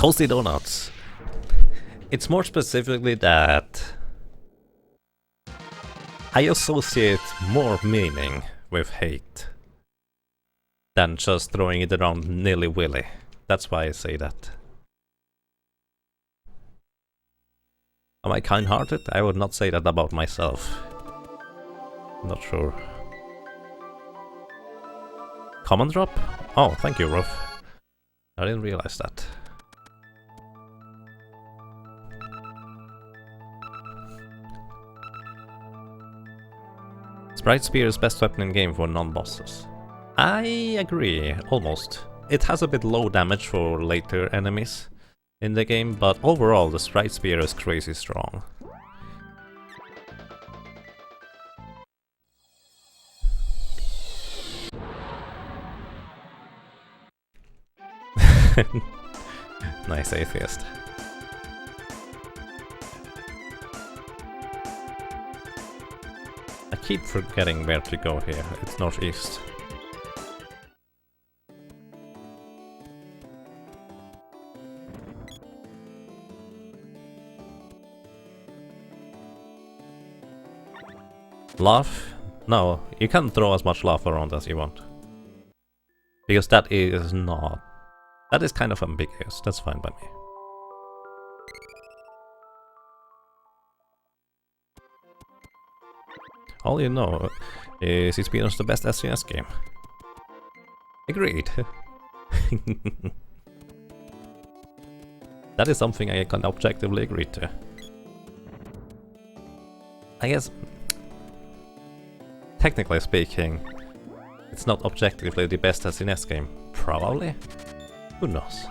Toasty donuts. It's more specifically that I associate more meaning with hate than just throwing it around nilly-willy. That's why I say that. Am I kind-hearted? I would not say that about myself. Not sure. Common drop? Oh, thank you, Ruff. I didn't realize that. Sprite Spear is best weapon in game for non-bosses. I agree, almost. It has a bit low damage for later enemies in the game, but overall the Sprite Spear is crazy strong. Nice atheist. I keep forgetting where to go here. It's northeast. Laugh? No, you can throw as much laugh around as you want. Because that is not... That is kind of ambiguous, that's fine by me. All you know is Speedrun's the best SCS game. Agreed. That is something I can objectively agree to. I guess, technically speaking, it's not objectively the best SNES game. Probably. Who knows?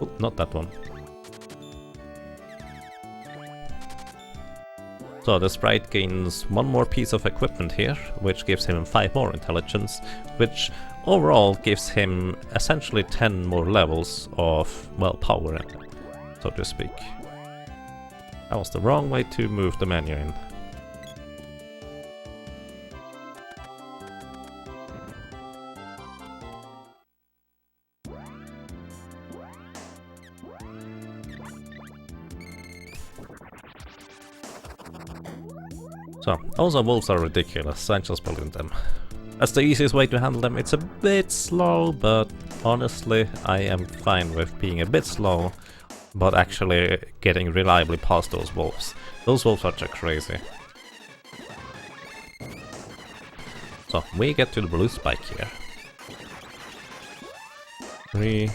Oh, not that one. So the sprite gains one more piece of equipment here, which gives him 5 more intelligence, which overall gives him essentially 10 more levels of, well, power, so to speak. That was the wrong way to move the menu in. So, also wolves are ridiculous, I just believe them. That's the easiest way to handle them. It's a bit slow, but honestly I am fine with being a bit slow, but actually getting reliably past those wolves. Those wolves are just crazy. So, we get to the blue spike here. 3,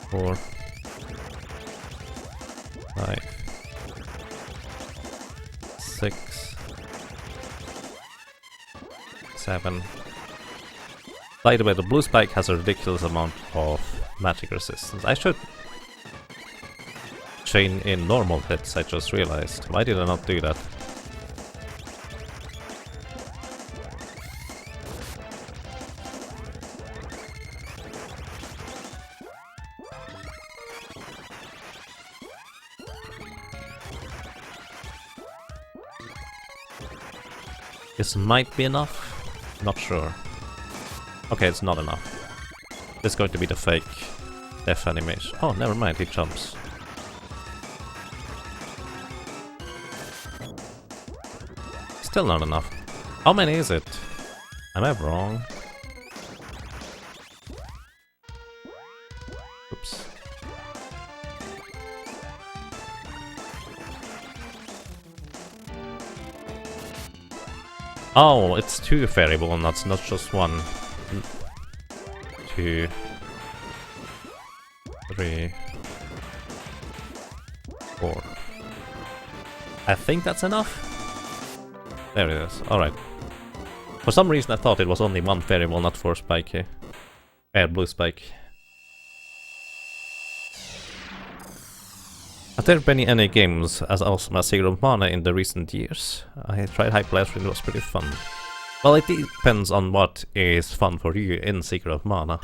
4, 5, 6, 7. By the way, the blue spike has a ridiculous amount of magic resistance. I should chain in normal hits, I just realized. Why did I not do that? This might be enough? Not sure. Okay, it's not enough. This is going to be the fake death animation. Oh, never mind, he jumps. Still not enough. How many is it? Am I wrong? Oops. Oh, it's 2 fairy walnuts, not just 1. 2, 3, 4. I think that's enough. There it is. Alright. For some reason I thought it was only 1 fairy walnut for Spikey. Blue Spike. Have there been any games as awesome as Secret of Mana in the recent years? I tried Hyperlaser and it was pretty fun. Well, it depends on what is fun for you in Secret of Mana.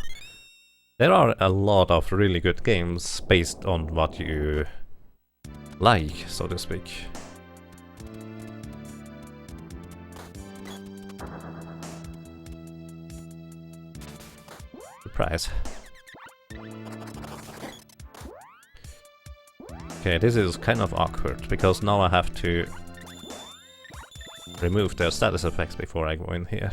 There are a lot of really good games based on what you like, so to speak. Surprise. Okay, this is kind of awkward, because now I have to remove their status effects before I go in here.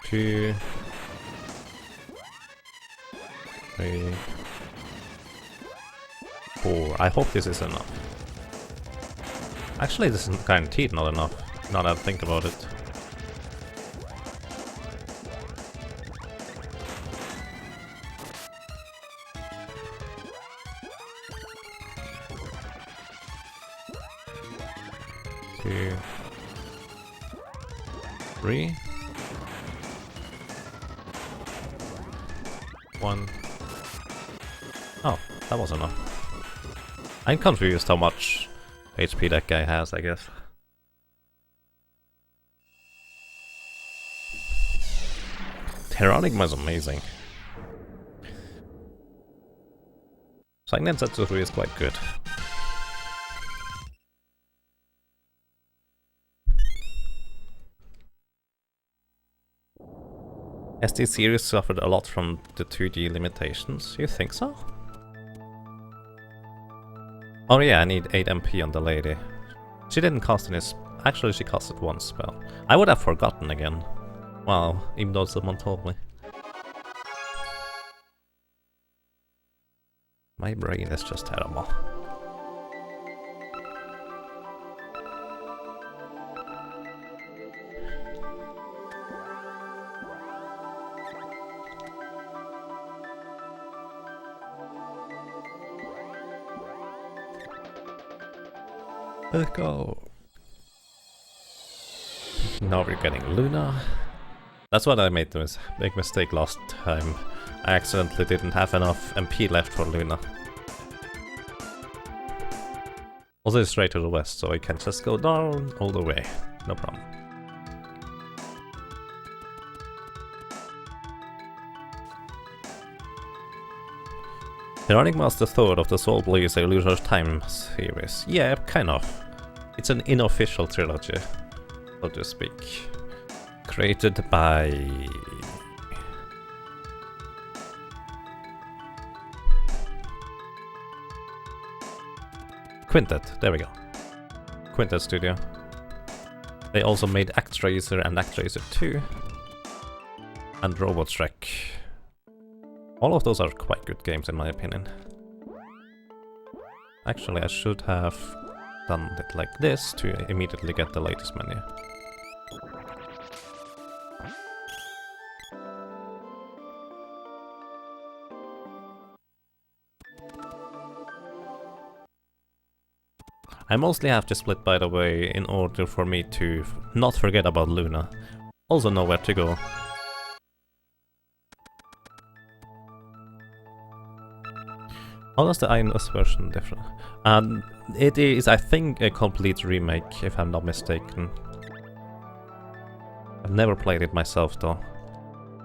Two, 3, 4. I hope this is enough. Actually, this is guaranteed not enough, now that I think about it. Two, 3. 1. Oh, that was enough. I'm confused how much HP that guy has, I guess. Terranigma is amazing. Sagnensetsu 3 is quite good. SD series suffered a lot from the 2D limitations, you think so? Oh yeah, I need 8 MP on the lady. She didn't cast any actually she casted 1 spell. I would have forgotten again. Wow, even though someone told me. My brain is just terrible. Let's go. Now we're getting Luna. That's what I made this big mistake last time. I accidentally didn't have enough MP left for Luna. Also it's straight to the west, so I can just go down all the way. No problem. The Running Master third of the Soul Blaze Illusion's Time series. Yeah, kind of. It's an unofficial trilogy, so to speak. Created by... Quintet, there we go. Quintet Studio. They also made Actraiser and Actraiser 2. And Robot Shrek. All of those are quite good games in my opinion. Actually, I should have done it like this to immediately get the latest menu. I mostly have to split, by the way, in order for me to not forget about Luna. Also know where to go. How does the iOS version differ? It is, I think, a complete remake, if I'm not mistaken. I've never played it myself, though.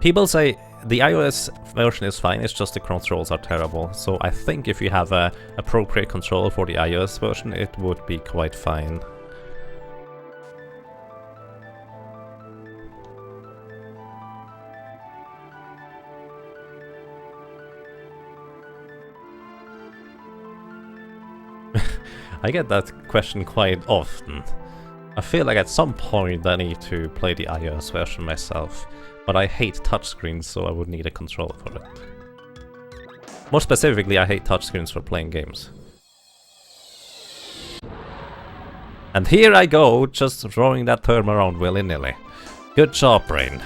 People say the iOS version is fine, it's just the controls are terrible. So I think if you have a appropriate controller for the iOS version, it would be quite fine. I get that question quite often. I feel like at some point I need to play the iOS version myself, but I hate touchscreens, so I would need a controller for it. More specifically, I hate touchscreens for playing games. And here I go, just throwing that term around willy-nilly. Good job, brain.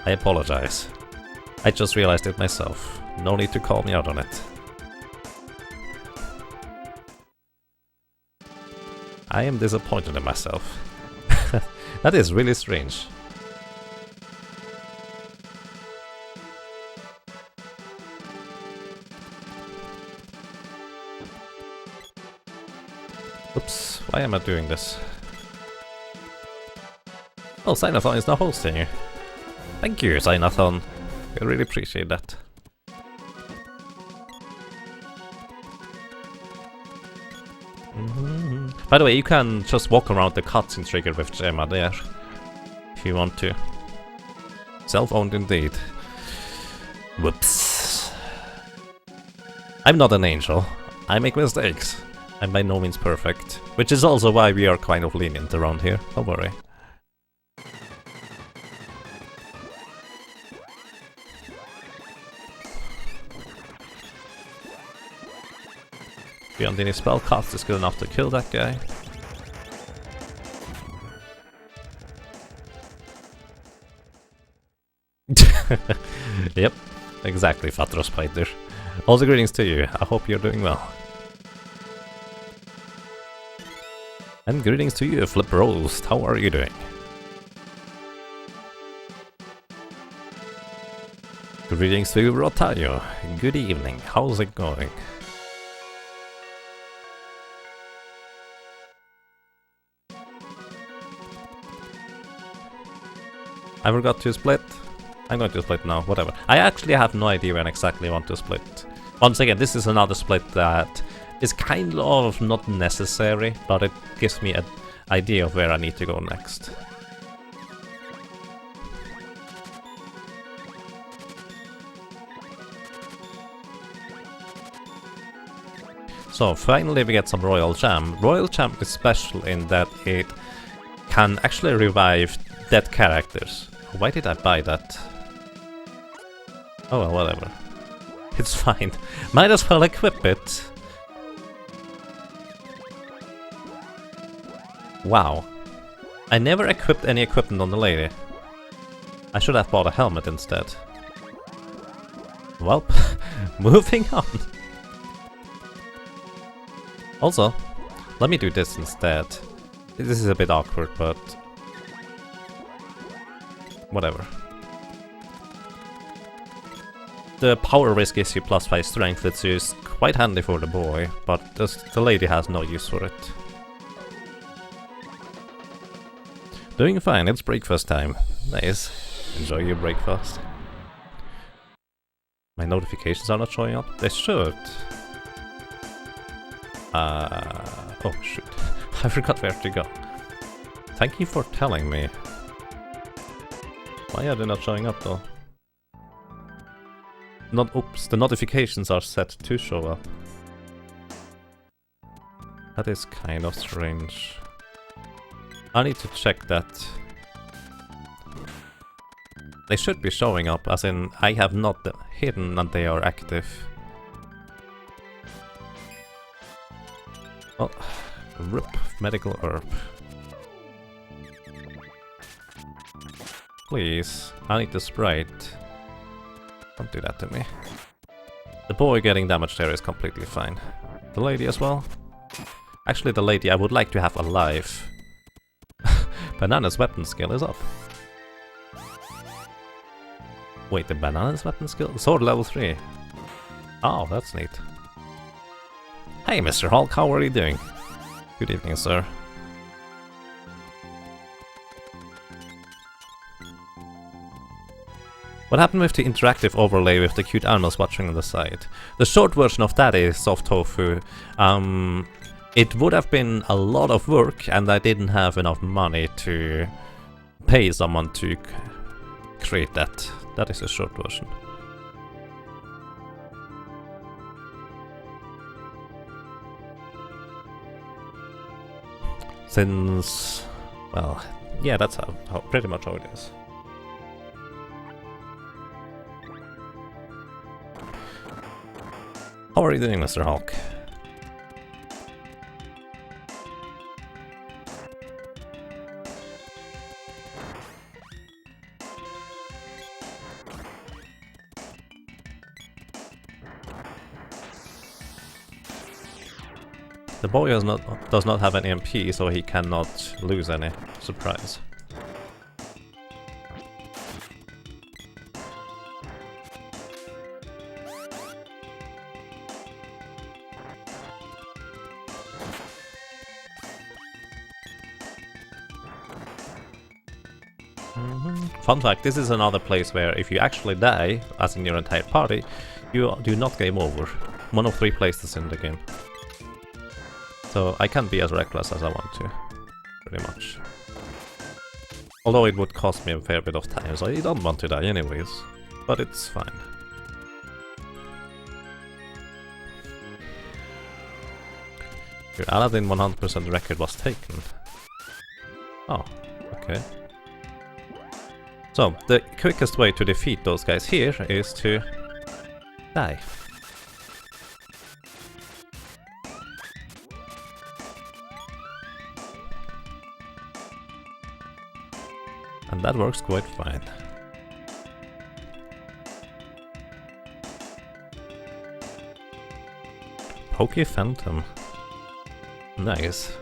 I apologize. I just realized it myself. No need to call me out on it. I am disappointed in myself. That is really strange. Oops, why am I doing this? Oh, Sinathon is now hosting you. Thank you, Sinathon. I really appreciate that. By the way, you can just walk around the cutscene trigger with Gemma there, if you want to. Self-owned indeed. Whoops. I'm not an angel. I make mistakes. I'm by no means perfect. Which is also why we are kind of lenient around here, don't worry. Beyond any spell cast is good enough to kill that guy. Yep, exactly, Fatro Spider. Also greetings to you, I hope you're doing well. And greetings to you, Flip Roast, how are you doing? Greetings to you, Rotayo, good evening, how's it going? I forgot to split. I'm going to split now, whatever. I actually have no idea when exactly I want to split. Once again, this is another split that is kind of not necessary, but it gives me an idea of where I need to go next. So finally we get some Royal Jam. Royal Jam is special in that it can actually revive dead characters. Why did I buy that? Oh well, whatever. It's fine. Might as well equip it. Wow. I never equipped any equipment on the lady. I should have bought a helmet instead. Well, moving on. Also, let me do this instead. This is a bit awkward, but whatever. The power risk gives you +5 strength, which is quite handy for the boy, but the lady has no use for it. Doing fine, it's breakfast time. Nice. Enjoy your breakfast. My notifications are not showing up? They should. Oh shoot. I forgot where to go. Thank you for telling me. Why are they not showing up though? Oops, the notifications are set to show up. That is kind of strange. I need to check that. They should be showing up, as in I have not hidden that they are active. Oh, RIP medical herb. Please, I need the Sprite. Don't do that to me. The boy getting damaged there is completely fine. The lady as well? Actually, the lady I would like to have alive. Banana's weapon skill is up. Wait, the Banana's weapon skill? Sword level 3. Oh, that's neat. Hey, Mr. Hulk, how are you doing? Good evening, sir. What happened with the interactive overlay with the cute animals watching on the side? The short version of that is soft tofu. It would have been a lot of work, and I didn't have enough money to pay someone to create that. That is a short version. Since, well, yeah, that's how pretty much how it is. How are you doing, Mr. Hulk? The boy does not have an MP, so he cannot lose any. Surprise. Fun fact, this is another place where if you actually die, as in your entire party, you do not game over. One of 3 places in the game. So I can be as reckless as I want to, pretty much. Although it would cost me a fair bit of time, so I don't want to die anyways. But it's fine. Your Aladdin 100% record was taken. Oh, okay. So, the quickest way to defeat those guys here is to die. And that works quite fine. Pokey Phantom. Nice.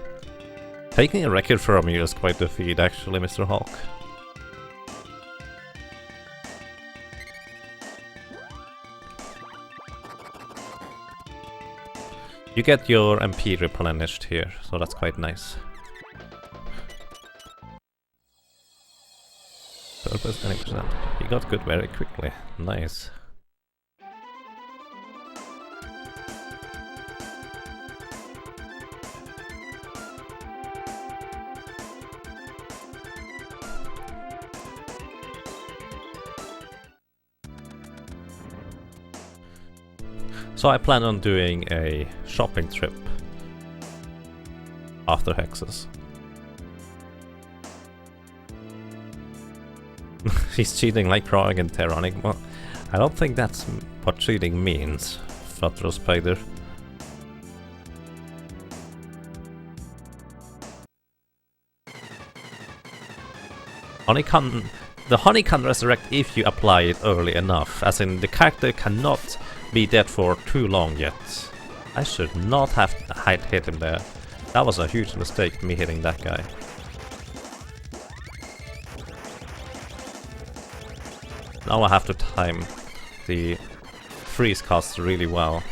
Taking a record from you is quite a feat actually, Mr. Hulk. You get your MP replenished here, so that's quite nice. Purpose 20%. He got good very quickly. Nice. So I plan on doing a shopping trip after Hexes. He's cheating like Krog and Terronic. Well, I don't think that's what cheating means, Flutter Spider. The honey can resurrect if you apply it early enough, as in the character cannot be dead for too long yet. I should not have hit him there. That was a huge mistake, me hitting that guy. Now I have to time the freeze cast really well.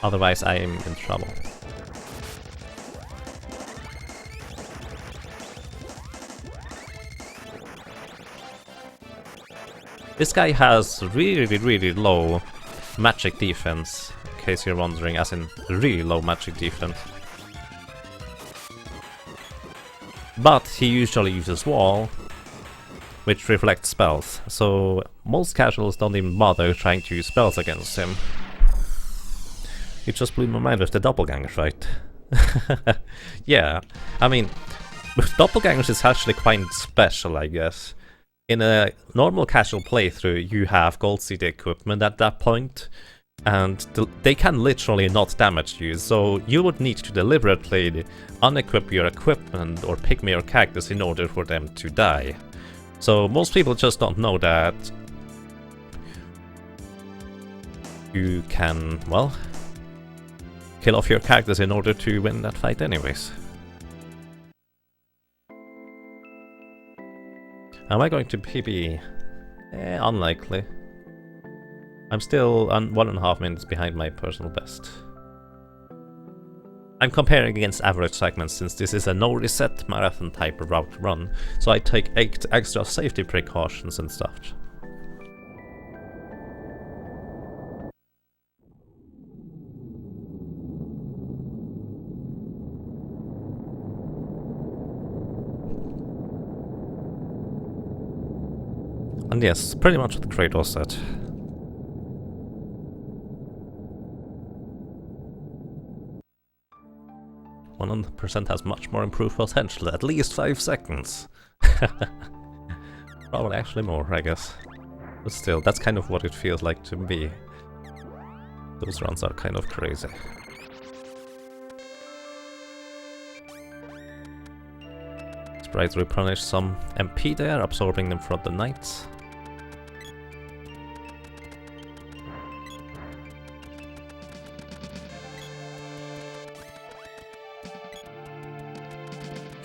Otherwise I am in trouble. This guy has really low magic defense, in case you're wondering, as in really low magic defense. But he usually uses wall, which reflects spells, so most casuals don't even bother trying to use spells against him. You just blew my mind with the doppelganger fight. Yeah, I mean, with doppelgangers it's actually quite special, I guess. In a normal casual playthrough, you have gold CD equipment at that point, and they can literally not damage you, so you would need to deliberately unequip your equipment or pick your characters in order for them to die. So most people just don't know that you can, well, kill off your characters in order to win that fight anyways. Am I going to PB? Unlikely. I'm still 1.5 minutes behind my personal best. I'm comparing against average segments since this is a no reset marathon type of route run, so I take extra safety precautions and stuff. And yes, pretty much what Kratos said. %100% has much more improved potential, at least 5 seconds. Probably actually more, I guess. But still, that's kind of what it feels like to me. Those runs are kind of crazy. Sprites replenish some MP there, absorbing them from the knights.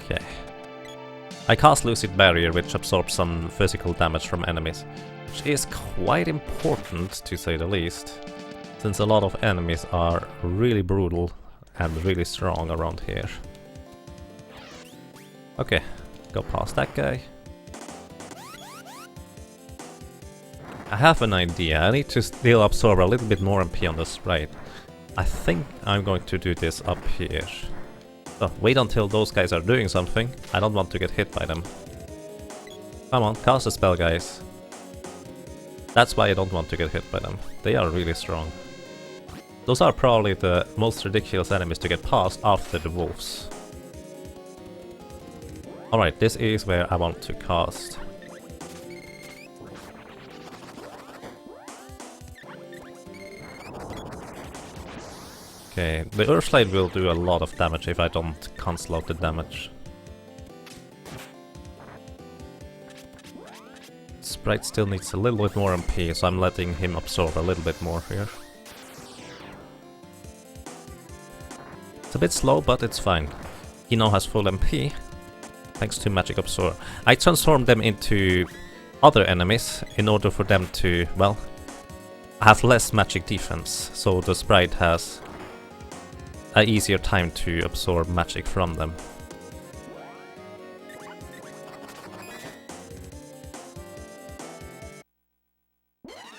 Okay. I cast Lucid Barrier, which absorbs some physical damage from enemies, which is quite important, to say the least, since a lot of enemies are really brutal and really strong around here. Okay, go past that guy. I have an idea. I need to still absorb a little bit more MP on the sprite. I think I'm going to do this up here. So wait until those guys are doing something. I don't want to get hit by them. Come on, cast a spell, guys. That's why I don't want to get hit by them. They are really strong. Those are probably the most ridiculous enemies to get past after the wolves. Alright, this is where I want to cast. Okay, the Earthslide will do a lot of damage if I don't cancel out the damage. Sprite still needs a little bit more MP, so I'm letting him absorb a little bit more here. It's a bit slow, but it's fine. He now has full MP, thanks to Magic Absorb. I transformed them into other enemies in order for them to, well, have less magic defense, so the sprite has an easier time to absorb magic from them.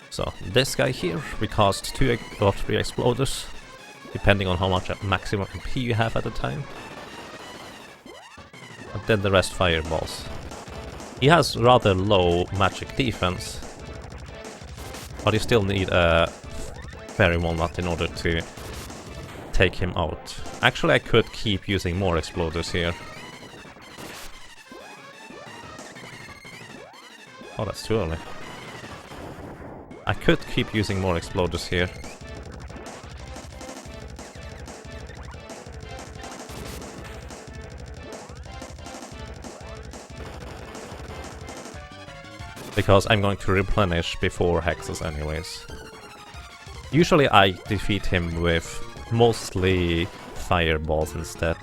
So this guy here, we cast 2 or 3 exploders, depending on how much maximum MP you have at the time. And then the rest fireballs. He has rather low magic defense, but you still need a Fairy Walnut in order to take him out. Actually, I could keep using more exploders here. Oh, that's too early. I could keep using more exploders here. Because I'm going to replenish before hexes anyways. Usually I defeat him with mostly fireballs instead.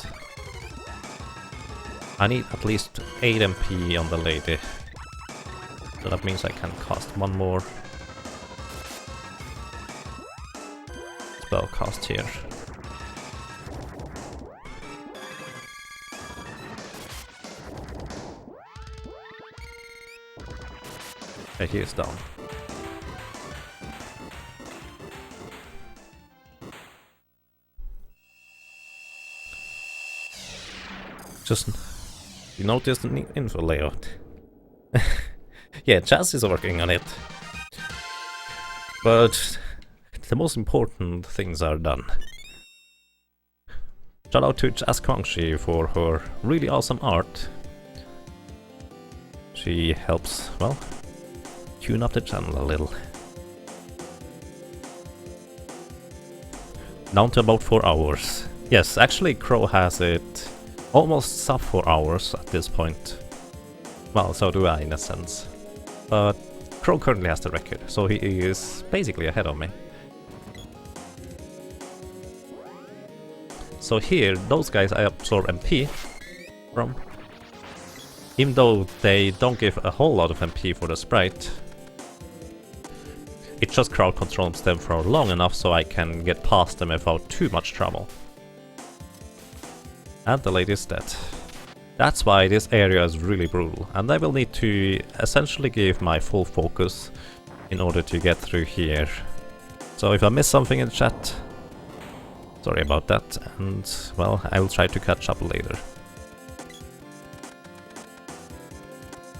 I need at least 8 MP on the lady. So that means I can cast one more spell cast here. Okay, he is down. Just... you noticed the info layout? Yeah, Chaz is working on it. But the most important things are done. Shout out to Chaz Kwangshi for her really awesome art. She helps, well, tune up the channel a little. Down to about 4 hours. Yes, actually Crow has it almost sub 4 hours at this point. Well, so do I in a sense. But Crow currently has the record, so he is basically ahead of me. So here, those guys I absorb MP from. Even though they don't give a whole lot of MP for the sprite. It just crowd controls them for long enough so I can get past them without too much trouble. And the lady is dead. That's why this area is really brutal, and I will need to essentially give my full focus in order to get through here. So if I miss something in the chat, sorry about that, and well, I will try to catch up later.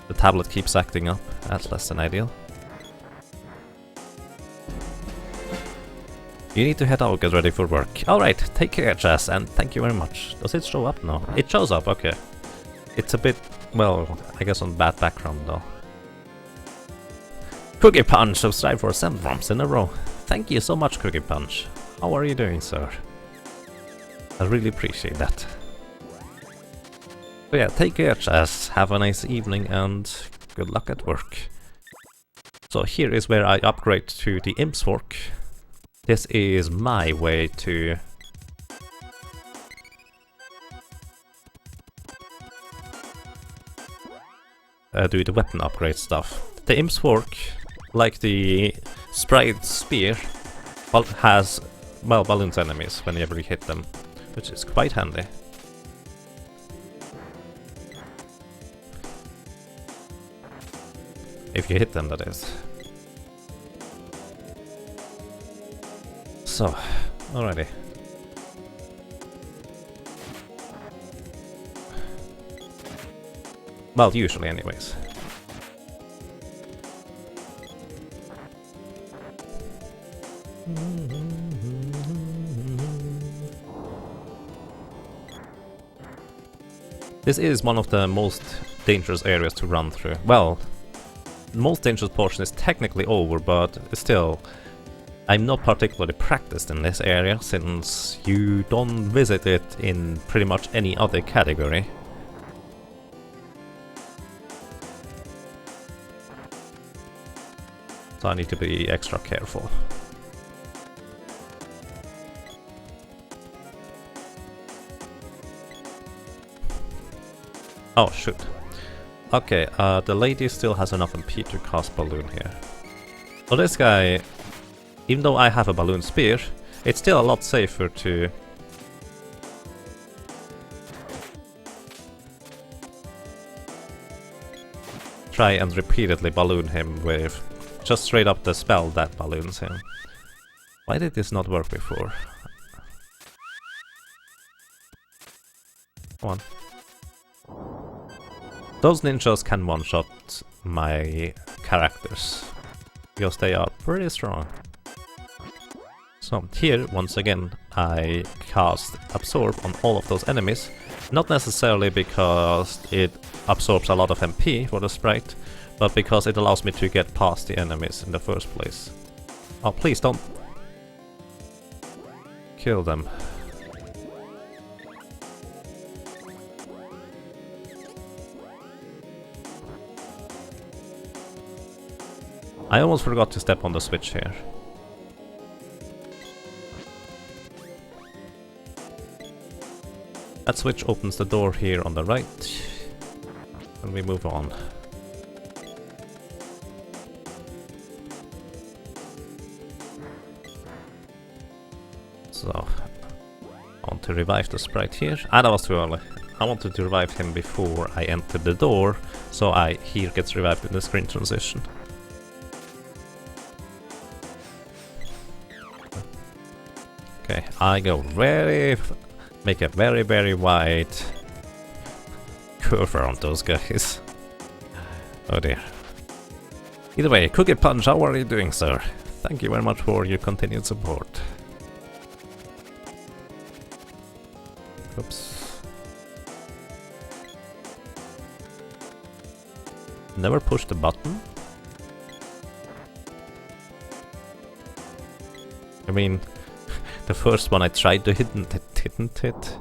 The tablet keeps acting up, that's less than ideal. You need to head out, get ready for work. Alright, take care, Chaz, and thank you very much. Does it show up now? It shows up, okay. It's a bit, well, I guess on bad background though. Cookie Punch, subscribe for 7 months in a row. Thank you so much, Cookie Punch. How are you doing, sir? I really appreciate that. So yeah, take care, Chaz. Have a nice evening and good luck at work. So here is where I upgrade to the Imp's Fork. This is my way to do the weapon upgrade stuff. The Imp's Fork, like the Sprite Spear, has, well, balloons enemies whenever you hit them, which is quite handy. If you hit them, that is. So, alrighty. Well, usually anyways. This is one of the most dangerous areas to run through. Well, the most dangerous portion is technically over, but still, I'm not particularly practiced in this area, since you don't visit it in pretty much any other category. So I need to be extra careful. Oh shoot. Okay, the lady still has enough MP to cast balloon here. So this guy, even though I have a balloon spear, it's still a lot safer to try and repeatedly balloon him with just straight up the spell that balloons him. Why did this not work before? Come on. Those ninjas can one-shot my characters, because they are pretty strong. So here, once again, I cast Absorb on all of those enemies, not necessarily because it absorbs a lot of MP for the sprite, but because it allows me to get past the enemies in the first place. Oh, please don't kill them. I almost forgot to step on the switch here. That switch opens the door here on the right, and we move on. So, I want to revive the sprite here. Ah, that was too early. I wanted to revive him before I entered the door, so he gets revived in the screen transition. Okay, I go make a very wide curve around those guys. Oh dear. Either way, Cookie Punch, how are you doing, sir? Thank you very much for your continued support. Oops. Never push the button? I mean, the first one I tried to hit and it didn't hit.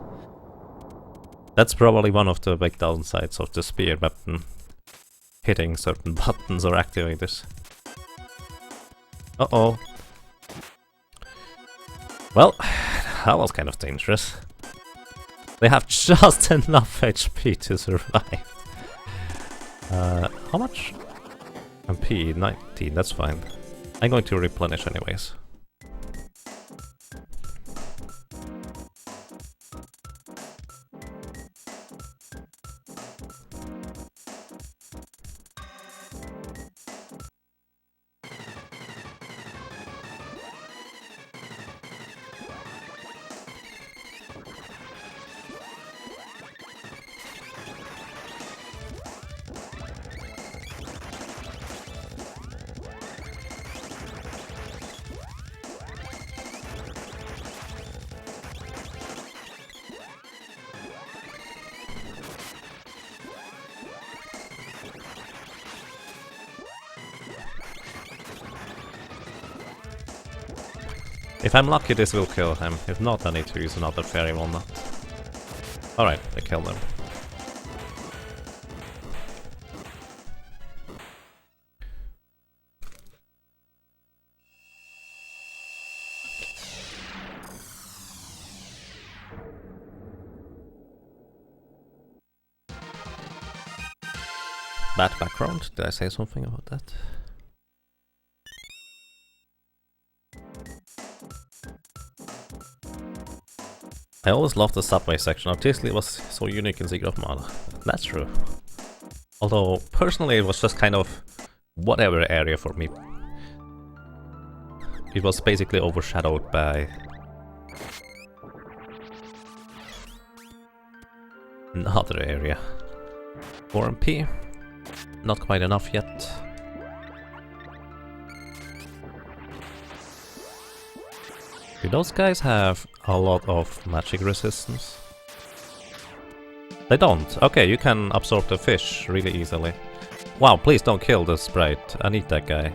That's probably one of the big downsides of the spear weapon. Hitting certain buttons or activators. Uh-oh. Well, that was kind of dangerous. They have just enough HP to survive. How much? MP, 19, that's fine. I'm going to replenish anyways. If I'm lucky, this will kill him. If not, I need to use another fairy walnut. Alright, I killed him. Bad background. Did I say something about that? I always loved the subway section. Obviously it was so unique in Secret of Mana. That's true. Although, personally it was just kind of whatever area for me. It was basically overshadowed by another area. 4 MP. Not quite enough yet. Do those guys have a lot of magic resistance? They don't. Okay, you can absorb the fish really easily. Wow, please don't kill the sprite. I need that guy.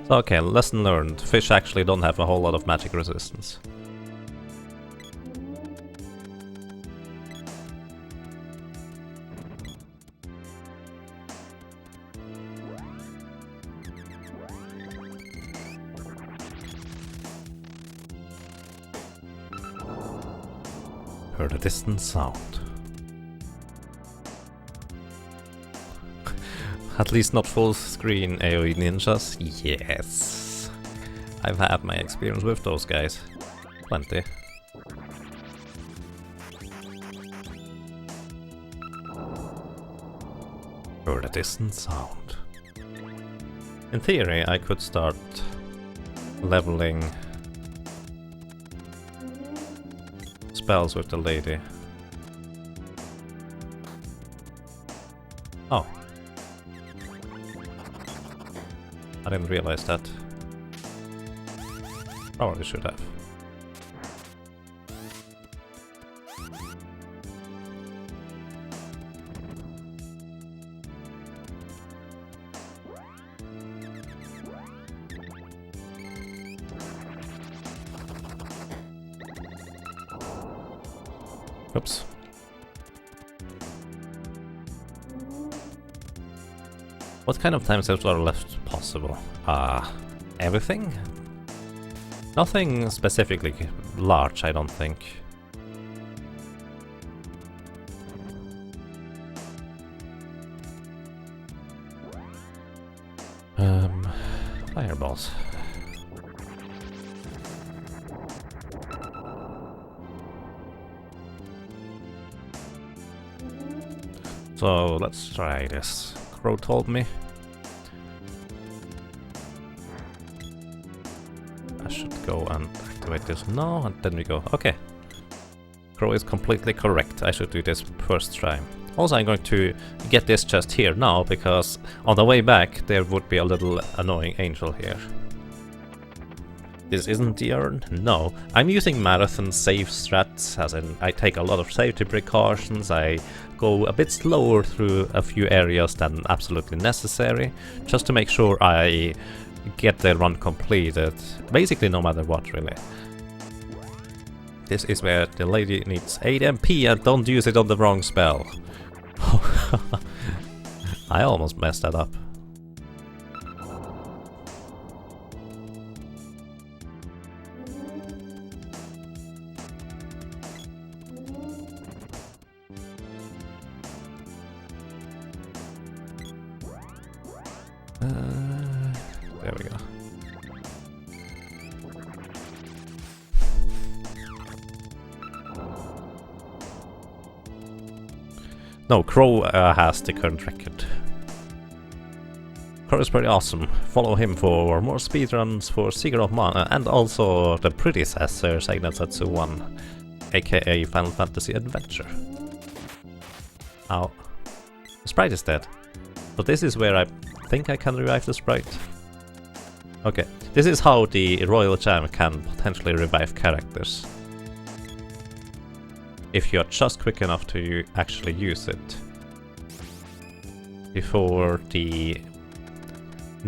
So, okay, lesson learned. Fish actually don't have a whole lot of magic resistance. Heard a distant sound. At least not full screen AoE ninjas? Yes! I've had my experience with those guys. Plenty. Heard a distant sound. In theory, I could start leveling spells with the lady. Oh. I didn't realize that. Probably should have. Oops. What kind of time steps are left possible? Everything? Nothing specifically large, I don't think. Fireballs. So let's try this. Crow told me. I should go and activate this now, and then we go. Okay. Crow is completely correct. I should do this first try. Also, I'm going to get this chest here now, because on the way back there would be a little annoying angel here. This isn't the urn? No. I'm using marathon safe strats, as in I take a lot of safety precautions, I go a bit slower through a few areas than absolutely necessary, just to make sure I get the run completed, basically no matter what, really. This is where the lady needs 8 MP and don't use it on the wrong spell. I almost messed that up. There we go. No, Crow has the current record. Crow is pretty awesome. Follow him for more speedruns for Secret of Mana and also the predecessor Seignetsatsu 1, aka Final Fantasy Adventure. Ow. The sprite is dead. But this is where I think I can revive the sprite. Okay, this is how the Royal Jam can potentially revive characters. If you're just quick enough to actually use it before the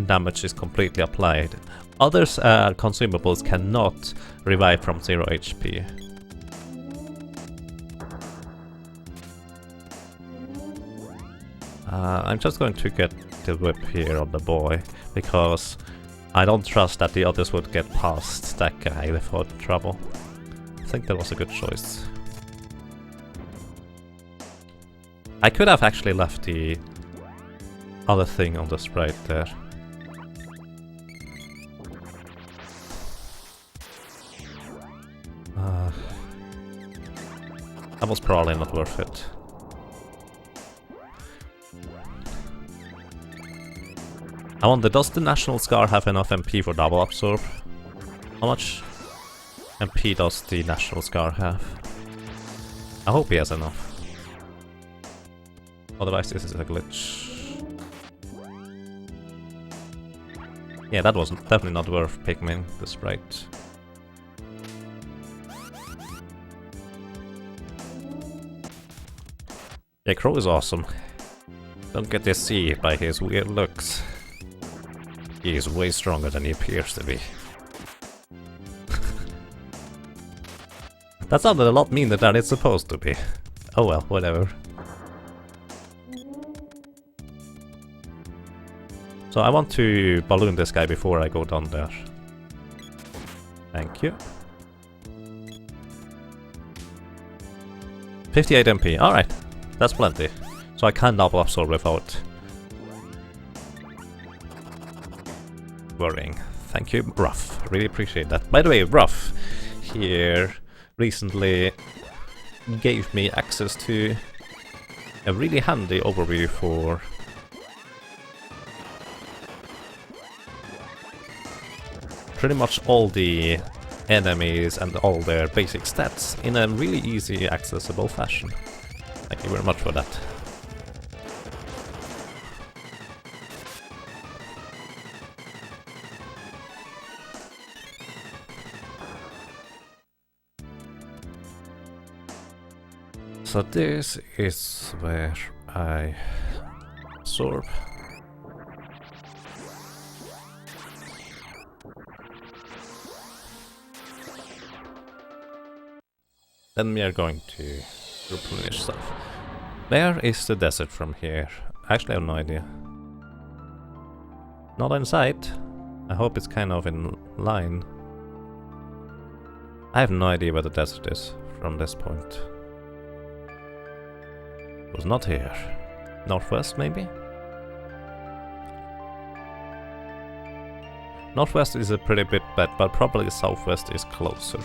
damage is completely applied. Other consumables cannot revive from 0 HP. I'm just going to get the whip here on the boy, because I don't trust that the others would get past that guy without trouble. I think that was a good choice. I could have actually left the other thing on the sprite there. That was probably not worth it. I wonder, does the National Scar have enough MP for double absorb? How much MP does the National Scar have? I hope he has enough. Otherwise this is a glitch. Yeah, that was definitely not worth picking the sprite. Yeah, Crow is awesome. Don't get deceived by his weird looks. He is way stronger than he appears to be. That sounded a lot meaner than it's supposed to be. Oh well, whatever. So I want to balloon this guy before I go down there. Thank you. 58 MP, alright. That's plenty. So I can double absorb without worrying. Thank you, Ruff. Really appreciate that. By the way, Ruff here recently gave me access to a really handy overview for pretty much all the enemies and all their basic stats in a really easy, accessible fashion. Thank you very much for that. So this is where I absorb. Then we are going to replenish stuff. Where is the desert from here? Actually, I have no idea. Not in sight. I hope it's kind of in line. I have no idea where the desert is from this point. It was not here. Northwest, maybe? Northwest is a pretty bit bad, but probably southwest is closer.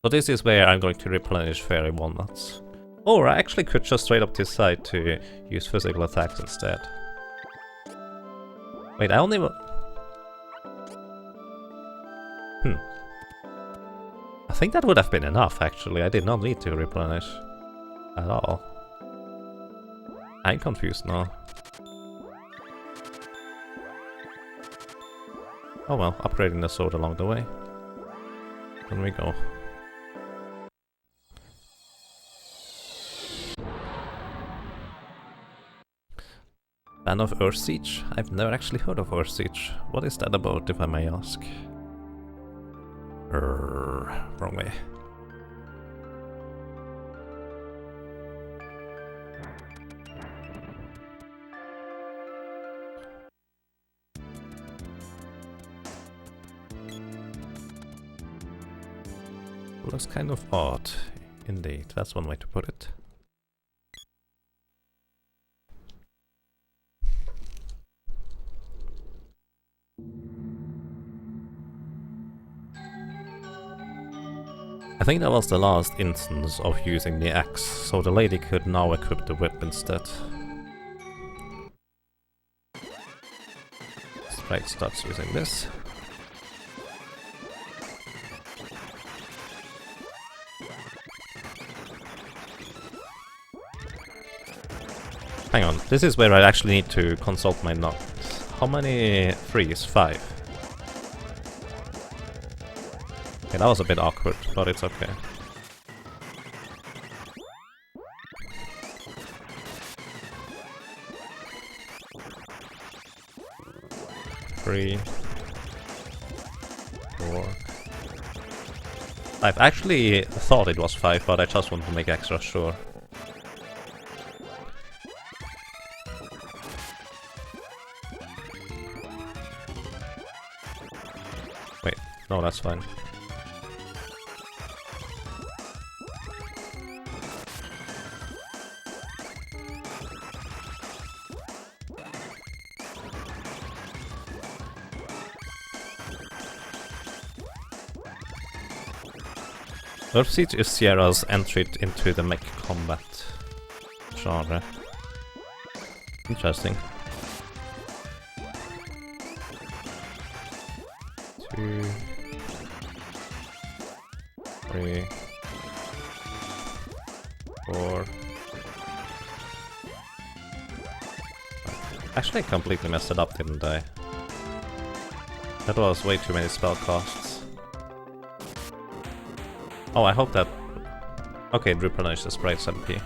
So this is where I'm going to replenish fairy walnuts. Or I actually could just straight up this side to use physical attacks instead. Wait, I only... I think that would have been enough, actually. I did not need to replenish at all. I'm confused now. Oh well, upgrading the sword along the way. Then we go. Ban of Earth Siege? I've never actually heard of Earth Siege. What is that about, if I may ask? Wrong way. Looks kind of odd, indeed. That's one way to put it. I think that was the last instance of using the axe, so the lady could now equip the whip instead. Sprite starts using this. Hang on, this is where I actually need to consult my notes. How many threes? 5. Okay, that was a bit awkward, but it's okay. Three, 4. I've actually thought it was 5, but I just want to make extra sure. Wait, no, that's fine. Earth Siege is Sierra's entry into the mech combat genre. Interesting. 2, 3, 4. Actually, I completely messed it up, didn't I? That was way too many spell costs. Oh, I hope that... Okay, replenish the sprite's MP.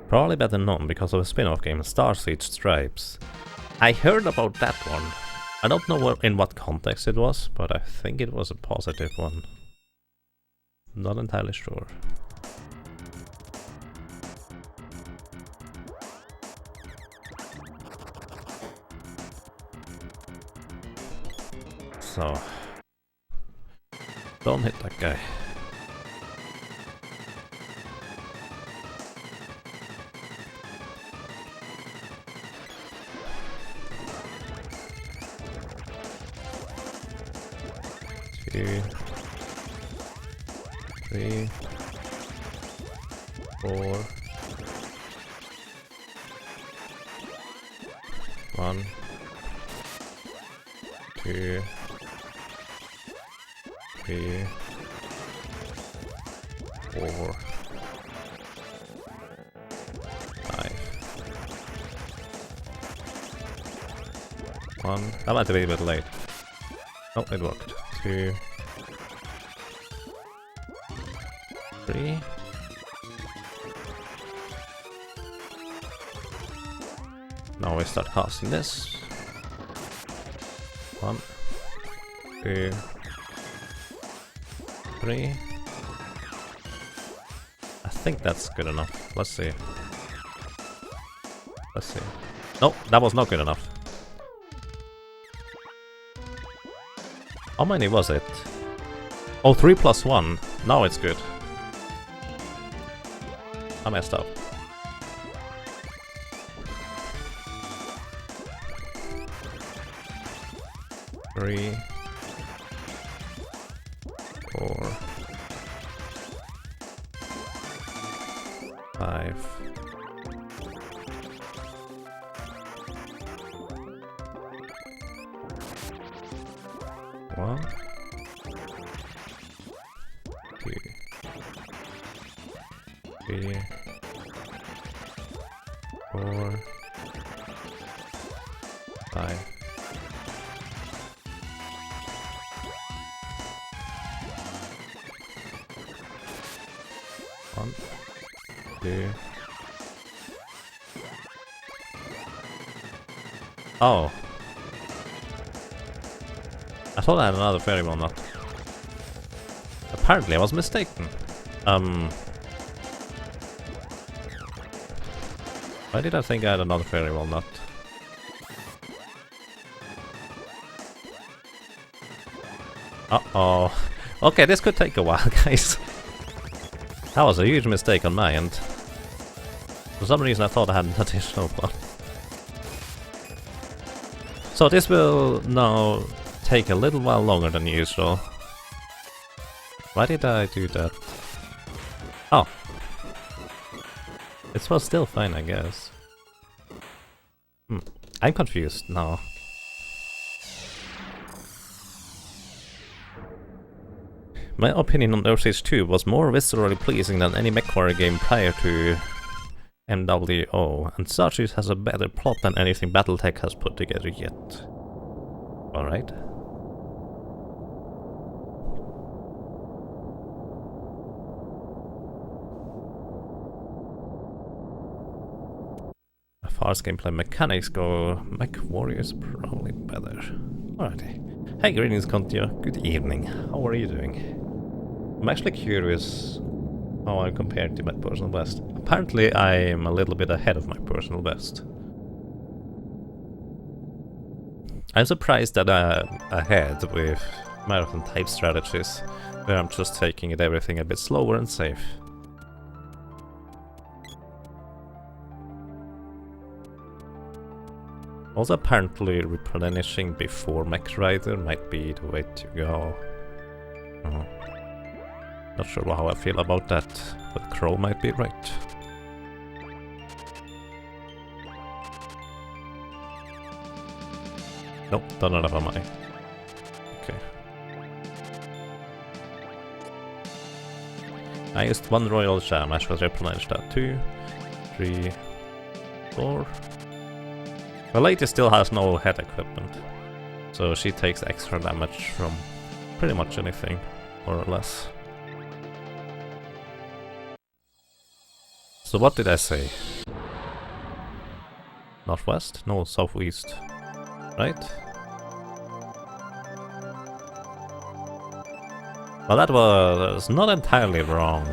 Probably better known because of a spin-off game, Star Siege Stripes. I heard about that one. I don't know in what context it was, but I think it was a positive one. Not entirely sure. So, don't hit that guy. Two, 3, 4, 1, 2, 3, 4, 5. 1. That might be a bit late. Oh, it worked. 2, 3. Now we start casting this. 1, 2, 3. I think that's good enough. Let's see. Let's see. No, that was not good enough. How many was it? Oh, 3 plus 1. Now it's good. I messed up. Three, 4, 5. 1, 2, 3, 4, 5. One, 2. Oh. I thought I had another fairy walnut. Apparently I was mistaken. Why did I think I had another fairy walnut? Uh-oh. Okay, this could take a while, guys. That was a huge mistake on my end. For some reason I thought I had an additional one. So this will now take a little while longer than usual. Why did I do that? Oh. It was still fine, I guess. I'm confused now. My opinion on Earth Age 2 was more viscerally pleasing than any MechWarrior game prior to MWO, and Starship has a better plot than anything Battletech has put together yet. Alright. As far as gameplay mechanics go, MechWarrior is probably better. Alrighty. Hey, greetings, Contia. Good evening. How are you doing? I'm actually curious how I compare to my personal best. Apparently I am a little bit ahead of my personal best. I'm surprised that I'm ahead with marathon type strategies, where I'm just taking it everything a bit slower and safe. Also apparently replenishing before Mech Rider might be the way to go. Not sure how I feel about that, but Crow might be right. Nope, don't have a money. Okay. I used 1 Royal Jam, I should replenish that. 2, 3, 4. The lady still has no head equipment, so she takes extra damage from pretty much anything, more or less. So what did I say? Northwest? No, southeast. Right? Well, that was not entirely wrong.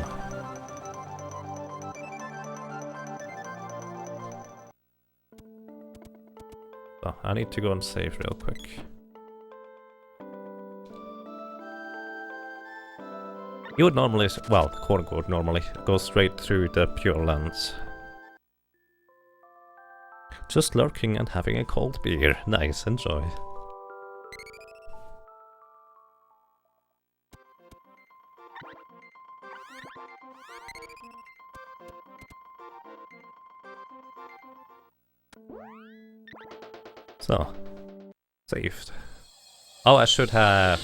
So, I need to go and save real quick. You would normally, well, quote-unquote normally, go straight through the Pure Lands. Just lurking and having a cold beer. Nice, enjoy. So, saved. Oh, I should have...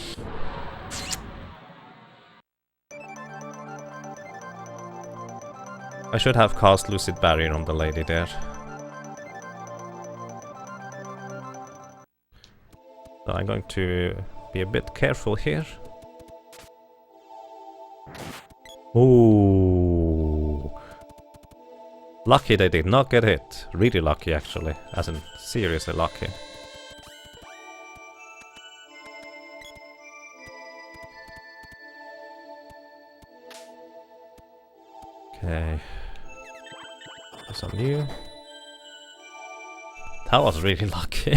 I should have cast Lucid Barrier on the lady there. So I'm going to be a bit careful here. Ooh. Lucky they did not get hit. Really lucky, actually. As in, seriously lucky. Okay. That's on you. That was really lucky.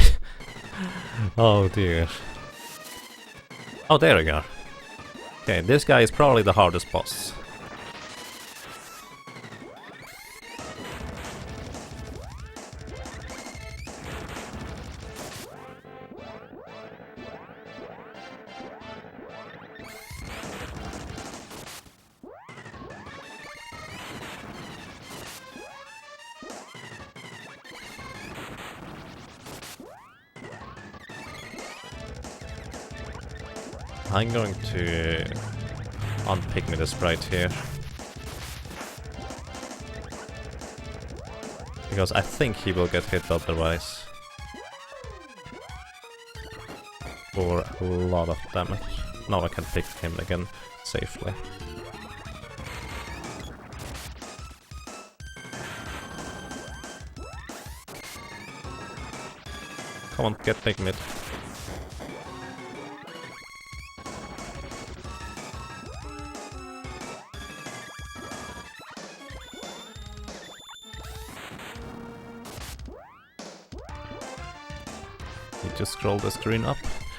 Oh dear. Oh, there we go. Okay, this guy is probably the hardest boss. I'm going to unpick me the sprite here. Because I think he will get hit otherwise. For a lot of damage. Now I can pick him again safely. Come on, get pigmid. Just scroll the screen up.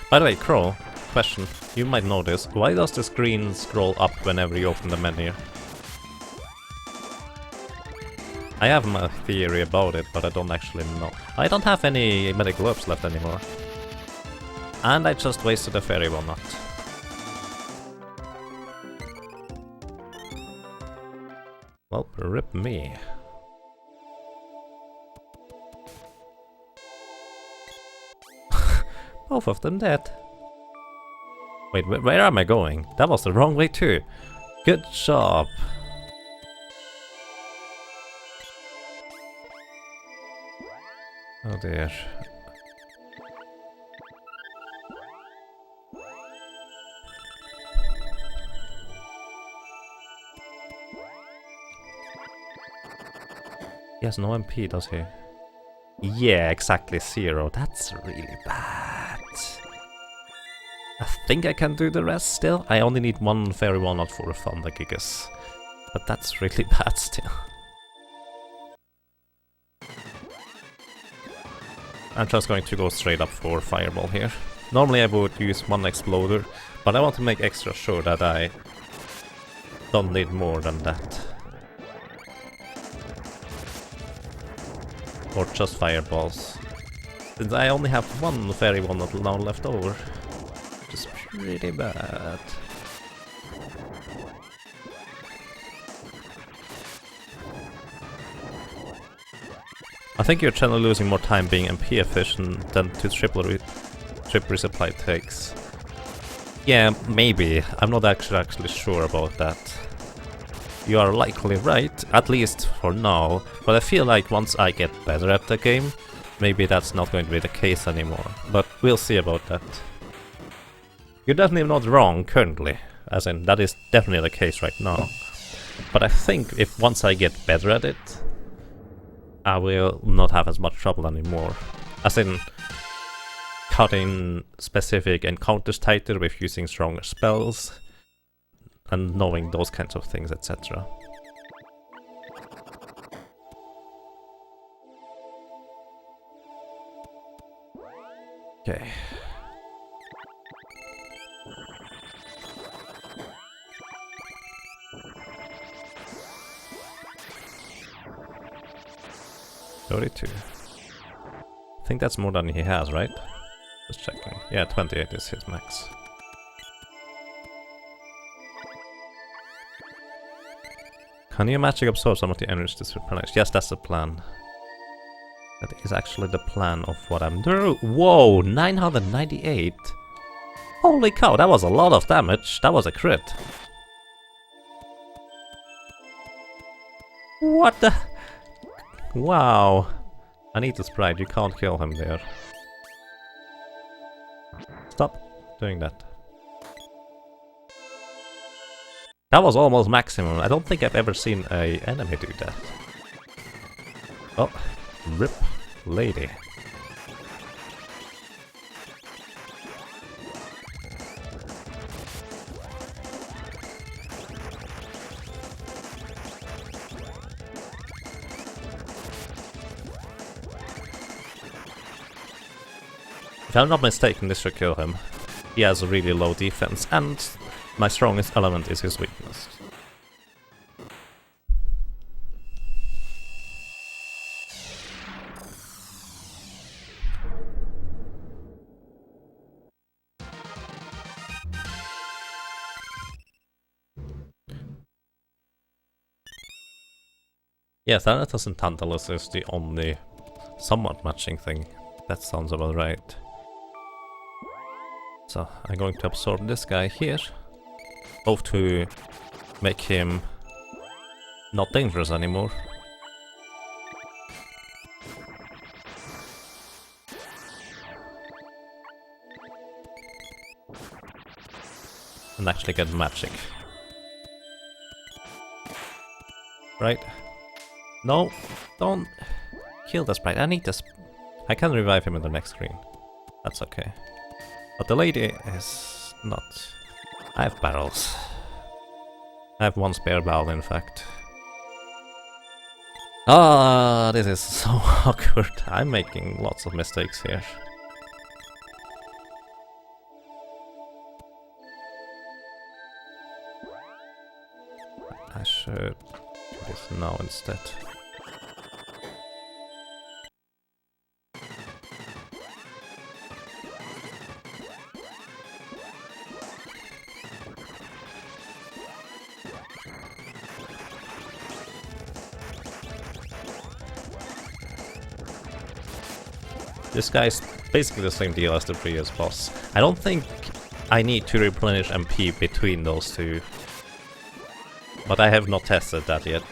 By the way, Crow, question. You might notice, why does the screen scroll up whenever you open the menu? I have my theory about it, but I don't actually know. I don't have any medical herbs left anymore. And I just wasted a fairy walnut. Well, rip me. Both of them dead. Wait, where am I going? That was the wrong way too. Good job. Oh dear. He has no MP, does he? Yeah, exactly 0. That's really bad. I think I can do the rest still. I only need one fairy walnut for a thunder gigas. But that's really bad still. I'm just going to go straight up for fireball here. Normally I would use one exploder, but I want to make extra sure that I don't need more than that. Or just fireballs. Since I only have one fairy walnut now left over. Which is pretty bad. I think you're generally losing more time being MP efficient than to trip resupply takes. Yeah, maybe. I'm not actually sure about that. You are likely right, at least for now, but I feel like once I get better at the game, maybe that's not going to be the case anymore, but we'll see about that. You're definitely not wrong currently, as in that is definitely the case right now, but I think if once I get better at it, I will not have as much trouble anymore, as in cutting specific encounters tighter with using stronger spells, and knowing those kinds of things, etc. Okay. $32. I think that's more than he has, right? Just checking. Yeah, 28 is his max. Can you magic absorb some of the energy to replenish? Yes, that's the plan. That is actually the plan of what I'm doing. Whoa, 998? Holy cow, that was a lot of damage. That was a crit. What the? Wow. I need the sprite, you can't kill him there. Stop doing that. That was almost maximum. I don't think I've ever seen an enemy do that. Oh, rip lady. If I'm not mistaken, this should kill him. He has a really low defense, and my strongest element is his weakness. Yes, Thanatos and Tantalus is the only somewhat matching thing. That sounds about right. So I'm going to absorb this guy here. Hope to make him not dangerous anymore. And actually get magic. Right. No, don't kill the sprite. I need this. I can revive him in the next screen. That's okay. But the lady is not. I have barrels. I have one spare barrel, in fact. Ah, this is so awkward. I'm making lots of mistakes here. I should do this now instead. This guy's basically the same deal as the previous boss. I don't think I need to replenish MP between those two. But I have not tested that yet.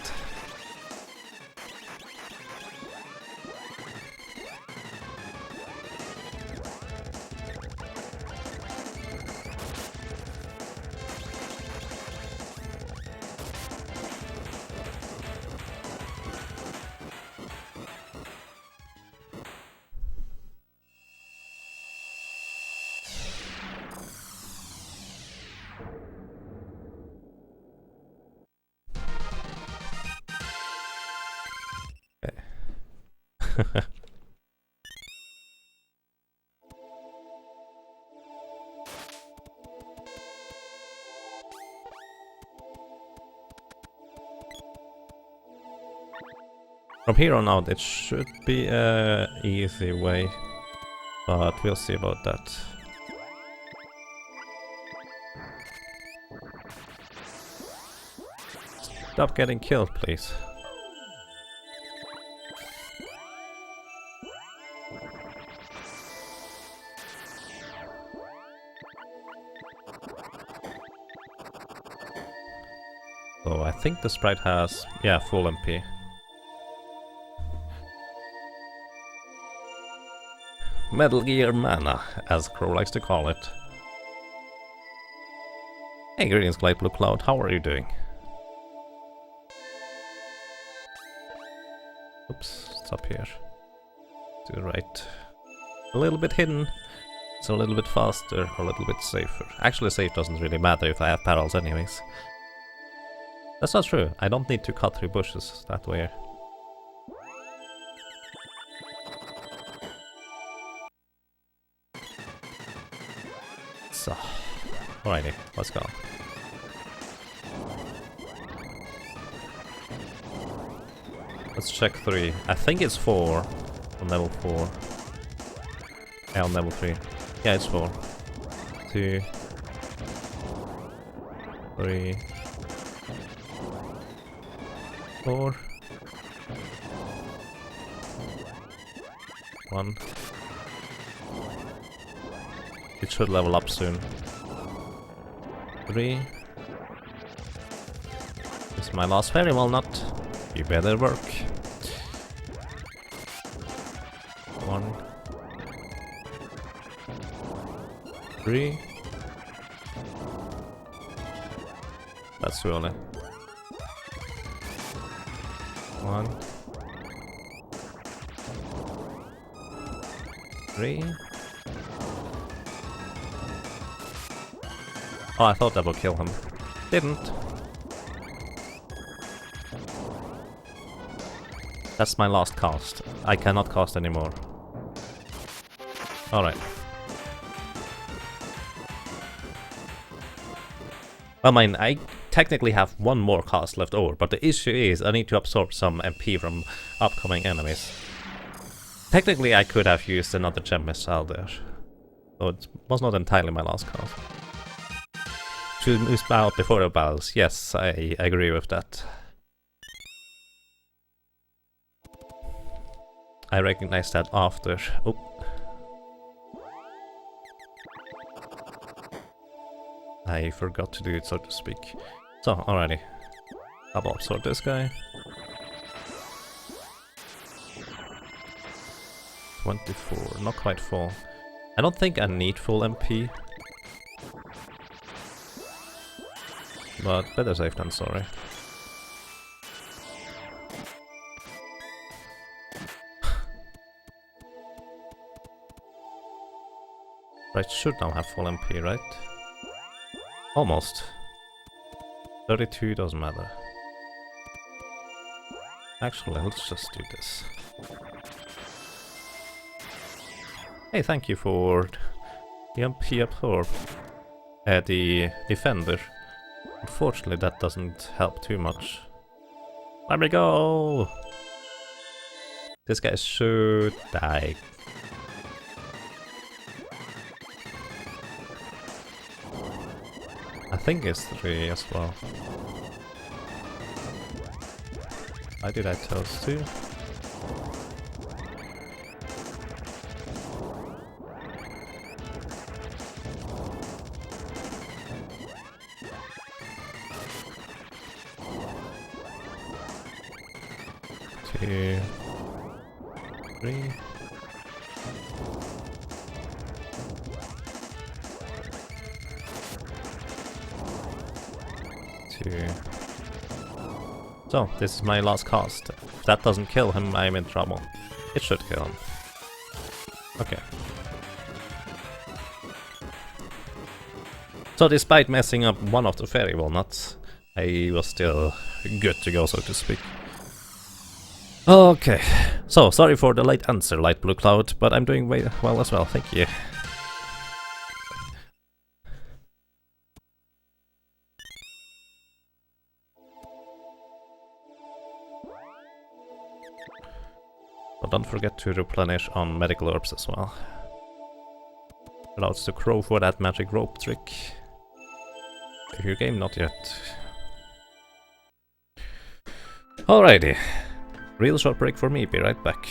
From here on out, it should be an easy way, but we'll see about that. Stop getting killed, please. So I think the sprite has, yeah, full MP. Metal Gear Mana, as Crow likes to call it. Hey, greetings, Light Blue Cloud, how are you doing? Oops, it's up here. To the right. A little bit hidden, so a little bit faster, or a little bit safer. Actually, safe doesn't really matter if I have barrels anyways. That's not true, I don't need to cut through bushes that way. So, alrighty, let's go. Let's check 3. I think it's 4 on level 4. Yeah, on level 3. Yeah, it's 4. 2, 3, 4. 1. It should level up soon. 3. This is my last fairy walnut. You better work. 1. 3. That's too early. 1. 3. Oh, I thought that would kill him. Didn't. That's my last cast. I cannot cast anymore. Alright. I mean, I technically have one more cast left over, but the issue is I need to absorb some MP from upcoming enemies. Technically, I could have used another gem missile there. So it was not entirely my last cast. To move out before the battles, yes, I agree with that. I recognize that after. Oh. I forgot to do it, so to speak. So, alrighty. Double absorb this guy. 24, not quite full. I don't think I need full MP. But better safe than sorry. Right, should now have full MP, right? Almost. 32 doesn't matter. Actually, let's just do this. Hey, thank you for the MP absorb. The defender. Unfortunately, that doesn't help too much. Let me go! This guy should die. I think it's 3 as well. I did that toast too. Two, 3. So, this is my last cast. If that doesn't kill him, I'm in trouble. It should kill him. Okay. So, despite messing up one of the fairy walnuts, I was still good to go, so to speak. Okay. So, sorry for the late answer, Light Blue Cloud, but I'm doing well as well, thank you. But don't forget to replenish on medical herbs as well. Allows the crow for that magic rope trick. If your game not yet. Alrighty. Real short break for me, be right back.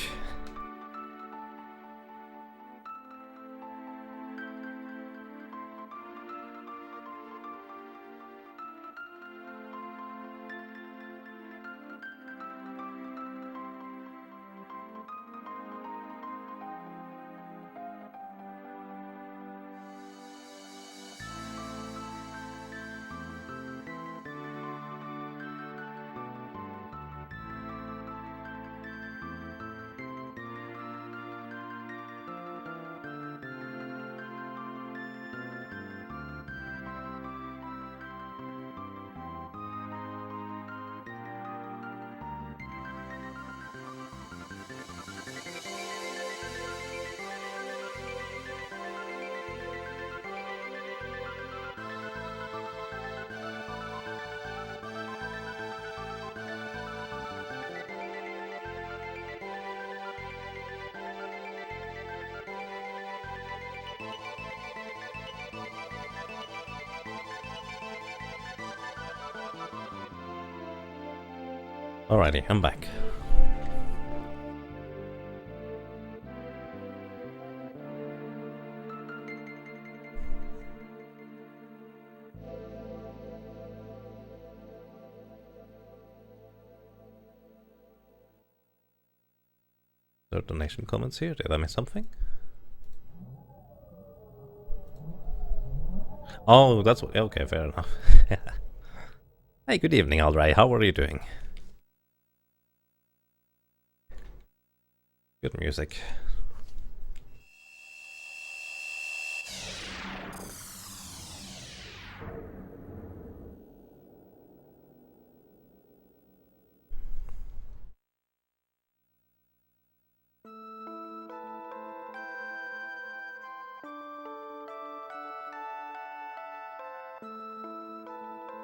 Alrighty, I'm back. There are donation comments here. Did I miss something? Oh, that's what. Okay, fair enough. Hey, good evening, Aldrai. How are you doing? Good music.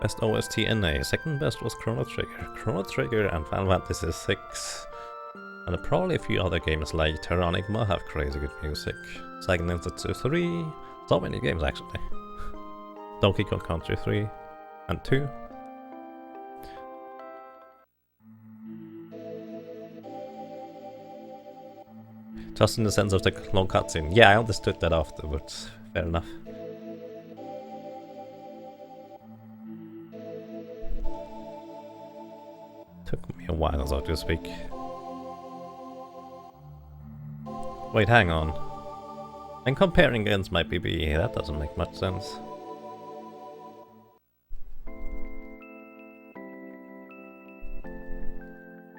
Best OST NA. Second best was Chrono Trigger. Chrono Trigger and Final Fantasy 6. And probably a few other games like Terranigma have crazy good music. Sega Ninja 3. So many games actually. Donkey Kong Country 3 and 2. Just in the sense of the long cutscene. Yeah, I understood that afterwards. Fair enough. Took me a while, so to speak. Wait, hang on. I'm comparing against my PB. That doesn't make much sense.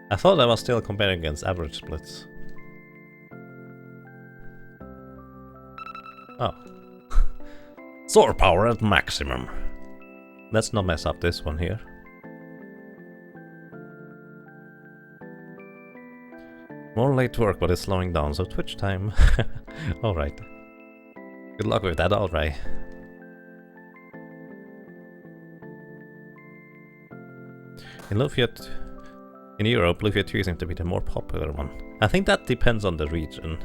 I thought I was still comparing against average splits. Oh. Sword power at maximum. Let's not mess up this one here. More late to work, but it's slowing down, so Twitch time. Alright. Good luck with that, alright. In Europe, Lufia 2 seems to be the more popular one. I think that depends on the region.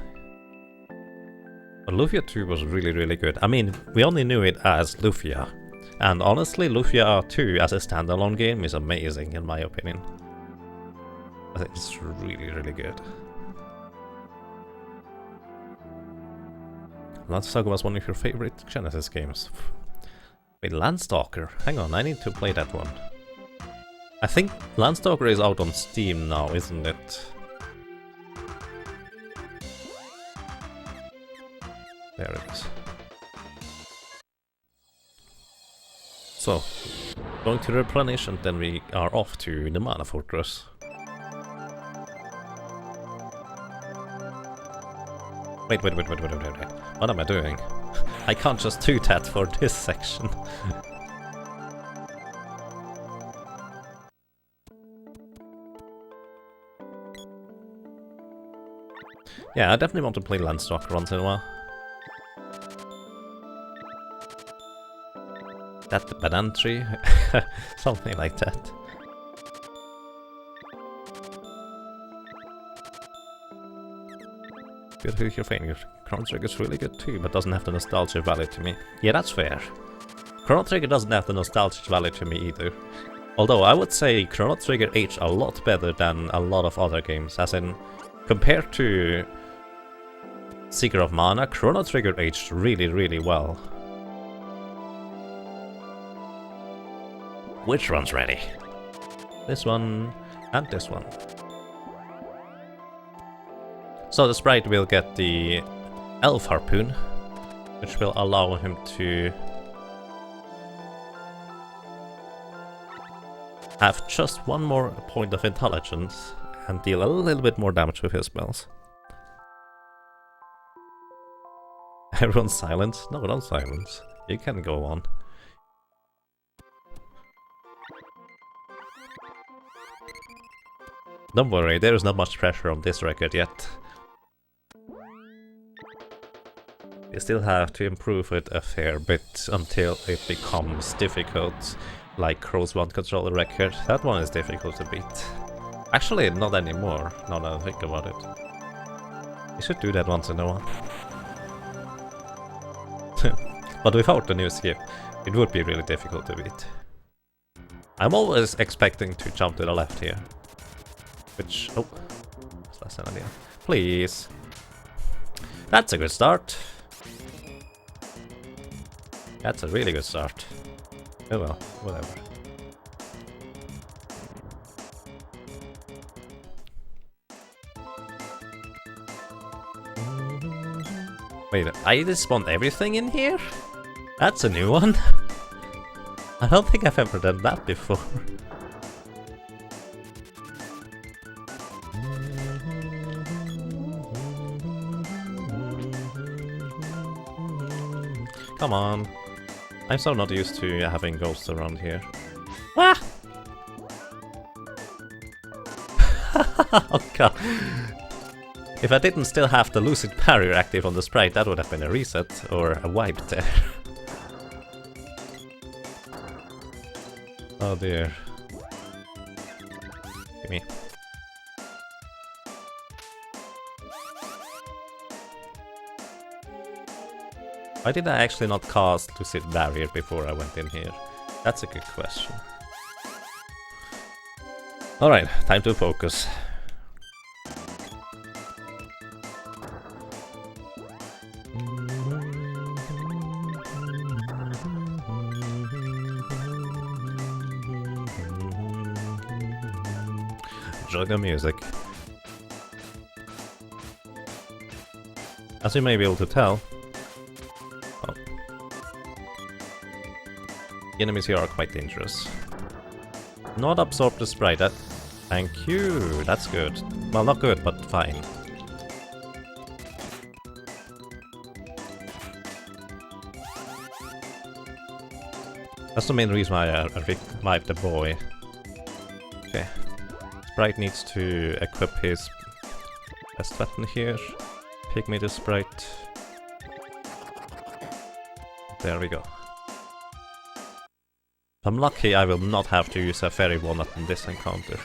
But Lufia 2 was really good. I mean, we only knew it as Lufia. And honestly, Lufia 2 as a standalone game is amazing in my opinion. I think it's really good. Landstalker was one of your favorite Genesis games. Wait, Landstalker? Hang on, I need to play that one. I think Landstalker is out on Steam now, isn't it? There it is. So, going to replenish and then we are off to the Mana Fortress. Wait. What am I doing? I can't just do that for this section. Yeah, I definitely want to play Landstalker once in a while. That the banana tree? Something like that. Good who's your favorite. Chrono Trigger is really good too, but doesn't have the nostalgia value to me. Yeah, that's fair. Chrono Trigger doesn't have the nostalgia value to me either. Although I would say Chrono Trigger aged a lot better than a lot of other games, as in, compared to Seeker of Mana, Chrono Trigger aged really well. Which one's ready? This one and this one. So the sprite will get the Elf Harpoon, which will allow him to have just one more point of intelligence and deal a little bit more damage with his spells. Everyone's silent? No, don't silence. You can go on. Don't worry, there is not much pressure on this record yet. You still have to improve it a fair bit until it becomes difficult, like Crow's One Controller record. That one is difficult to beat. Actually, not anymore, now that I think about it. You should do that once in a while. But without the new skip, it would be really difficult to beat. I'm always expecting to jump to the left here. Which... oh, that's an idea. Please. That's a good start. That's a really good start. Oh well, whatever. Wait, I despawned everything in here? That's a new one. I don't think I've ever done that before. Come on. I'm so not used to having ghosts around here. Ah! Oh god. If I didn't still have the Lucid Barrier active on the sprite, that would have been a reset or a wipe there. Oh dear. Gimme. Why did I actually not cast to sit barrier before I went in here? That's a good question. Alright, time to focus. Enjoy the music. As you may be able to tell, the enemies here are quite dangerous. Not absorb the sprite, that... Thank you, that's good. Well, not good, but fine. That's the main reason why I revived the boy. Okay. Sprite needs to equip his best weapon here. Pygmy the sprite. There we go. If I'm lucky, I will not have to use a fairy walnut in this encounter.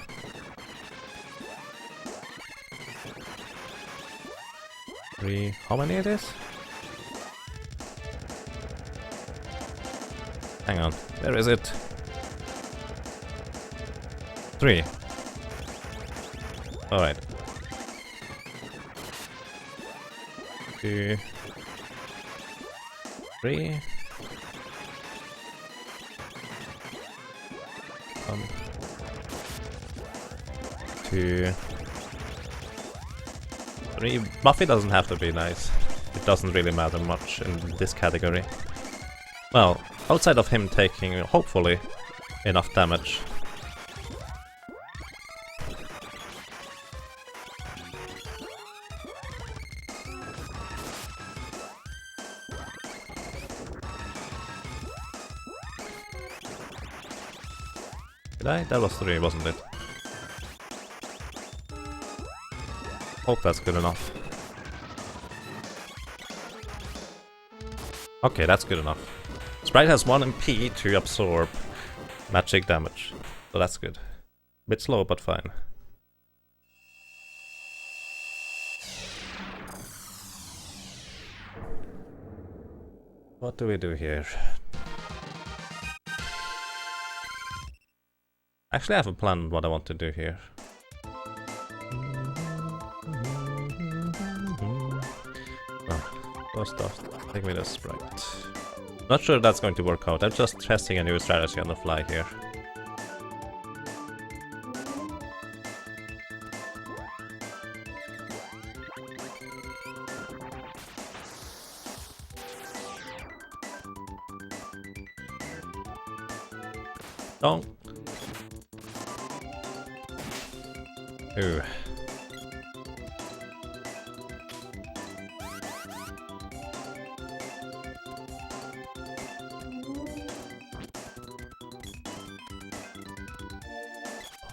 Three... How many it is? Hang on, where is it? 3. Alright. 2... 3... 2... 3... Buffy doesn't have to be nice. It doesn't really matter much in this category. Well, outside of him taking, hopefully, enough damage. Did I? That was 3, wasn't it? Hope that's good enough. Okay, that's good enough. Sprite has 1 MP to absorb magic damage, so that's good. Bit slow, but fine. What do we do here? Actually, I have a plan on what I want to do here. First off, take me the sprite. Not sure that's going to work out. I'm just testing a new strategy on the fly here. Oh. Ooh.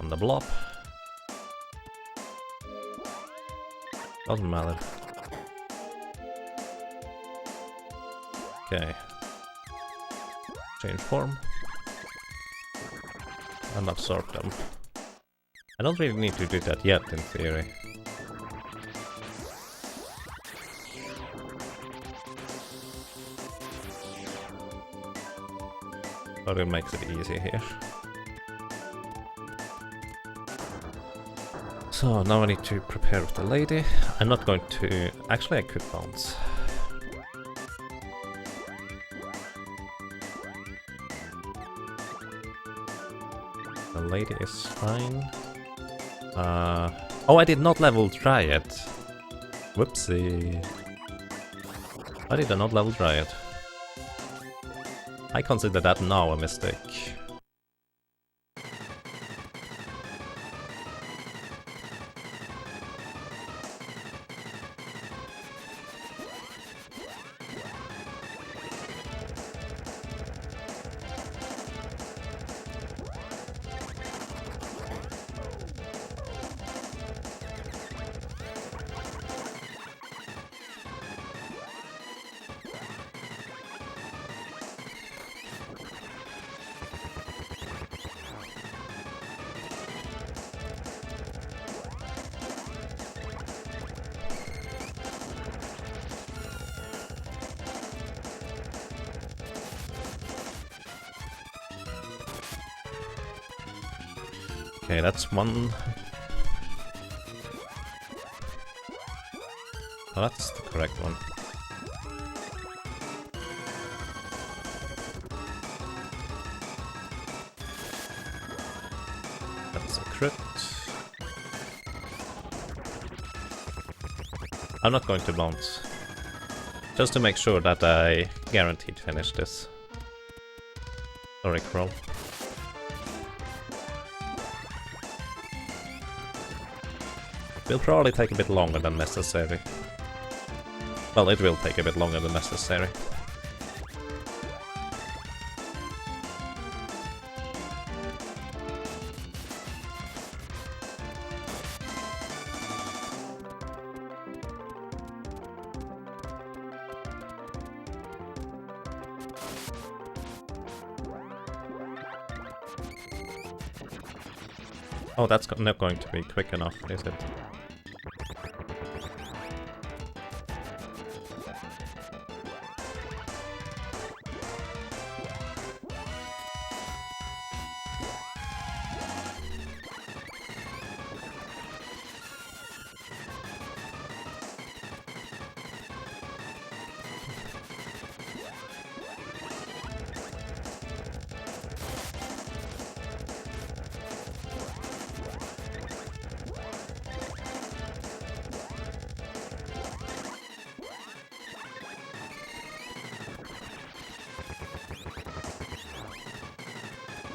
On the blob. Doesn't matter. Okay. Change form. And absorb them. I don't really need to do that yet, in theory. But it makes it easy here. So now I need to prepare with the lady. I'm not going to... Actually, I could bounce. The lady is fine. Oh, I did not level Dryad. Whoopsie. Why did I not level Dryad? I consider that now a mistake. Okay, that's one. Oh, that's the correct one. That's a crit. I'm not going to bounce. Just to make sure that I guaranteed finish this. Sorry, Crow. Will probably take a bit longer than necessary. Well, it will take a bit longer than necessary. Oh, that's not going to be quick enough, is it?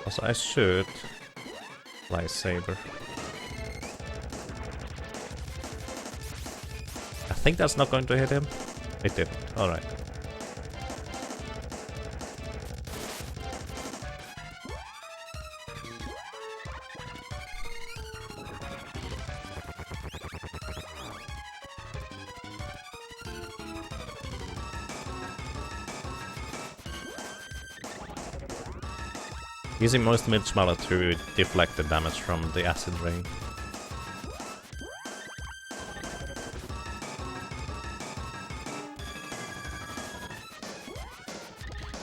Also, I should lightsaber. I think that's not going to hit him. It didn't. Alright. Using most mid-smaller to deflect the damage from the acid rain.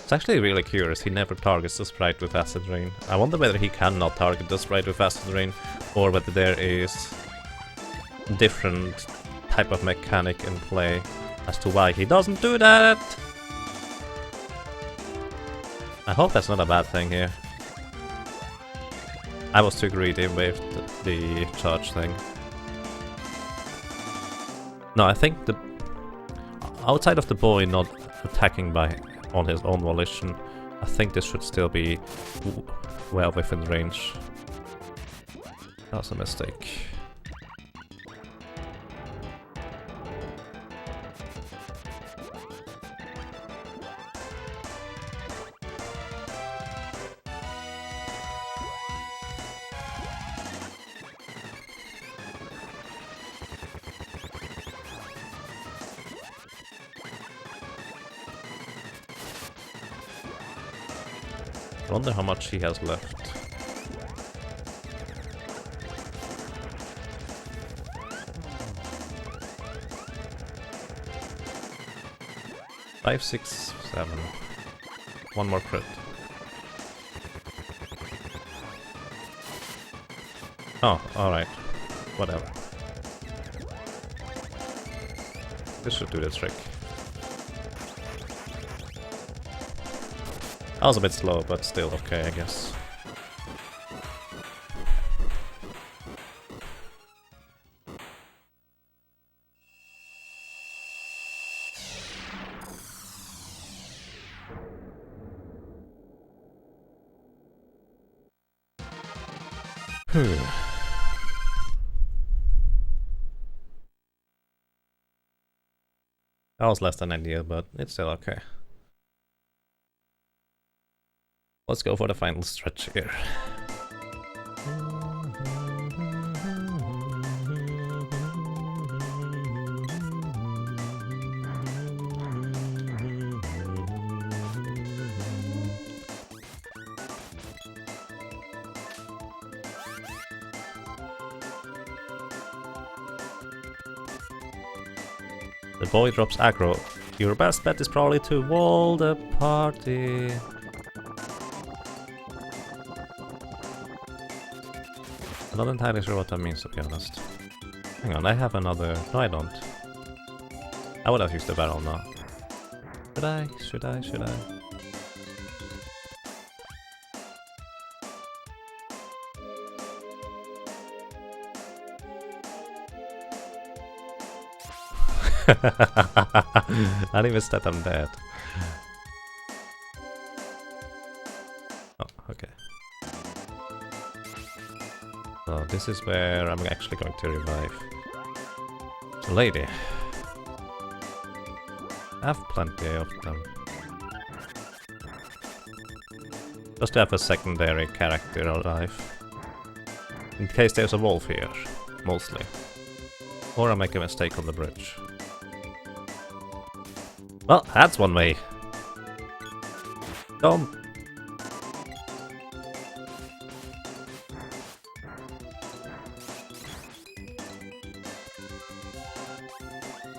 It's actually really curious, he never targets the sprite with acid rain. I wonder whether he cannot target the sprite with acid rain, or whether there is different type of mechanic in play as to why he doesn't do that. I hope that's not a bad thing here. I was too greedy with the charge thing. No, I think the outside of the boy not attacking by on his own volition, I think this should still be well within range. That was a mistake. I wonder how much he has left. Five, 6, 7. One more crit. Oh, alright. Whatever. This should do the trick. I was a bit slow, but still okay, I guess. That was less than ideal, but it's still okay. Let's go for the final stretch here. The boy drops aggro. Your best bet is probably to wall the party. I'm not entirely sure what that means, to be honest. Hang on, I have another... No, I don't. I would have used the barrel now. Should I? Should I? Should I? I didn't even step I'm dead. Oh, okay. So this is where I'm actually going to revive the lady. I have plenty of them. Just to have a secondary character alive. In case there's a wolf here, mostly. Or I make a mistake on the bridge. Well, that's one way. Don't.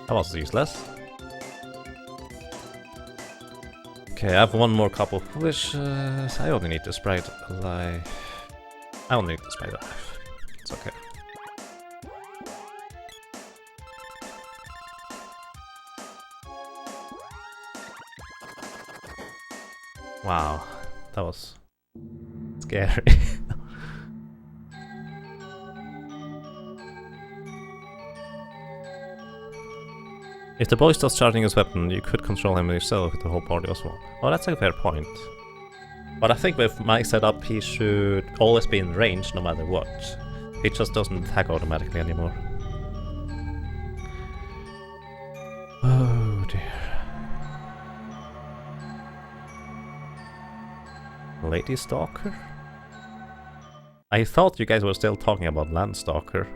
That was useless. Okay, I have one more couple, which I only need to sprite alive. I only need to sprite alive. It's okay. Wow, that was scary. If the boy starts charging his weapon, you could control him yourself with the whole party as well. Oh, that's a fair point. But I think with my setup, he should always be in range no matter what. He just doesn't attack automatically anymore. Oh dear. Lady Stalker? I thought you guys were still talking about Landstalker.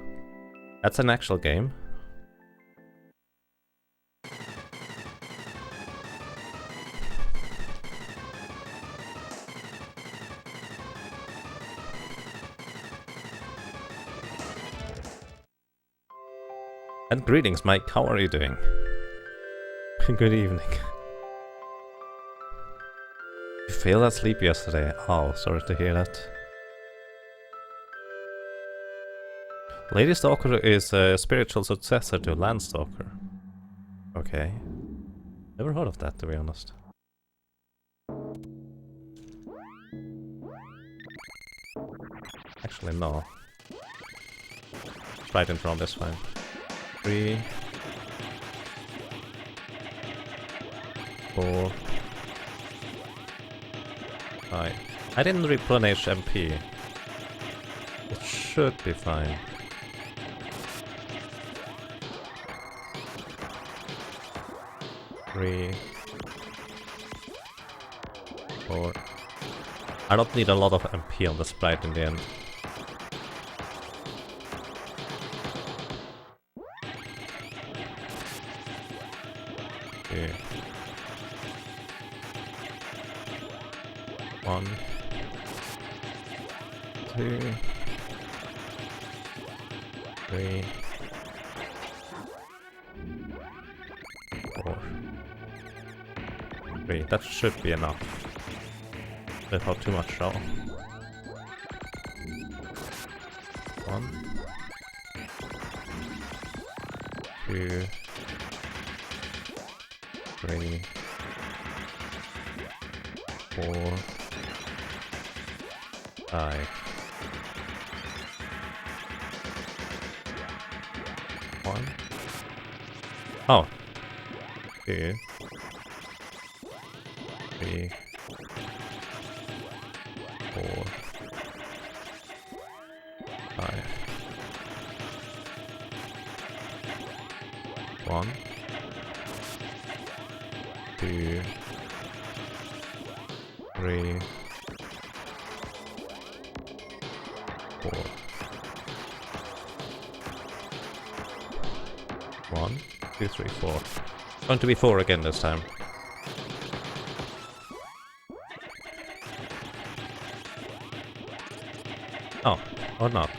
That's an actual game. And greetings, Mike. How are you doing? Good evening. You failed at sleep yesterday. Oh, sorry to hear that. Lady Stalker is a spiritual successor to Landstalker. Okay. Never heard of that, to be honest. Actually, no. Right in front is fine. 3, 4, 5. I didn't replenish MP. It should be fine. Three, 4. I don't need a lot of MP on the sprite in the end. Okay. 1, 2, 3, 4. 3. That should be enough. Without too much trouble. 1, 2, 3, 4, 5. 1. Oh. 2, 3, 4, 5. 1, 2, 3, 4. 1, 2, 3, 4. Going to be 4 again this time. Oh, or not.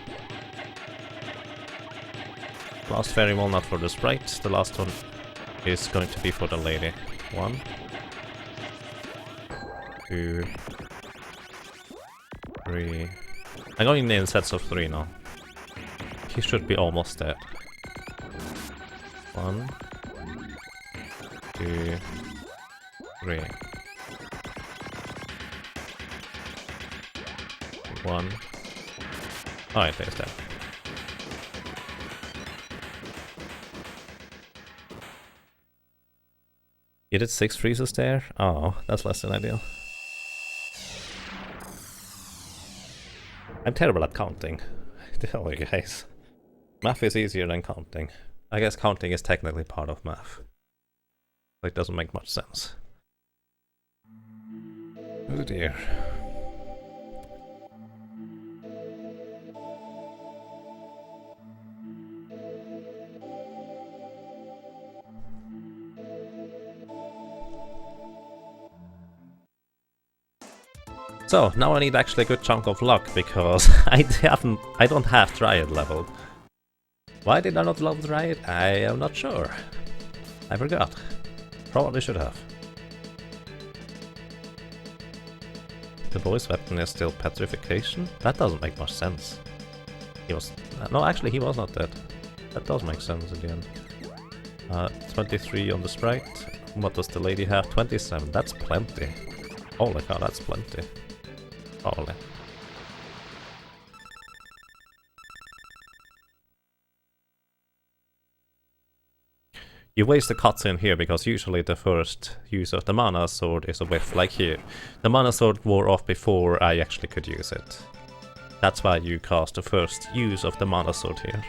Last fairy walnut for the sprite. The last one is going to be for the lady. 1, 2, 3. I'm going in sets of 3 now. he should be almost dead. 1, 2, 3. 1. Oh, it is dead. You did 6 freezes there? Oh, that's less than ideal. I'm terrible at counting. Tell you guys. Math is easier than counting. I guess counting is technically part of math. It doesn't make much sense. Oh dear. So, now I need actually a good chunk of luck, because I don't have Dryad leveled. Why did I not level Dryad? I am not sure. I forgot. Probably should have. The boy's weapon is still petrification? That doesn't make much sense. He was... No, actually he was not dead. That does make sense in the end. 23 on the sprite. What does the lady have? 27. That's plenty. Holy cow, that's plenty. Holy. You waste the cutscene here because usually the first use of the mana sword is a whiff, like here. The mana sword wore off before I actually could use it. That's why you cast the first use of the mana sword here.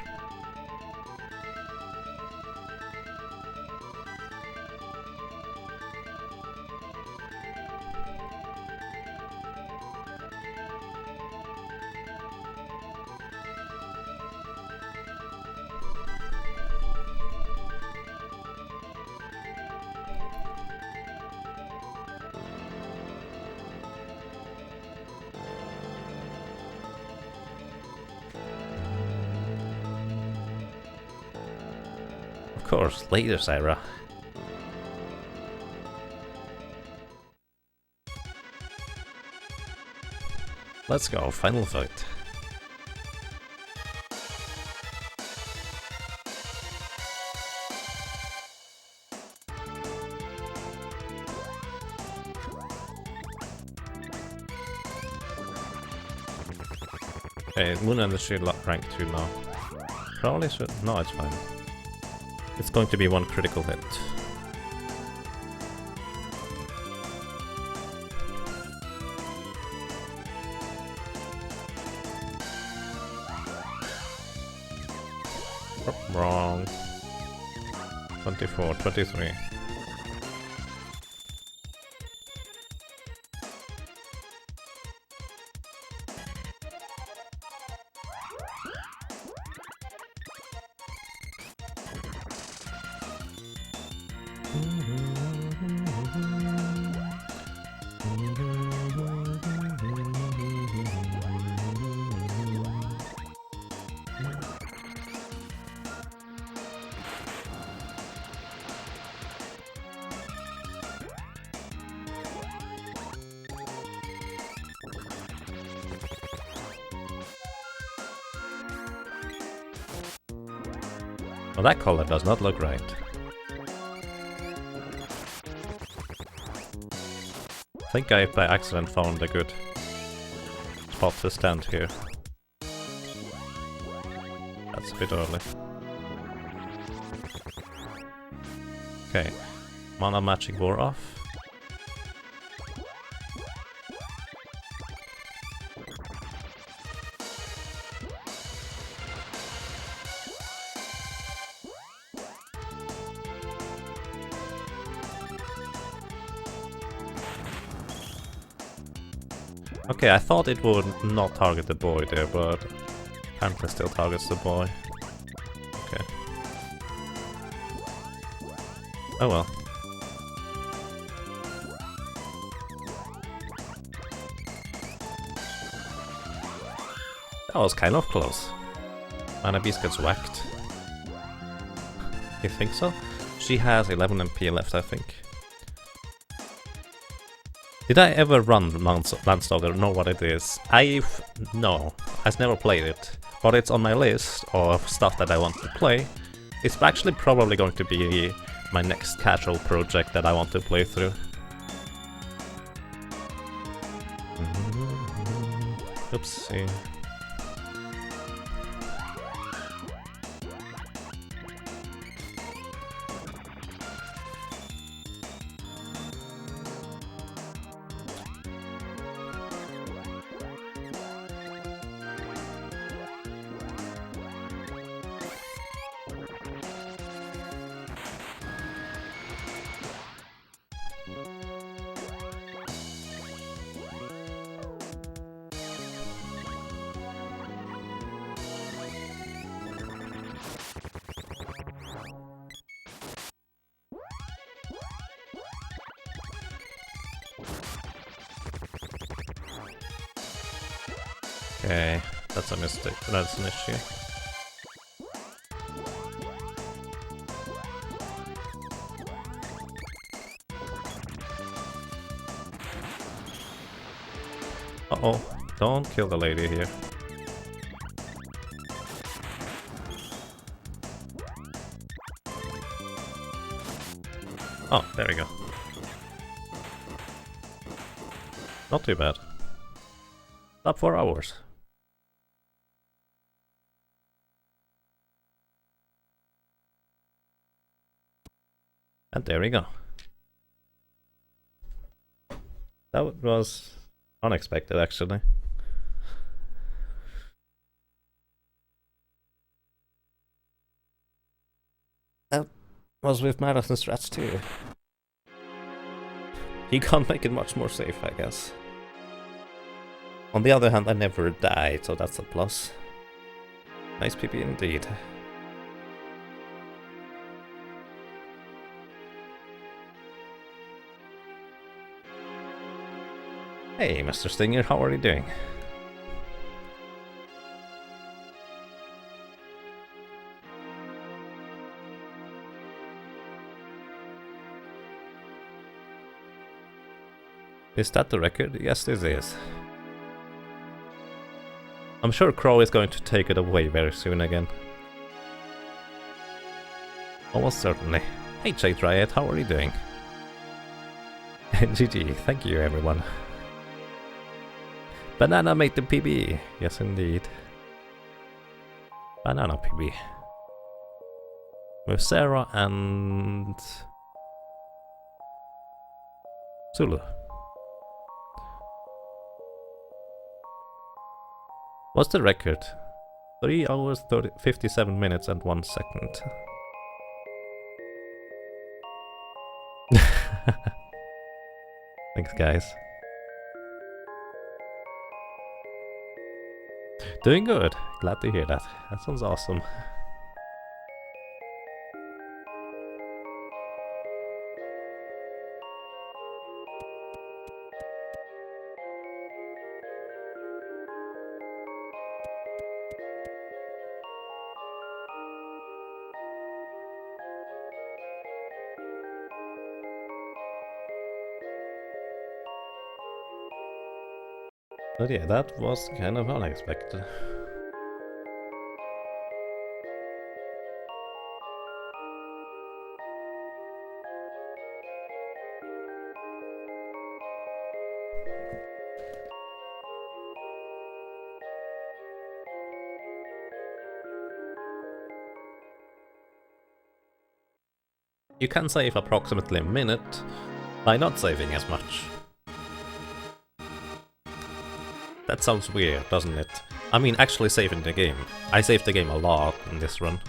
Of course, later, Sarah. Let's go, final fight. Okay, Moon and the Shield rank 2 now. Probably should... No, it's fine. It's going to be one critical hit. Oh, wrong. 24, 23. Well, that color does not look right. I think I by accident found a good spot to stand here. That's a bit early. Okay, mana matching wore off. Okay, I thought it would not target the boy there, but apparently still targets the boy. Okay. Oh well. That was kind of close. Mana Beast gets whacked. You think so? She has 11 MP left, I think. Did I ever run Landstalker or know what it is? No, I've never played it. but it's on my list of stuff that I want to play. It's actually probably going to be my next casual project that I want to play through. Oopsie. Okay, that's a mistake. That's an issue. Uh-oh, don't kill the lady here. Oh, there we go. Not too bad. Up 4 hours. And there we go. That was unexpected, actually. That was with Marathon Strats too. You can't make it much more safe, I guess. On the other hand, I never died, so that's a plus. Nice PP indeed. Hey, Mr. Stinger, how are you doing? Is that the record? Yes, this is. I'm sure Crow is going to take it away very soon again. Almost certainly. Hey, Jade Riot, how are you doing? GG, thank you everyone. Banana made the PB. Yes, indeed. Banana PB. With Sarah and Zulu. What's the record? 3 hours, 57 minutes and 1 second. Thanks, guys. Doing good. Glad to hear that. That sounds awesome. But yeah, that was kind of unexpected. You can save approximately a minute by not saving as much. That sounds weird, doesn't it? I mean, actually saving the game. I saved the game a lot in this run.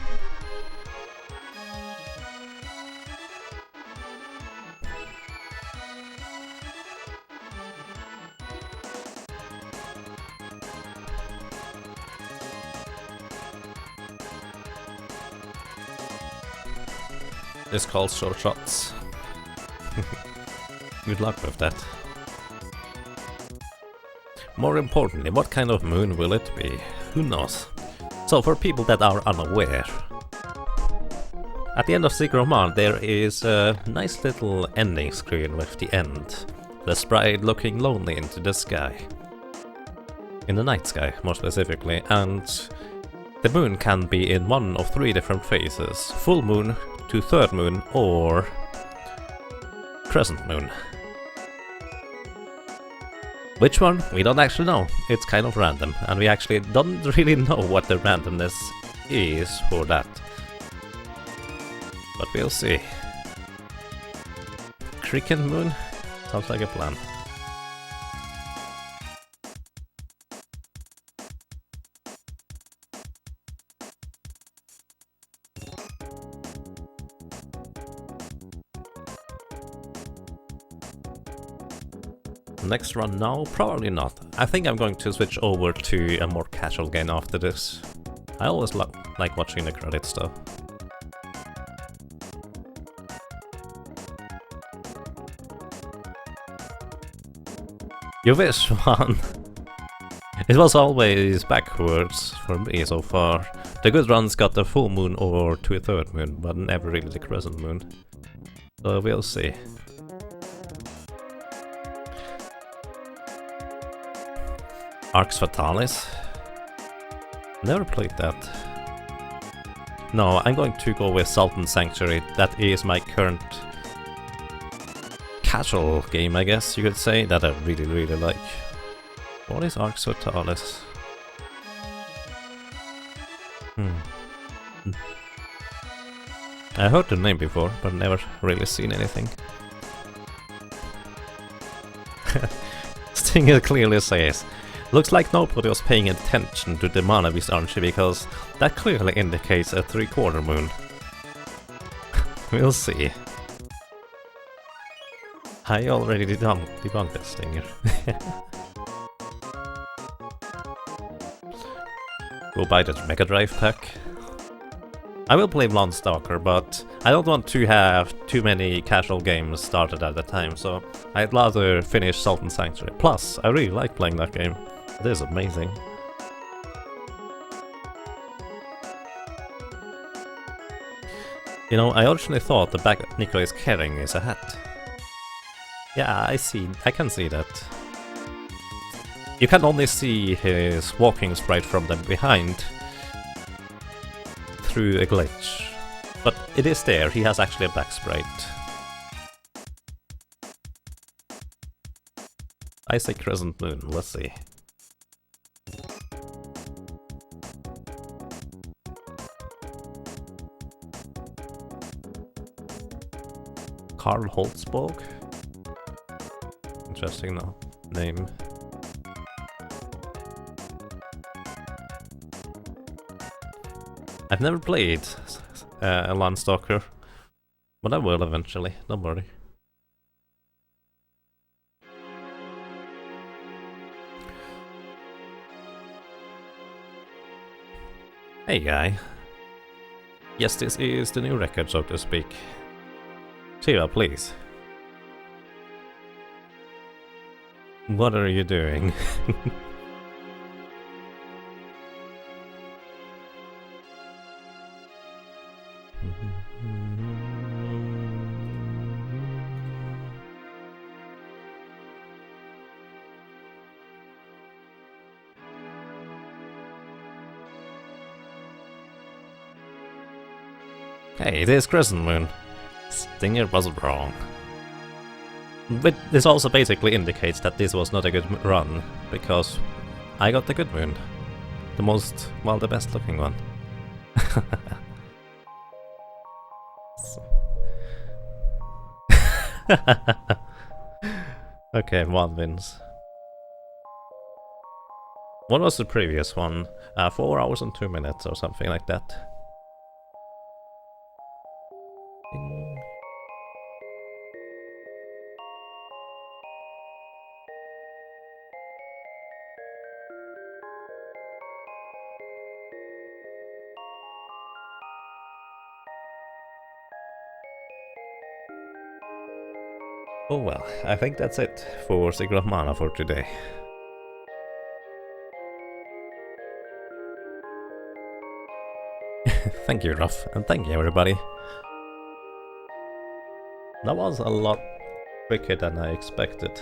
This calls short shots. Good luck with that. More importantly, what kind of moon will it be? Who knows? So for people that are unaware, at the end of Secret of Mana there is a nice little ending screen with the end. The sprite looking lonely into the sky. In the night sky, more specifically, and The moon can be in one of 3 different phases: full moon, to third moon, or crescent moon. Which one? We don't actually know. It's kind of random, and we actually don't really know what the randomness is for that. But we'll see. Cricket moon? Sounds like a plan. Next run now? Probably not. I think I'm going to switch over to a more casual game after this. I always like watching the credits though. You wish one. It was always backwards for me so far. The good runs got the full moon or to a third moon, but never really the crescent moon. So we'll see. Arx Fatalis? Never played that. No, I'm going to go with Sultan Sanctuary. That is my current casual game, I guess you could say, that I really like. What is Arx Fatalis? I heard the name before, but never really seen anything. Stinger clearly says, looks like nobody was paying attention to the mana archer because that clearly indicates a 3/4 moon. We'll see. I already debunked that Stinger. Go buy that Mega Drive pack. I will play Landstalker, but I don't want to have too many casual games started at a time, so I'd rather finish Sultan Sanctuary. Plus, I really like playing that game. It is amazing. You know, I originally thought the back Nico is carrying is a hat. Yeah, I can see that. You can only see his walking sprite from the behind through a glitch. But it is there, he has actually a back sprite. I say crescent moon, let's see. Karl Holtzborg? Interesting name. I've never played a Landstalker, but I will eventually, don't worry. Hey guy. Yes, this is the new record, so to speak. Shiva, please. What are you doing? Hey, it is Crescent Moon. Stinger was wrong. But this also basically indicates that this was not a good run, because I got the good moon. The most, well, the best looking one. Okay, 1 wins. What was the previous one? 4 hours and 2 minutes or something like that. Oh well, I think that's it for Secret of Mana for today. Thank you, Ruff, and thank you everybody. That was a lot quicker than I expected.